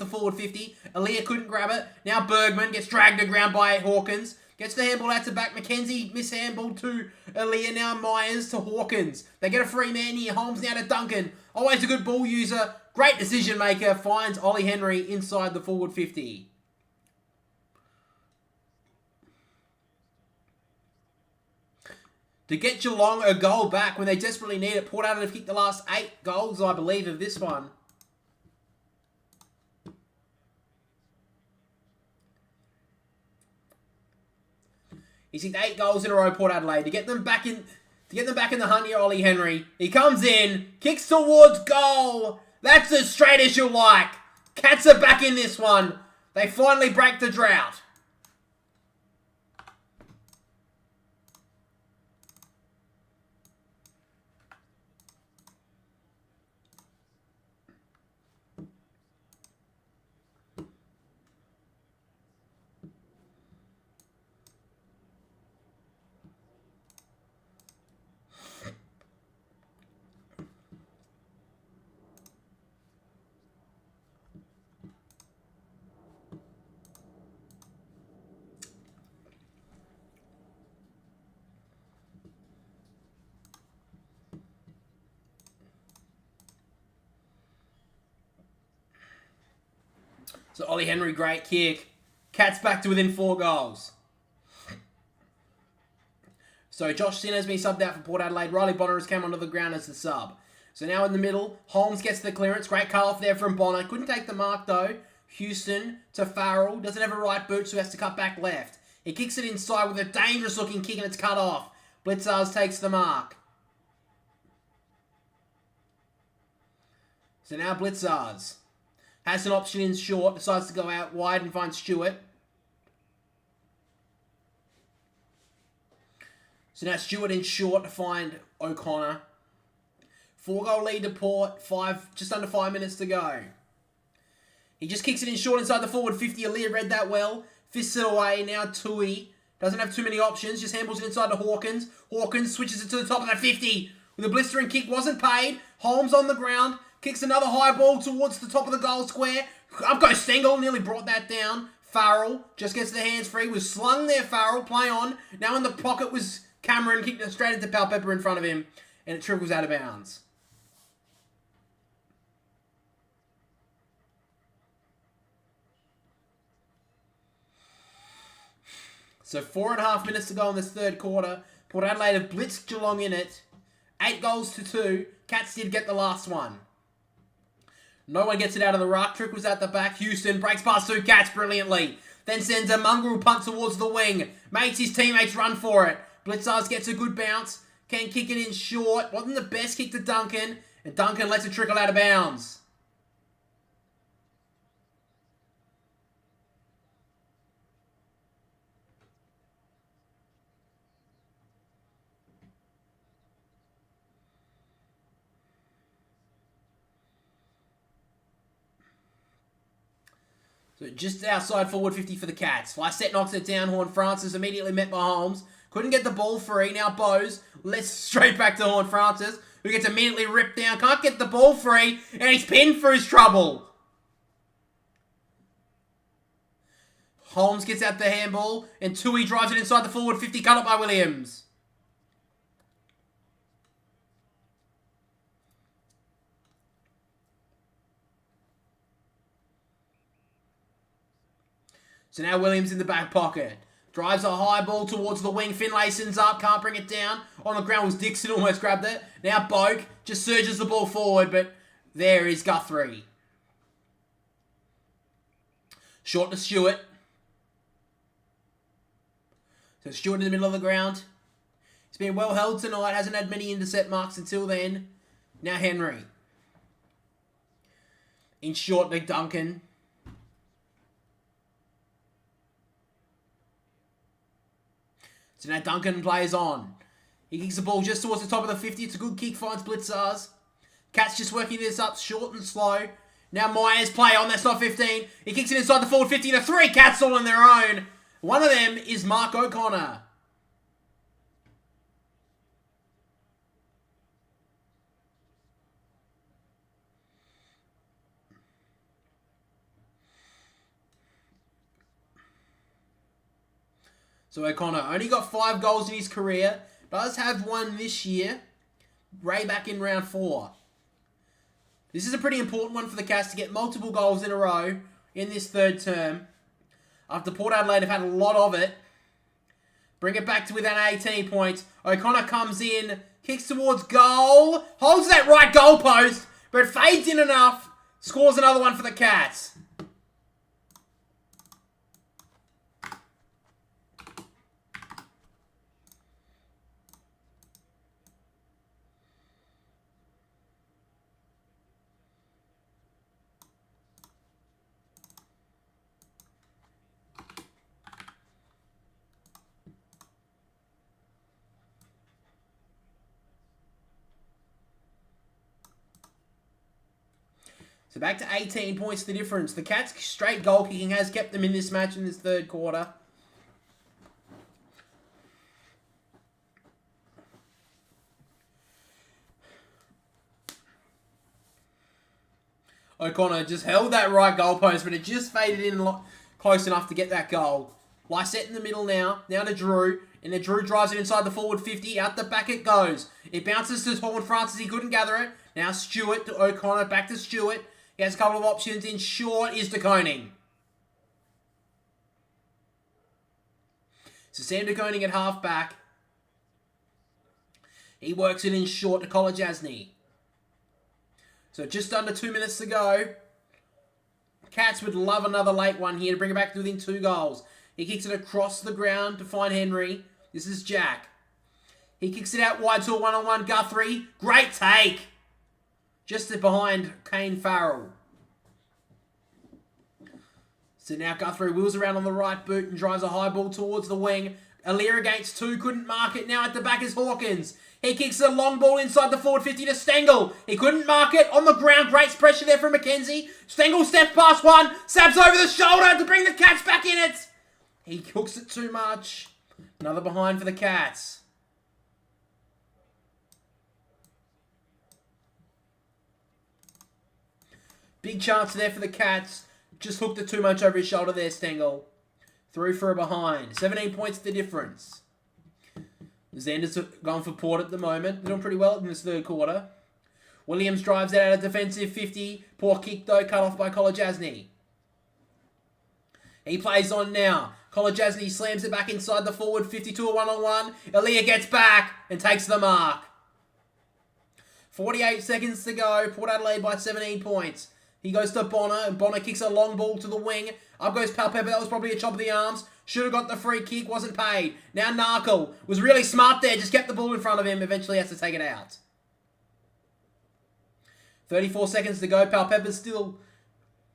forward 50. Aaliyah couldn't grab it. Now Bergman gets dragged to ground by Hawkins. Gets the handball out to back. McKenzie mishandballed to Aaliyah. Now Myers to Hawkins. They get a free man here. Holmes now to Duncan. Always a good ball user. Great decision maker. Finds Ollie Henry inside the forward 50. To get Geelong a goal back when they desperately need it. Port Adelaide have kicked the last 8 goals, I believe, of this one. He's hit 8 goals in a row, Port Adelaide. To get them back in the hunt here, Ollie Henry. He comes in, kicks towards goal. That's as straight as you like. Cats are back in this one. They finally break the drought. So Ollie Henry, great kick. Cats back to within 4 goals. So Josh Sinner's been subbed out for Port Adelaide. Riley Bonner has come onto the ground as the sub. So now in the middle, Holmes gets the clearance. Great cut-off there from Bonner. Couldn't take the mark though. Houston to Farrell. Doesn't have a right boot, so has to cut back left. He kicks it inside with a dangerous-looking kick and it's cut off. Blitzars takes the mark. So now Blitzars has an option in short, decides to go out wide and find Stewart. So now Stewart in short to find O'Connor. 4-goal lead to Port, just under 5 minutes to go. He just kicks it in short inside the forward 50. Aaliyah read that well. Fists it away. Now Tui doesn't have too many options. Just handles it inside to Hawkins. Hawkins switches it to the top of the 50. With a blistering kick, wasn't paid. Holmes on the ground. Kicks another high ball towards the top of the goal square. Up goes Stengel, nearly brought that down. Farrell just gets the hands free. Was slung there, Farrell. Play on. Now in the pocket was Cameron. Kicked it straight into Palpepper in front of him. And it trickles out of bounds. So 4.5 minutes to go in this third quarter. Port Adelaide have blitzed Geelong in it. 8 goals to 2. Cats did get the last one. No one gets it out of the ruck. Trick was at the back. Houston breaks past 2 Cats brilliantly. Then sends a mongrel punt towards the wing. Makes his teammates run for it. Blitzars gets a good bounce. Can kick it in short. Wasn't the best kick to Duncan. And Duncan lets it trickle out of bounds. So just outside forward 50 for the Cats. Flysett knocks it down. Horn Francis immediately met by Holmes. Couldn't get the ball free. Now Bose lets straight back to Horn Francis, who gets immediately ripped down. Can't get the ball free, and he's pinned for his trouble. Holmes gets out the handball, and Tui drives it inside the forward 50, cut up by Williams. So now Williams in the back pocket. Drives a high ball towards the wing. Finlayson's up. Can't bring it down. On the ground was Dixon. Almost grabbed it. Now Boak just surges the ball forward. But there is Guthrie. Short to Stewart. So Stewart in the middle of the ground. He's been well held tonight. Hasn't had many intercept marks until then. Now Henry. In short to Duncan. So now Duncan plays on. He kicks the ball just towards the top of the 50. It's a good kick, finds Blitzars. Cat's just working this up short and slow. Now Myers play on, that's not 15. He kicks it inside the forward 50 to 3 Cats all on their own. One of them is Mark O'Connor. So O'Connor only got 5 goals in his career. Does have one this year. Ray back in round 4. This is a pretty important one for the Cats to get multiple goals in a row in this third term. After Port Adelaide have had a lot of it. Bring it back to within 18 points. O'Connor comes in. Kicks towards goal. Holds that right goal post. But fades in enough. Scores another one for the Cats. So back to 18 points the difference. The Cats' straight goal kicking has kept them in this match in this third quarter. O'Connor just held that right goalpost, but it just faded in close enough to get that goal. Lysette in the middle now. Now to Drew. And then Drew drives it inside the forward 50. Out the back it goes. It bounces to Horn Francis. He couldn't gather it. Now Stewart to O'Connor. Back to Stewart. He has a couple of options. In short is De Koning. So Sam De Koning at half back. He works it in short to Kolajasny. So just under 2 minutes to go. Cats would love another late one here to bring it back to within 2 goals. He kicks it across the ground to find Henry. This is Jack. He kicks it out wide to a one-on-one Guthrie. Great take. Just behind Kane Farrell. So now Guthrie wheels around on the right boot and drives a high ball towards the wing. Alir against 2, couldn't mark it. Now at the back is Hawkins. He kicks a long ball inside the forward 50 to Stengel. He couldn't mark it. On the ground, great pressure there from McKenzie. Stengel steps past one, sabs over the shoulder to bring the Cats back in it. He hooks it too much. Another behind for the Cats. Big chance there for the Cats. Just hooked it too much over his shoulder there, Stengel. Through for a behind. 17 points the difference. Xander's going for Port at the moment. They're doing pretty well in this third quarter. Williams drives out of defensive 50. Poor kick though, cut off by Kolajasny. He plays on now. Kolajasny slams it back inside the forward 52 a one-on-one. Aaliyah gets back and takes the mark. 48 seconds to go. Port Adelaide by 17 points. He goes to Bonner, and Bonner kicks a long ball to the wing. Up goes Palpepper. That was probably a chop of the arms. Should have got the free kick. Wasn't paid. Now Narkle was really smart there. Just kept the ball in front of him. Eventually has to take it out. 34 seconds to go. Palpepper's still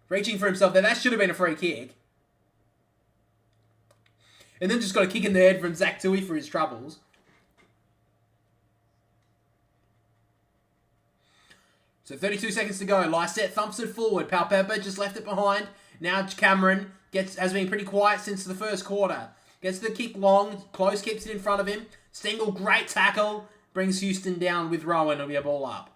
reaching for himself there. That should have been a free kick. And then just got a kick in the head from Zach Tui for his troubles. So 32 seconds to go. Lysette thumps it forward. Palpepper just left it behind. Now Cameron has been pretty quiet since the first quarter. Gets the kick long. Close keeps it in front of him. Stengel, great tackle. Brings Houston down with Rowan. It'll be a ball up.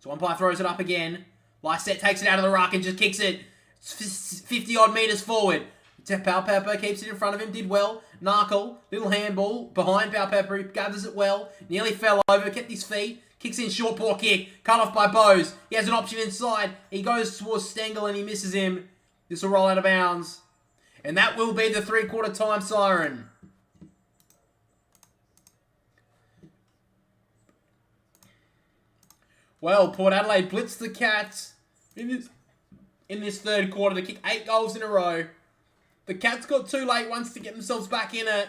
So umpire throws it up again. Lysette takes it out of the ruck and just kicks it 50-odd metres forward. Palpepper keeps it in front of him. Did well. Narkle, little handball behind Palpepper. He gathers it well. Nearly fell over. Kept his feet. Kicks in short, poor kick. Cut off by Bose. He has an option inside. He goes towards Stengel and he misses him. This will roll out of bounds. And that will be the three-quarter time siren. Well, Port Adelaide blitzed the Cats in this third quarter to kick 8 goals in a row. The Cats got 2 late ones to get themselves back in it.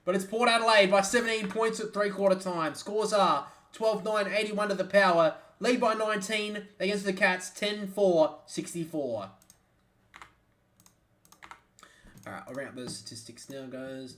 But it's Port Adelaide by 17 points at three-quarter time. Scores are 12-9, 81 to the power. Lead by 19 against the Cats, 10-4, 64. Alright, I'll bring up those statistics now, guys.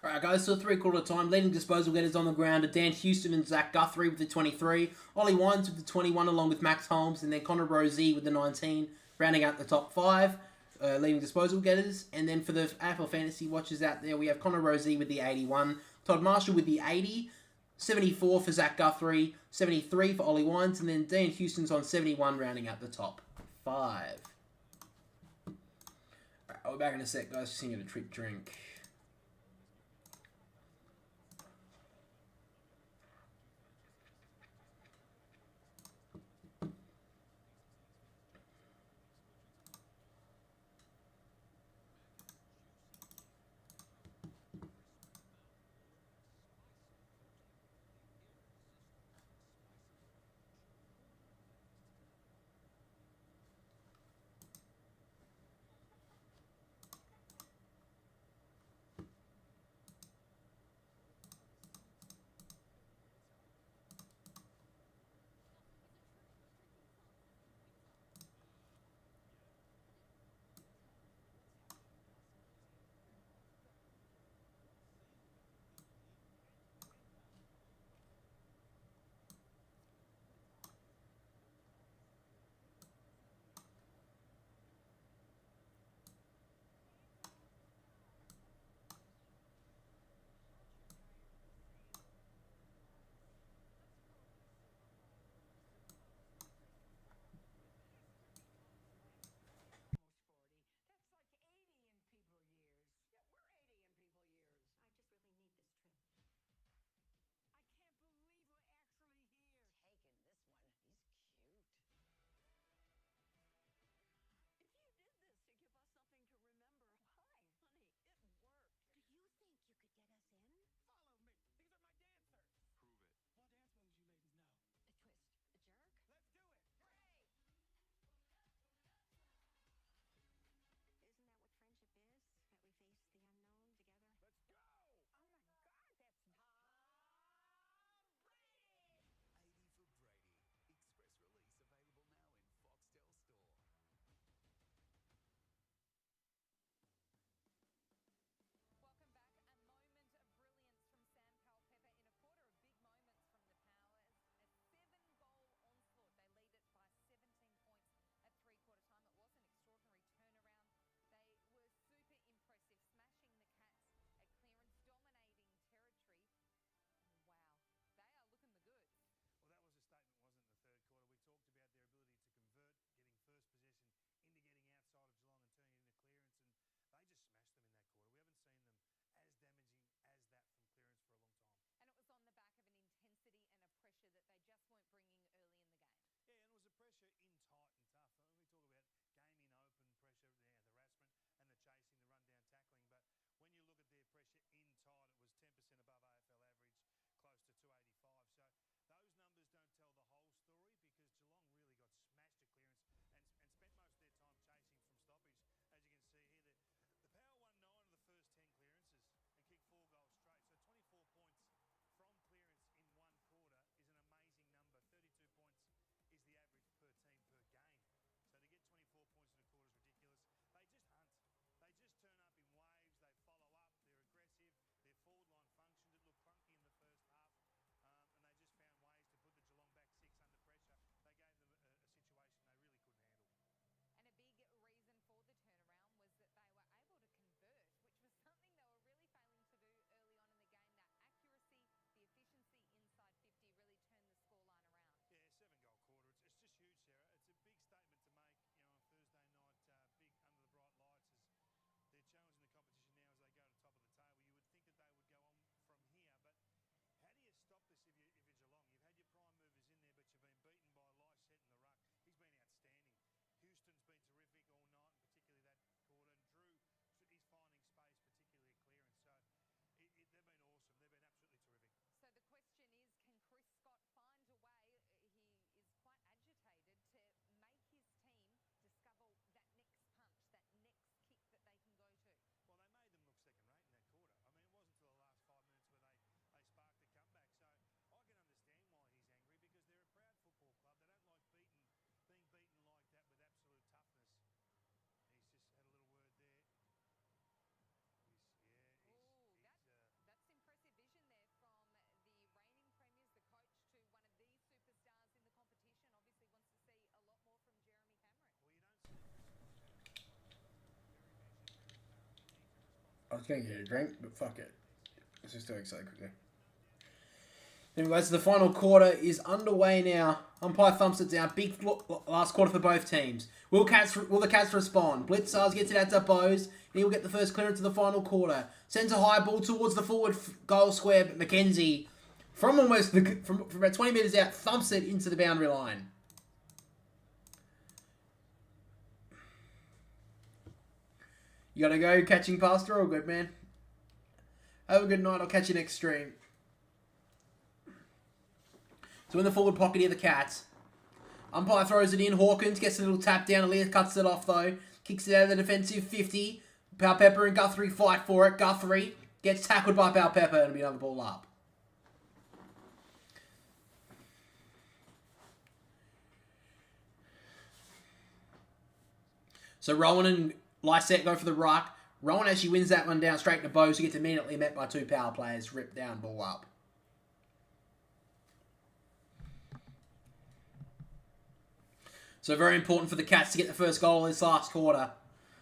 Alright guys, so three-quarter time. Leading disposal getters on the ground are Dan Houston and Zach Guthrie with the 23. Ollie Wines with the 21 along with Max Holmes. And then Connor Rosie with the 19. Rounding out the top 5. Leading disposal getters. And then for the AFL Fantasy watchers out there, we have Connor Rosie with the 81. Todd Marshall with the 80. 74 for Zach Guthrie, 73 for Ollie Wines, and then Dean Houston's on 71, rounding out the top 5. Alright, I'll be back in a sec, guys. Just get a trick drink. I just really need this trip. I can't believe we're actually here. Taking this one. He's cute. If you did this to give us something to remember, hi, honey, it worked. Do you think you could get us in? Follow me. These are my dancers. Prove it. What dance moves you ladies know? A twist, a jerk. Let's do it. Great! Isn't that what friendship is? That we face the unknown together? Let's go. Oh my God, that's Tom Brady. 80 for Brady. Express release available now in Foxtel Store. Welcome back. A moment of brilliance from Sam Powell-Pepper in a quarter of big moments from the Powers. A 7-goal onslaught. They lead it by 17 points at three-quarter time. It was an extraordinary turnaround. They were super impressive, smashing the Cats at clearance, dominating territory. Wow, they are looking the goods. Well, that was a statement, wasn't it, in the third quarter? We talked about their ability to convert, getting first possession into getting outside of Geelong and turning it into clearance, and they just smashed them in that quarter. We haven't seen them as damaging as that from clearance for a long time. And it was on the back of an intensity and a pressure that they just weren't bringing early in the game. Yeah, and it was a pressure in tight and tough. We talk about game in open pressure, the harassment and the chasing, the run-down tackling. But when you look at their pressure in tight, it was 10% above AFL average, close to 285. So those numbers don't tell the whole story because Geelong really got smashed at clearance and spent most of their time chasing from stoppage. As you can see here, the Power won 9 of the first 10 clearances and kicked 4 goals straight. So 24 points from clearance in one quarter is an amazing number. 32 points is the average per team per game. So to get 24 points in a quarter is ridiculous. They just hunt. They just turn up in waves. They follow up. They're aggressive. Their forward line functioned. It looked clunky in the first half. And they just found ways to put the Geelong back 6 under pressure. They gave them a situation they really couldn't handle. And a big reason for the turnaround was that they were able to convert, which was something they were really failing to do early on in the game. That accuracy, the efficiency inside 50 really turned the scoreline around. Yeah, 7-goal quarter. It's just huge, Sarah. It's a big statement to make, on Thursday night, big under the bright lights as they're challenging the competition now as they go to the top of the table. You would think that they would go on from here, but how do you stop this if you're Geelong? You've had your prime movers in there, but you've been beaten by Lycett in the ruck. He's been outstanding. Houston's been terrific all night, and particularly that quarter. And Drew, he's finding space, particularly at clearance. So they've been awesome. They've been absolutely terrific. So the question is, can Chris Scott find a way, he is quite agitated, to make his team discover that next punch, that next kick that they can go to? Well, they made them look second-rate in that quarter. I mean, it wasn't until the last 5 minutes where they sparked the comeback. So I can understand why he's angry because they're a proud football club. They don't like being beaten like that with absolute toughness. He's just had a little word there. That's impressive vision there from the reigning premiers, the coach, to one of the superstars in the competition. Obviously wants to see a lot more from Jeremy Cameron. Well, you don't see I was going to get a drink, but fuck it. Let's just do it so quickly. Anyways, the final quarter is underway now. Umpire thumps it down. Big last quarter for both teams. Will the Cats respond? Blitzars gets it out to Bose, and he will get the first clearance of the final quarter. Sends a high ball towards the forward goal square, but McKenzie, from about 20 metres out, thumps it into the boundary line. You gotta go catching pastor, all good, man. Have a good night. I'll catch you next stream. So in the forward pocket here, the Cats. Umpire throws it in. Hawkins gets a little tap down. Aaliyah cuts it off, though. Kicks it out of the defensive 50. Powell-Pepper and Guthrie fight for it. Guthrie gets tackled by Powell-Pepper, and it'll be another ball up. So Rowan and Lysette go for the ruck. Rowan actually wins that one down straight to Bose, who gets immediately met by two power players. Rip down, ball up. So very important for the Cats to get the first goal in this last quarter.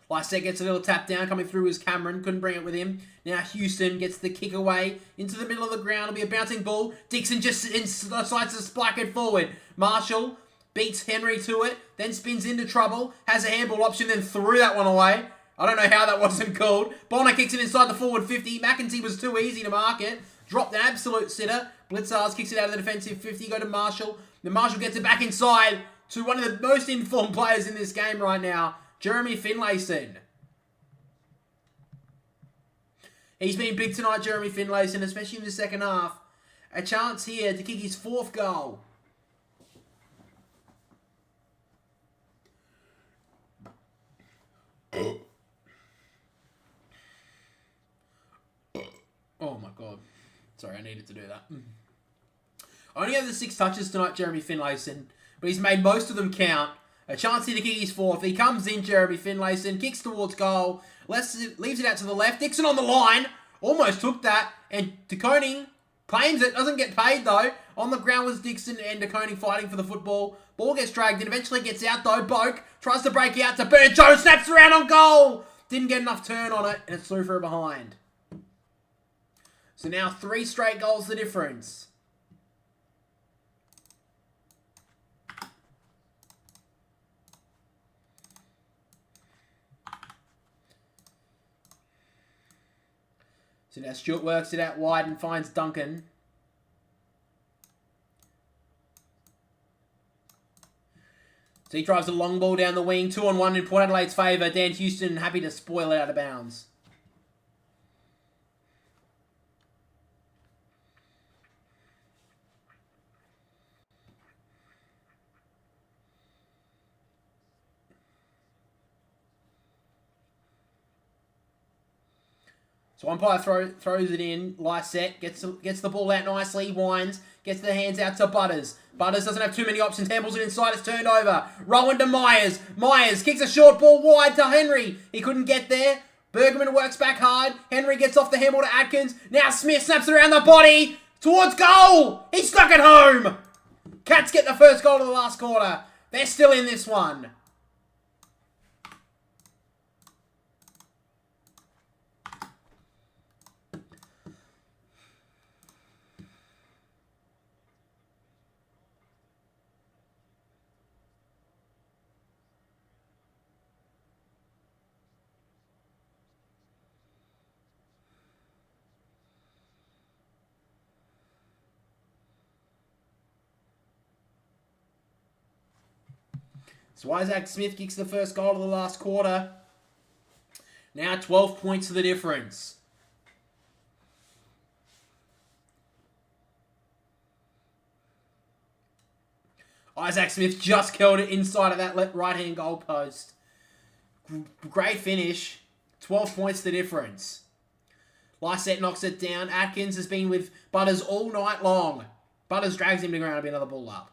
Lysette gets a little tap down, coming through as Cameron. Couldn't bring it with him. Now Houston gets the kick away into the middle of the ground. It'll be a bouncing ball. Dixon just decides to splack it forward. Marshall beats Henry to it, then spins into trouble. Has a handball option, then threw that one away. I don't know how that wasn't called. Bonner kicks it inside the forward 50. McEntee was too easy to mark it. Dropped an absolute sitter. Blitzars kicks it out of the defensive 50. Go to Marshall. Then Marshall gets it back inside to one of the most informed players in this game right now, Jeremy Finlayson. He's been big tonight, Jeremy Finlayson, especially in the second half. A chance here to kick his fourth goal. Oh my god. Sorry, I needed to do that. Only have the 6 touches tonight, Jeremy Finlayson, but he's made most of them count. A chance here to kick his fourth. He comes in, Jeremy Finlayson, kicks towards goal, leaves it out to the left. Dixon on the line, almost took that, and De Koning claims it, doesn't get paid though. On the ground was Dixon and De Koning fighting for the football. Ball gets dragged in, eventually gets out though. Boak tries to break out to Burjo, snaps around on goal. Didn't get enough turn on it, and it's through for a behind. So now 3 straight goals the difference. So now Stewart works it out wide and finds Duncan. So he drives a long ball down the wing. 2-on-1 in Port Adelaide's favour. Dan Houston happy to spoil it out of bounds. So umpire throws it in. Lysette gets the ball out nicely. Winds. Gets the hands out to Butters. Butters doesn't have too many options. Handballs it inside. It's turned over. Rowan to Myers. Myers kicks a short ball wide to Henry. He couldn't get there. Bergman works back hard. Henry gets off the handball to Atkins. Now Smith snaps it around the body. Towards goal. He stuck it home. Cats get the first goal of the last quarter. They're still in this one. So Isaac Smith kicks the first goal of the last quarter. Now 12 points to the difference. Isaac Smith just killed it inside of that right-hand goal post. Great finish. 12 points to the difference. Lysette knocks it down. Atkins has been with Butters all night long. Butters drags him to the ground. It'll be another ball up.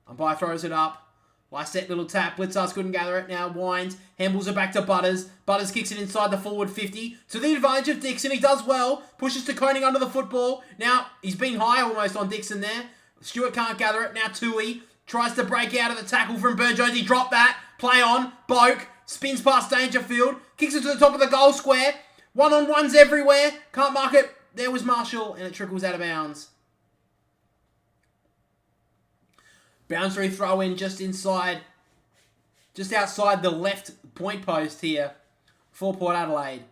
Umpire throws it up. Lysette little tap. Blitzars couldn't gather it. Now winds. Handballs it back to Butters. Butters kicks it inside the forward 50. To the advantage of Dixon. He does well. Pushes to Koning under the football. Now he's been high almost on Dixon there. Stewart can't gather it. Now Tui tries to break out of the tackle from Burjones. He dropped that. Play on. Boak. Spins past Dangerfield. Kicks it to the top of the goal square. One-on-ones everywhere. Can't mark it. There was Marshall, and it trickles out of bounds. Boundary throw in just outside the left point post here for Port Adelaide.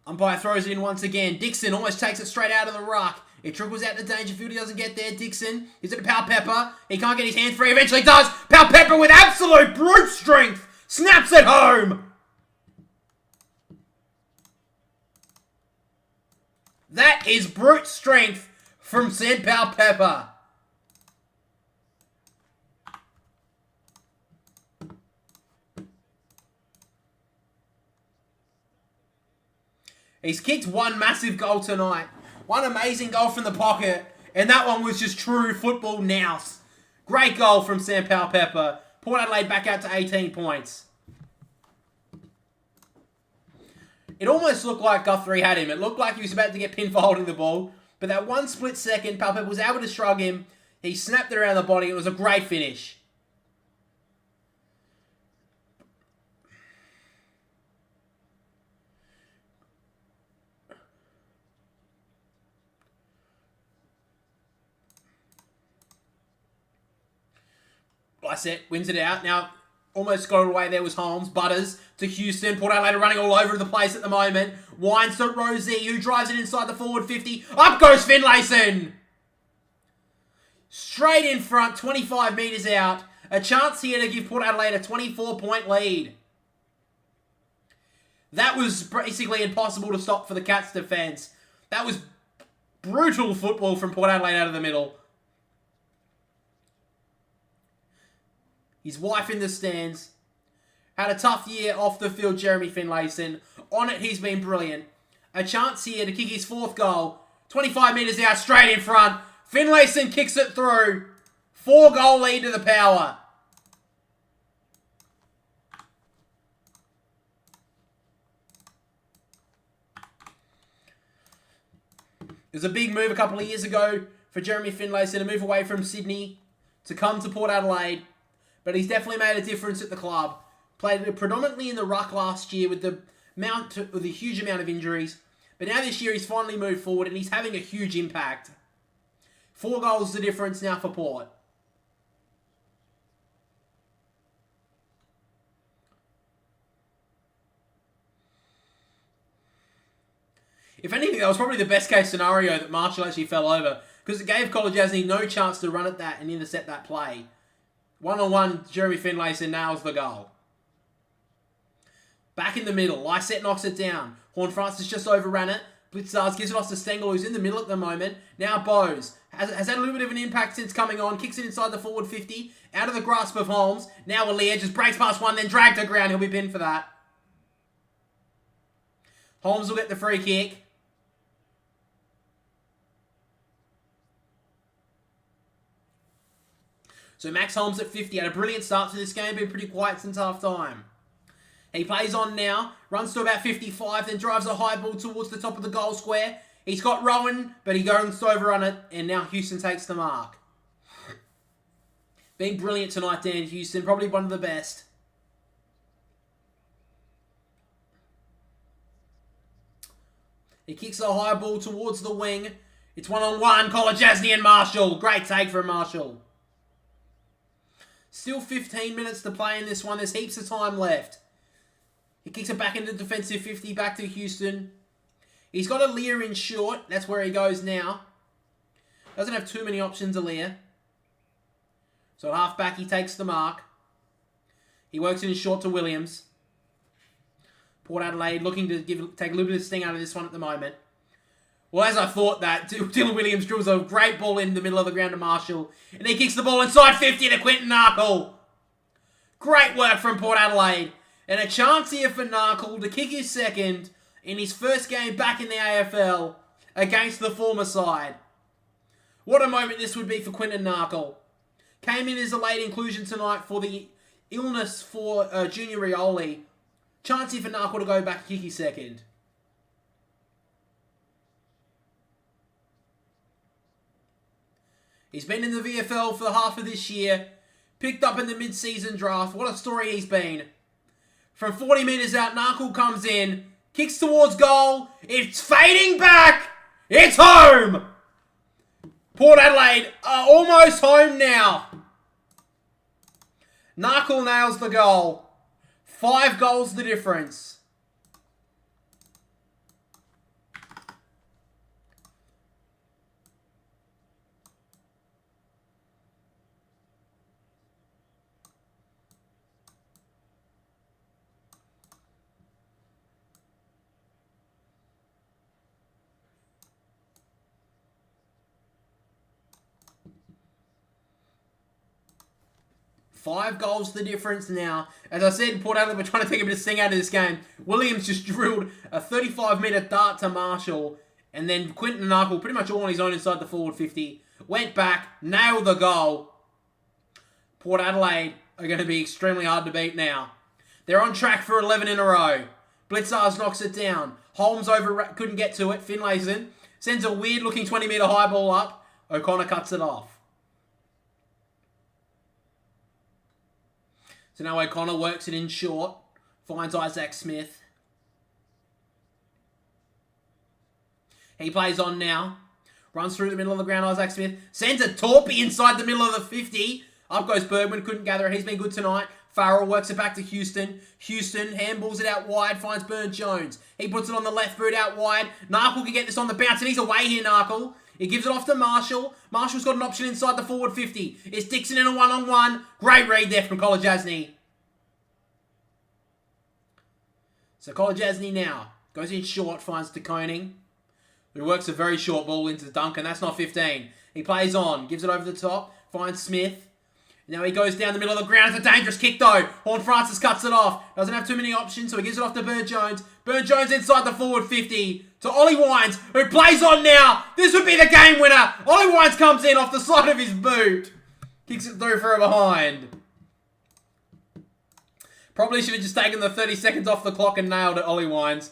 Umpire throws it in once again. Dixon almost takes it straight out of the ruck. It trickles out to Dangerfield. He doesn't get there. Dixon is it to Powell-Pepper. He can't get his hands free. Eventually does. Powell-Pepper with absolute brute strength. Snaps it home. That is brute strength from Sam Powell-Pepper. He's kicked one massive goal tonight. One amazing goal from the pocket. And that one was just true football nous. Great goal from Sam Powell-Pepper. Port Adelaide back out to 18 points. It almost looked like Guthrie had him. It looked like he was about to get pinned for holding the ball. But that one split second, Powell-Pepper was able to shrug him. He snapped it around the body. It was a great finish. Lycett wins it out. Now, almost got it away there was Holmes. Butters to Houston. Port Adelaide are running all over the place at the moment. Winds to Rosie, who drives it inside the forward 50. Up goes Finlayson! Straight in front, 25 metres out. A chance here to give Port Adelaide a 24-point lead. That was basically impossible to stop for the Cats' defence. That was brutal football from Port Adelaide out of the middle. His wife in the stands. Had a tough year off the field, Jeremy Finlayson. On it, he's been brilliant. A chance here to kick his fourth goal. 25 metres out, straight in front. Finlayson kicks it through. 4-goal lead to the Power. It was a big move a couple of years ago for Jeremy Finlayson to move away from Sydney to come to Port Adelaide. But he's definitely made a difference at the club. Played predominantly in the ruck last year with the huge amount of injuries. But now this year he's finally moved forward and he's having a huge impact. 4 goals the difference now for Port. If anything, that was probably the best case scenario that Marshall actually fell over. Because it gave Kolodjasny no chance to run at that and intercept that play. 1-on-1, Jeremy Finlayson nails the goal. Back in the middle, Lycett knocks it down. Horne-Francis just overran it. Blitzars gives it off to Stengel, who's in the middle at the moment. Now Bowes has had a little bit of an impact since coming on. Kicks it inside the forward 50. Out of the grasp of Holmes. Now Alia just breaks past one, then dragged to ground. He'll be pinned for that. Holmes will get the free kick. So Max Holmes at 50 had a brilliant start to this game, been pretty quiet since half-time. He plays on now, runs to about 55, then drives a high ball towards the top of the goal square. He's got Rowan, but he goes to overrun it, and now Houston takes the mark. Been brilliant tonight, Dan Houston, probably one of the best. He kicks a high ball towards the wing. It's 1-on-1, Kolodjasny and Marshall. Great take from Marshall. Still 15 minutes to play in this one. There's heaps of time left. He kicks it back into defensive 50, back to Houston. He's got Alia in short. That's where he goes now. Doesn't have too many options, Alia. So at half-back, he takes the mark. He works it in short to Williams. Port Adelaide looking to take a little bit of sting out of this one at the moment. Well, as I thought that, Dylan Williams drills a great ball in the middle of the ground to Marshall. And he kicks the ball inside 50 to Quinton Narkle. Great work from Port Adelaide. And a chance here for Narkle to kick his second in his first game back in the AFL against the former side. What a moment this would be for Quinton Narkle. Came in as a late inclusion tonight for the illness for Junior Rioli. Chance here for Narkle to go back and kick his second. He's been in the VFL for half of this year. Picked up in the mid-season draft. What a story he's been. From 40 metres out, Narkle comes in. Kicks towards goal. It's fading back. It's home. Port Adelaide are almost home now. Narkle nails the goal. 5 goals the difference. Five goals the difference now. As I said, Port Adelaide were trying to take a bit of sting out of this game. Williams just drilled a 35-metre dart to Marshall. And then Quinton Narkle, pretty much all on his own inside the forward 50. Went back, nailed the goal. Port Adelaide are going to be extremely hard to beat now. They're on track for 11 in a row. Blitzars knocks it down. Holmes couldn't get to it. Finlayson sends a weird-looking 20-metre high ball up. O'Connor cuts it off. So now O'Connor works it in short. Finds Isaac Smith. He plays on now. Runs through the middle of the ground, Isaac Smith. Sends a torpy inside the middle of the 50. Up goes Bergman, couldn't gather it. He's been good tonight. Farrell works it back to Houston. Houston handballs it out wide, finds Burn-Jones. He puts it on the left boot out wide. Narkle can get this on the bounce, and he's away here, Narkle. He gives it off to Marshall. Marshall's got an option inside the forward 50. It's Dixon in a one-on-one. Great read there from Kolodjasny. So Kolodjasny now goes in short, finds De Koning, who works a very short ball into Duncan. That's not 15. He plays on, gives it over the top, finds Smith. Now he goes down the middle of the ground. It's a dangerous kick though. Horne-Francis cuts it off. Doesn't have too many options, so he gives it off to Burn-Jones. Burn-Jones inside the forward 50 to Ollie Wines, who plays on now. This would be the game winner. Ollie Wines comes in off the side of his boot. Kicks it through for a behind. Probably should have just taken the 30 seconds off the clock and nailed it, Ollie Wines.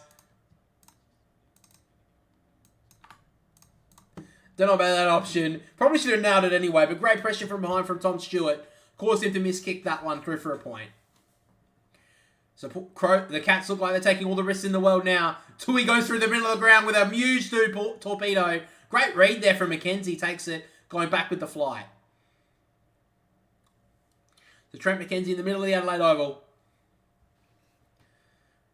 Don't know about that option. Probably should have nailed it anyway, but great pressure from behind from Tom Stewart. Caused him to miskick that one through for a point. So the Cats look like they're taking all the risks in the world now. Tui goes through the middle of the ground with a huge torpedo. Great read there from McKenzie. Takes it, going back with the fly. So Trent McKenzie in the middle of the Adelaide Oval.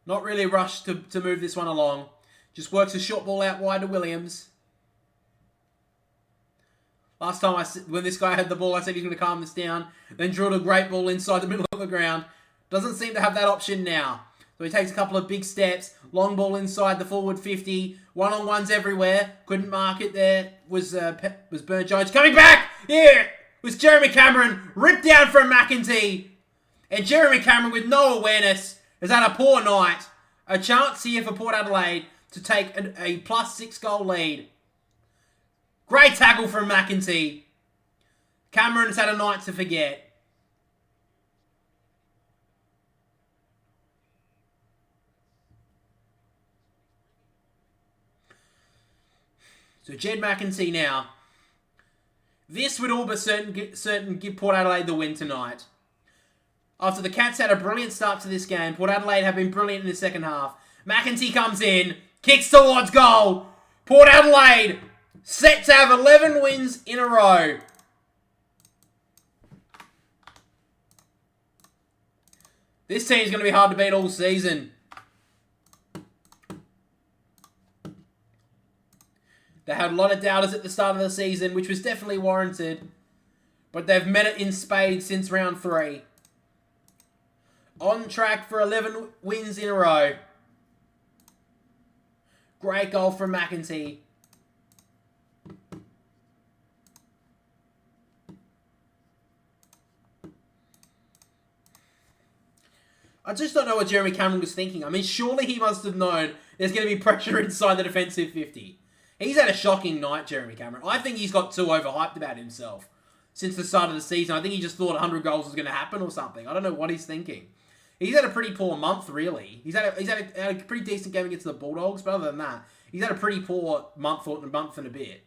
Not really rushed to move this one along. Just works a short ball out wide to Williams. Last time when this guy had the ball, I said he's going to calm this down. Then drilled a great ball inside the middle of the ground. Doesn't seem to have that option now. So he takes a couple of big steps. Long ball inside the forward 50. One-on-ones everywhere. Couldn't mark it there. Was Burn-Jones. Coming back! Yeah! It was Jeremy Cameron. Ripped down from McEntee. And Jeremy Cameron with no awareness has had a poor night. A chance here for Port Adelaide to take a +6 goal lead. Great tackle from McEntee. Cameron's had a night to forget. So Jed McEntee now. This would all but certain give Port Adelaide the win tonight. After the Cats had a brilliant start to this game, Port Adelaide have been brilliant in the second half. McEntee comes in, kicks towards goal. Port Adelaide set to have 11 wins in a row. This team's going to be hard to beat all season. They had a lot of doubters at the start of the season, which was definitely warranted. But they've met it in spades since round 3. On track for 11 wins in a row. Great goal from McEntee. I just don't know what Jeremy Cameron was thinking. I mean, surely he must have known there's going to be pressure inside the defensive 50. He's had a shocking night, Jeremy Cameron. I think he's got too overhyped about himself since the start of the season. I think he just thought 100 goals was going to happen or something. I don't know what he's thinking. He's had a pretty poor month, really. He's had a pretty decent game against the Bulldogs, but other than that, he's had a pretty poor month and a bit.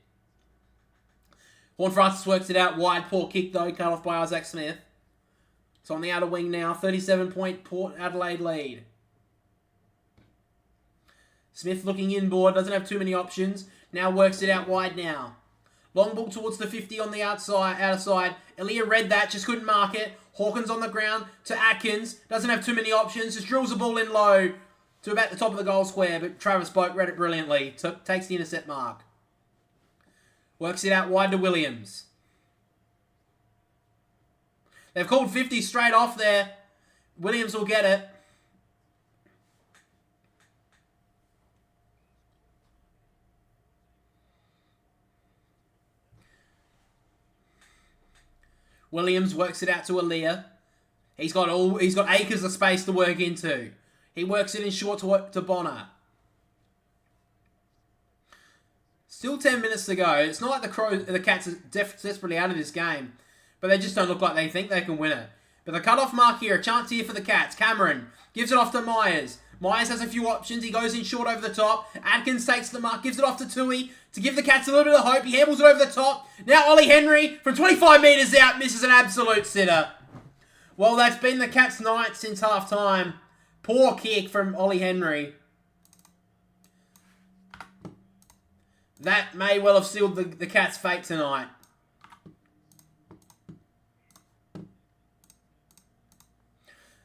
Horne-Francis works it out wide. Poor kick, though, cut off by Isaac Smith. So on the outer wing now, 37-point Port Adelaide lead. Smith looking inboard, doesn't have too many options. Now works it out wide now. Long ball towards the 50 on the outer side. Elia read that, just couldn't mark it. Hawkins on the ground to Atkins. Doesn't have too many options, just drills the ball in low to about the top of the goal square, but Travis Boak read it brilliantly. Takes the intercept mark. Works it out wide to Williams. They've called 50 straight off there. Williams will get it. Williams works it out to Aaliyah. He's got acres of space to work into. He works it in short to Bonner. Still 10 minutes to go. It's not like the Cats are desperately out of this game, but they just don't look like they think they can win it. But the cut-off mark here, a chance here for the Cats. Cameron gives it off to Myers. Myers has a few options. He goes in short over the top. Atkins takes the mark, gives it off to Tui to give the Cats a little bit of hope. He handles it over the top. Now Ollie Henry from 25 metres out misses an absolute sitter. Well, that's been the Cats' night since half-time. Poor kick from Ollie Henry. That may well have sealed the Cats' fate tonight.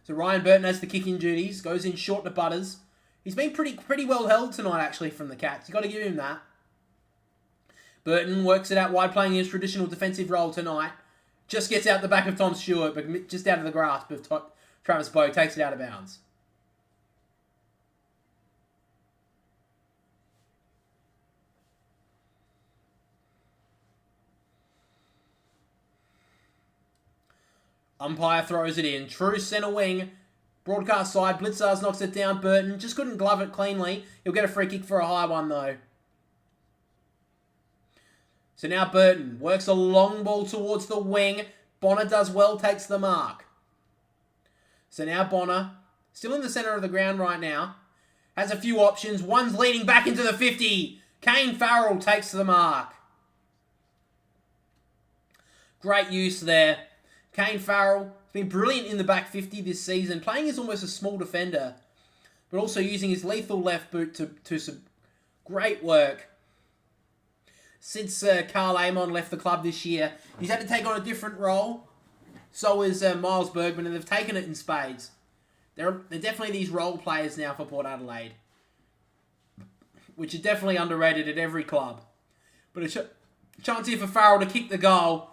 So Ryan Burton has the kicking duties. Goes in short to Butters. He's been pretty well held tonight, actually, from the Cats. You've got to give him that. Burton works it out wide, playing his traditional defensive role tonight. Just gets out the back of Tom Stewart, but just out of the grasp of Travis Boak. Takes it out of bounds. Umpire throws it in. True centre wing. Broadcast side. Blitzars knocks it down. Burton just couldn't glove it cleanly. He'll get a free kick for a high one, though. So now Burton works a long ball towards the wing. Bonner does well, takes the mark. So now Bonner, still in the centre of the ground right now, has a few options. One's leading back into the 50. Kane Farrell takes the mark. Great use there. Kane Farrell has been brilliant in the back 50 this season, playing as almost a small defender, but also using his lethal left boot to some great work. Since Carl Amon left the club this year, he's had to take on a different role. So is Miles Bergman, and they've taken it in spades. They're definitely these role players now for Port Adelaide, which are definitely underrated at every club. But a chance here for Farrell to kick the goal.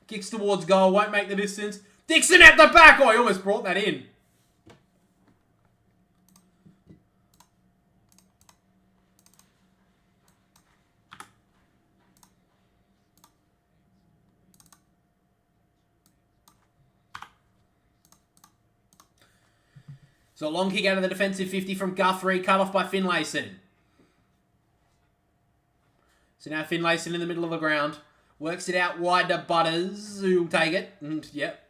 Kicks towards goal, won't make the distance. Dixon at the back! Oh, he almost brought that in. So a long kick out of the defensive 50 from Guthrie, cut off by Finlayson. So now Finlayson in the middle of the ground. Works it out wide to Butters, who'll take it. Yep.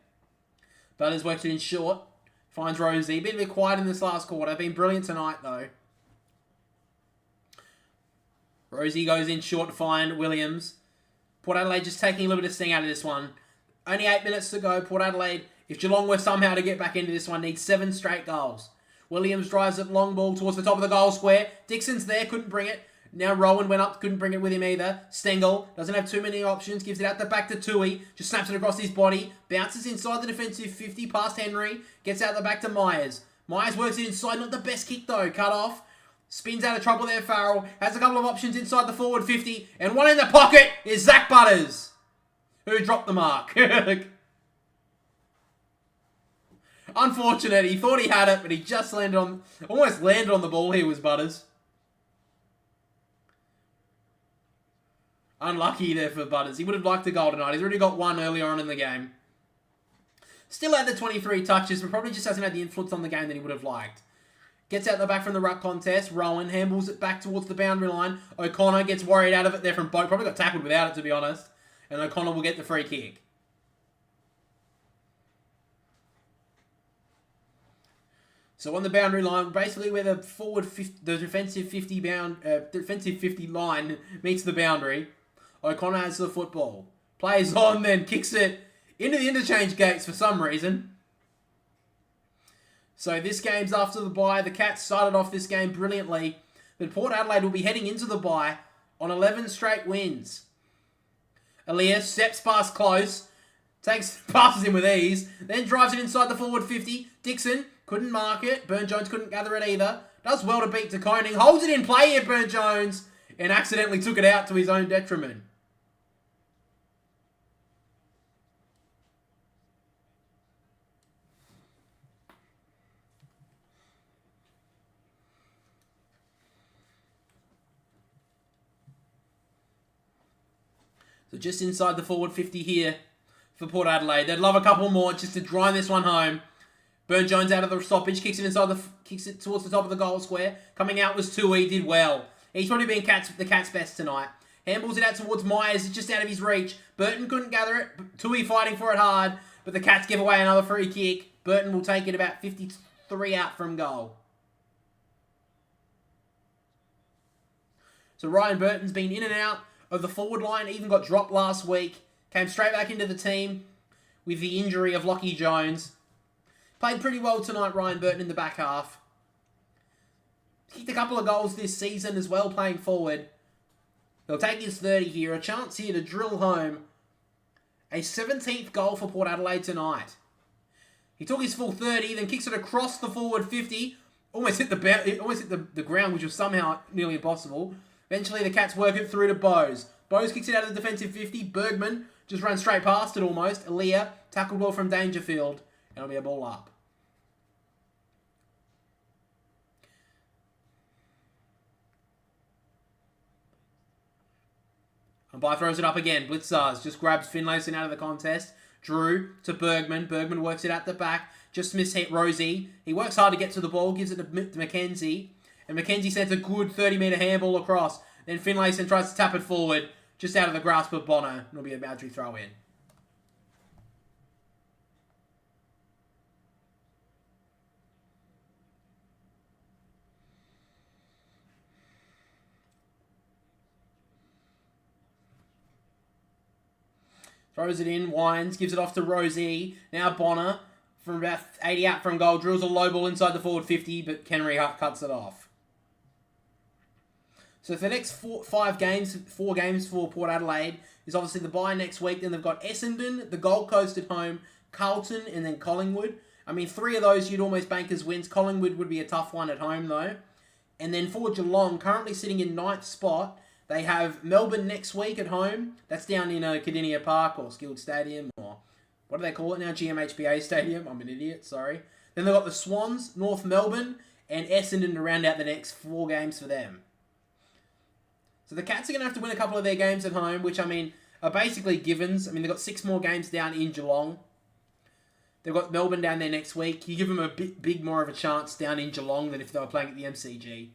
Butters works it in short. Finds Rosie. Been a bit quiet in this last quarter. Been brilliant tonight, though. Rosie goes in short to find Williams. Port Adelaide just taking a little bit of sting out of this one. Only 8 minutes to go. Port Adelaide, if Geelong were somehow to get back into this one, needs 7 straight goals. Williams drives it long ball towards the top of the goal square. Dixon's there, couldn't bring it. Now Rowan went up, couldn't bring it with him either. Stengel doesn't have too many options, gives it out the back to Tui, just snaps it across his body, bounces inside the defensive 50 past Henry, gets out the back to Myers. Myers works it inside, not the best kick though, cut off. Spins out of trouble there, Farrell. Has a couple of options inside the forward 50, and one in the pocket is Zach Butters, who dropped the mark. Unfortunate, he thought he had it, but he just almost landed on the ball here, was Butters. Unlucky there for Butters. He would have liked a goal tonight. He's already got one earlier on in the game. Still had the 23 touches, but probably just hasn't had the influence on the game that he would have liked. Gets out the back from the ruck contest. Rowan handles it back towards the boundary line. O'Connor gets worried out of it there from Boak. Probably got tackled without it, to be honest. And O'Connor will get the free kick. So on the boundary line, basically where the defensive 50 line meets the boundary, O'Connor has the football. Plays on, then kicks it into the interchange gates for some reason. So this game's after the bye. The Cats started off this game brilliantly, but Port Adelaide will be heading into the bye on 11 straight wins. Elias steps past close, passes him with ease, then drives it inside the forward 50. Dixon couldn't mark it. Burne-Jones couldn't gather it either. Does well to beat De Koning. Holds it in play here, Burne-Jones, and accidentally took it out to his own detriment. So just inside the forward 50 here for Port Adelaide. They'd love a couple more just to drive this one home. Burne-Jones out of the stoppage, kicks it towards the top of the goal square. Coming out was Tui, did well. He's probably been the Cats' best tonight. Handballs it out towards Myers, it's just out of his reach. Burton couldn't gather it. Tui fighting for it hard, but the Cats give away another free kick. Burton will take it about 53 out from goal. So Ryan Burton's been in and out of the forward line, even got dropped last week. Came straight back into the team with the injury of Lockie Jones. Played pretty well tonight, Ryan Burton, in the back half. Kicked a couple of goals this season as well, playing forward. He'll take his 30 here. A chance here to drill home a 17th goal for Port Adelaide tonight. He took his full 30, then kicks it across the forward 50. Almost hit the ground, which was somehow nearly impossible. Eventually, the Cats work it through to Bowes. Bowes kicks it out of the defensive 50. Bergman just runs straight past it almost. Elia tackled well from Dangerfield. And it'll be a ball up. Umpire throws it up again. Blitzars just grabs Finlayson out of the contest. Drew to Bergman. Bergman works it out the back. Just mishit Rosie. He works hard to get to the ball. Gives it to McKenzie. And McKenzie sends a good 30-metre handball across. Then Finlayson tries to tap it forward. Just out of the grasp of Bono. It'll be a boundary throw in. Throws it in, winds, gives it off to Rosie. Now Bonner, from about 80 out from goal, drills a low ball inside the forward 50, but Kenry cuts it off. So for the next four games for Port Adelaide is obviously the bye next week. Then they've got Essendon, the Gold Coast at home, Carlton, and then Collingwood. I mean, 3 of those you'd almost bank as wins. Collingwood would be a tough one at home, though. And then for Geelong, currently sitting in 9th spot, they have Melbourne next week at home. That's down in Cardinia Park or Skilled Stadium or what do they call it now? GMHBA Stadium. I'm an idiot, sorry. Then they've got the Swans, North Melbourne, and Essendon to round out the next 4 games for them. So the Cats are going to have to win a couple of their games at home, which, I mean, are basically givens. I mean, they've got 6 more games down in Geelong. They've got Melbourne down there next week. You give them a big more of a chance down in Geelong than if they were playing at the MCG.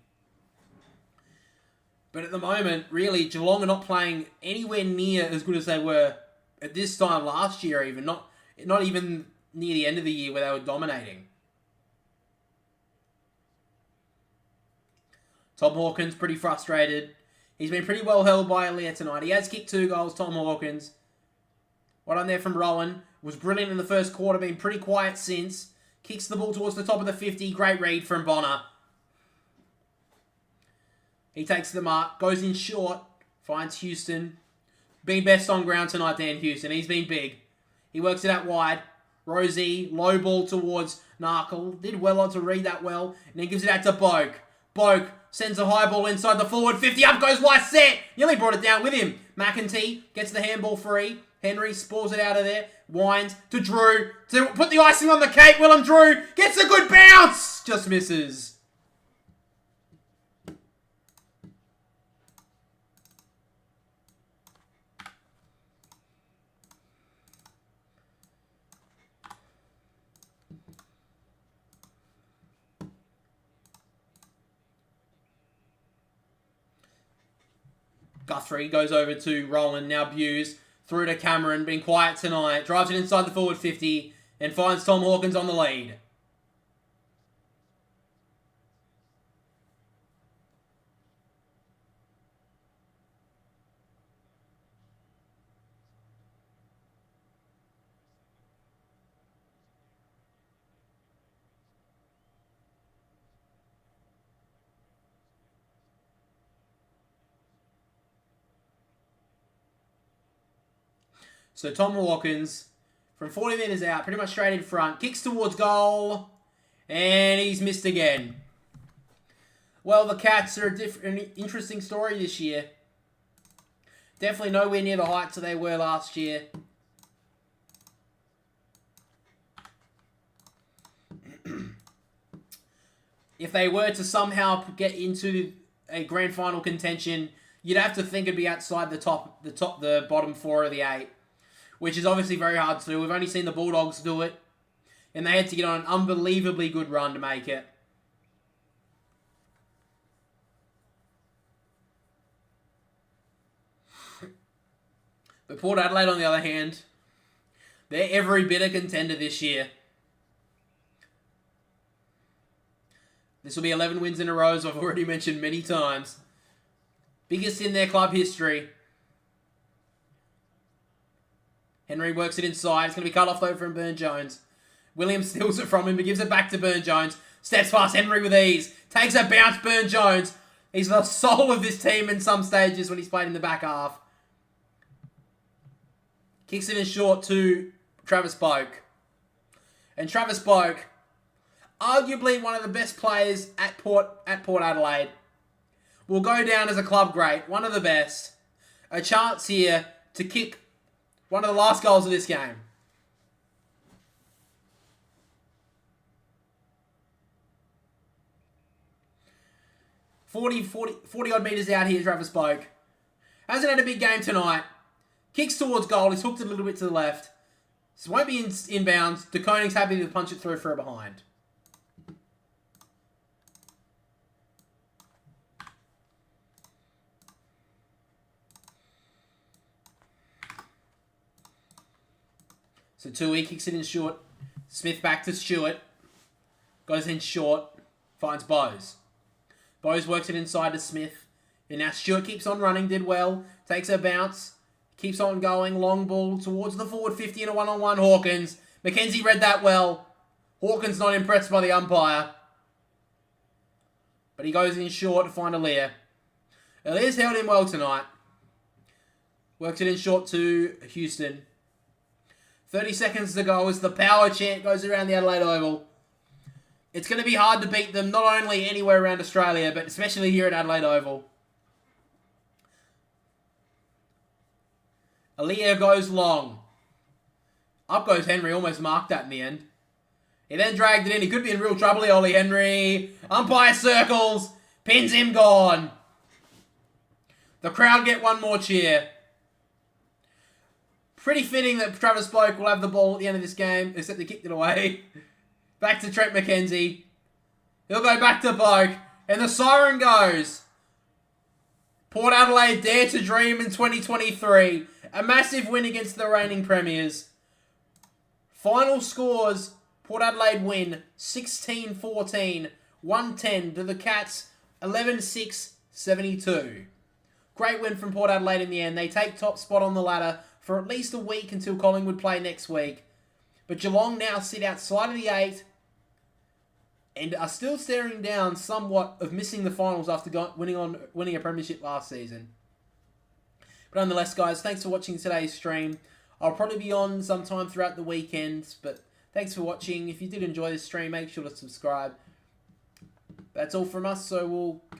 But at the moment, really, Geelong are not playing anywhere near as good as they were at this time last year even. Not even near the end of the year where they were dominating. Tom Hawkins pretty frustrated. He's been pretty well held by Elia tonight. He has kicked 2 goals, Tom Hawkins. What on there from Rowan. Was brilliant in the first quarter, been pretty quiet since. Kicks the ball towards the top of the 50. Great read from Bonner. He takes the mark, goes in short, finds Houston. Been best on ground tonight, Dan Houston. He's been big. He works it out wide. Rosie, low ball towards Narkle. Did well on to read that well. And then gives it out to Boak. Boak sends a high ball inside the forward 50. Up goes Lysette. Nearly brought it down with him. McEntee gets the handball free. Henry spores it out of there. Winds to Drew. To put the icing on the cake. Willem Drew gets a good bounce. Just misses. Guthrie goes over to Roland, now Buse, through to Cameron, been quiet tonight, drives it inside the forward 50 and finds Tom Hawkins on the lead. So Tom Hawkins, from 40 metres out, pretty much straight in front, kicks towards goal, and he's missed again. Well, the Cats are an interesting story this year. Definitely nowhere near the heights that they were last year. If they were to somehow get into a grand final contention, you'd have to think it'd be outside the bottom 4 of the 8, which is obviously very hard to do. We've only seen the Bulldogs do it, and they had to get on an unbelievably good run to make it. But Port Adelaide, on the other hand, they're every bit a contender this year. This will be 11 wins in a row, as I've already mentioned many times. Biggest in their club history. Henry works it inside. It's going to be cut off though from Burn-Jones. Williams steals it from him, but gives it back to Burn-Jones. Steps past Henry with ease. Takes a bounce, Burn-Jones. He's the soul of this team in some stages when he's played in the back half. Kicks it in short to Travis Boak. And Travis Boak, arguably one of the best players at Port Adelaide, will go down as a club great, one of the best. A chance here to kick one of the last goals of this game. 40 odd metres out here, Travis Boak. Hasn't had a big game tonight. Kicks towards goal. He's hooked it a little bit to the left. So won't be inbounds. De Koning's happy to punch it through for a behind. So Tui kicks it in short. Smith back to Stewart. Goes in short. Finds Bose. Bose works it inside to Smith. And now Stewart keeps on running. Did well. Takes a bounce. Keeps on going. Long ball towards the forward 50 in a one-on-one. Hawkins. McKenzie read that well. Hawkins not impressed by the umpire. But he goes in short to find Aaliyah. Aaliyah's held him well tonight. Works it in short to Houston. 30 seconds to go as the power chant goes around the Adelaide Oval. It's going to be hard to beat them, not only anywhere around Australia, but especially here at Adelaide Oval. Aaliyah goes long. Up goes Henry, almost marked that in the end. He then dragged it in. He could be in real trouble here, Ollie Henry. Umpire circles. Pins him, gone. The crowd get one more cheer. Pretty fitting that Travis Boak will have the ball at the end of this game, except they kicked it away. Back to Trent McKenzie. He'll go back to Boak. And the siren goes. Port Adelaide dare to dream in 2023. A massive win against the reigning premiers. Final scores. Port Adelaide win 16-14. 110 to the Cats 11-6-72. Great win from Port Adelaide in the end. They take top spot on the ladder for at least a week until Collingwood play next week. But Geelong now sit outside of the 8 and are still staring down somewhat of missing the finals after winning a premiership last season. But nonetheless, guys, thanks for watching today's stream. I'll probably be on sometime throughout the weekend, but thanks for watching. If you did enjoy this stream, make sure to subscribe. That's all from us, so we'll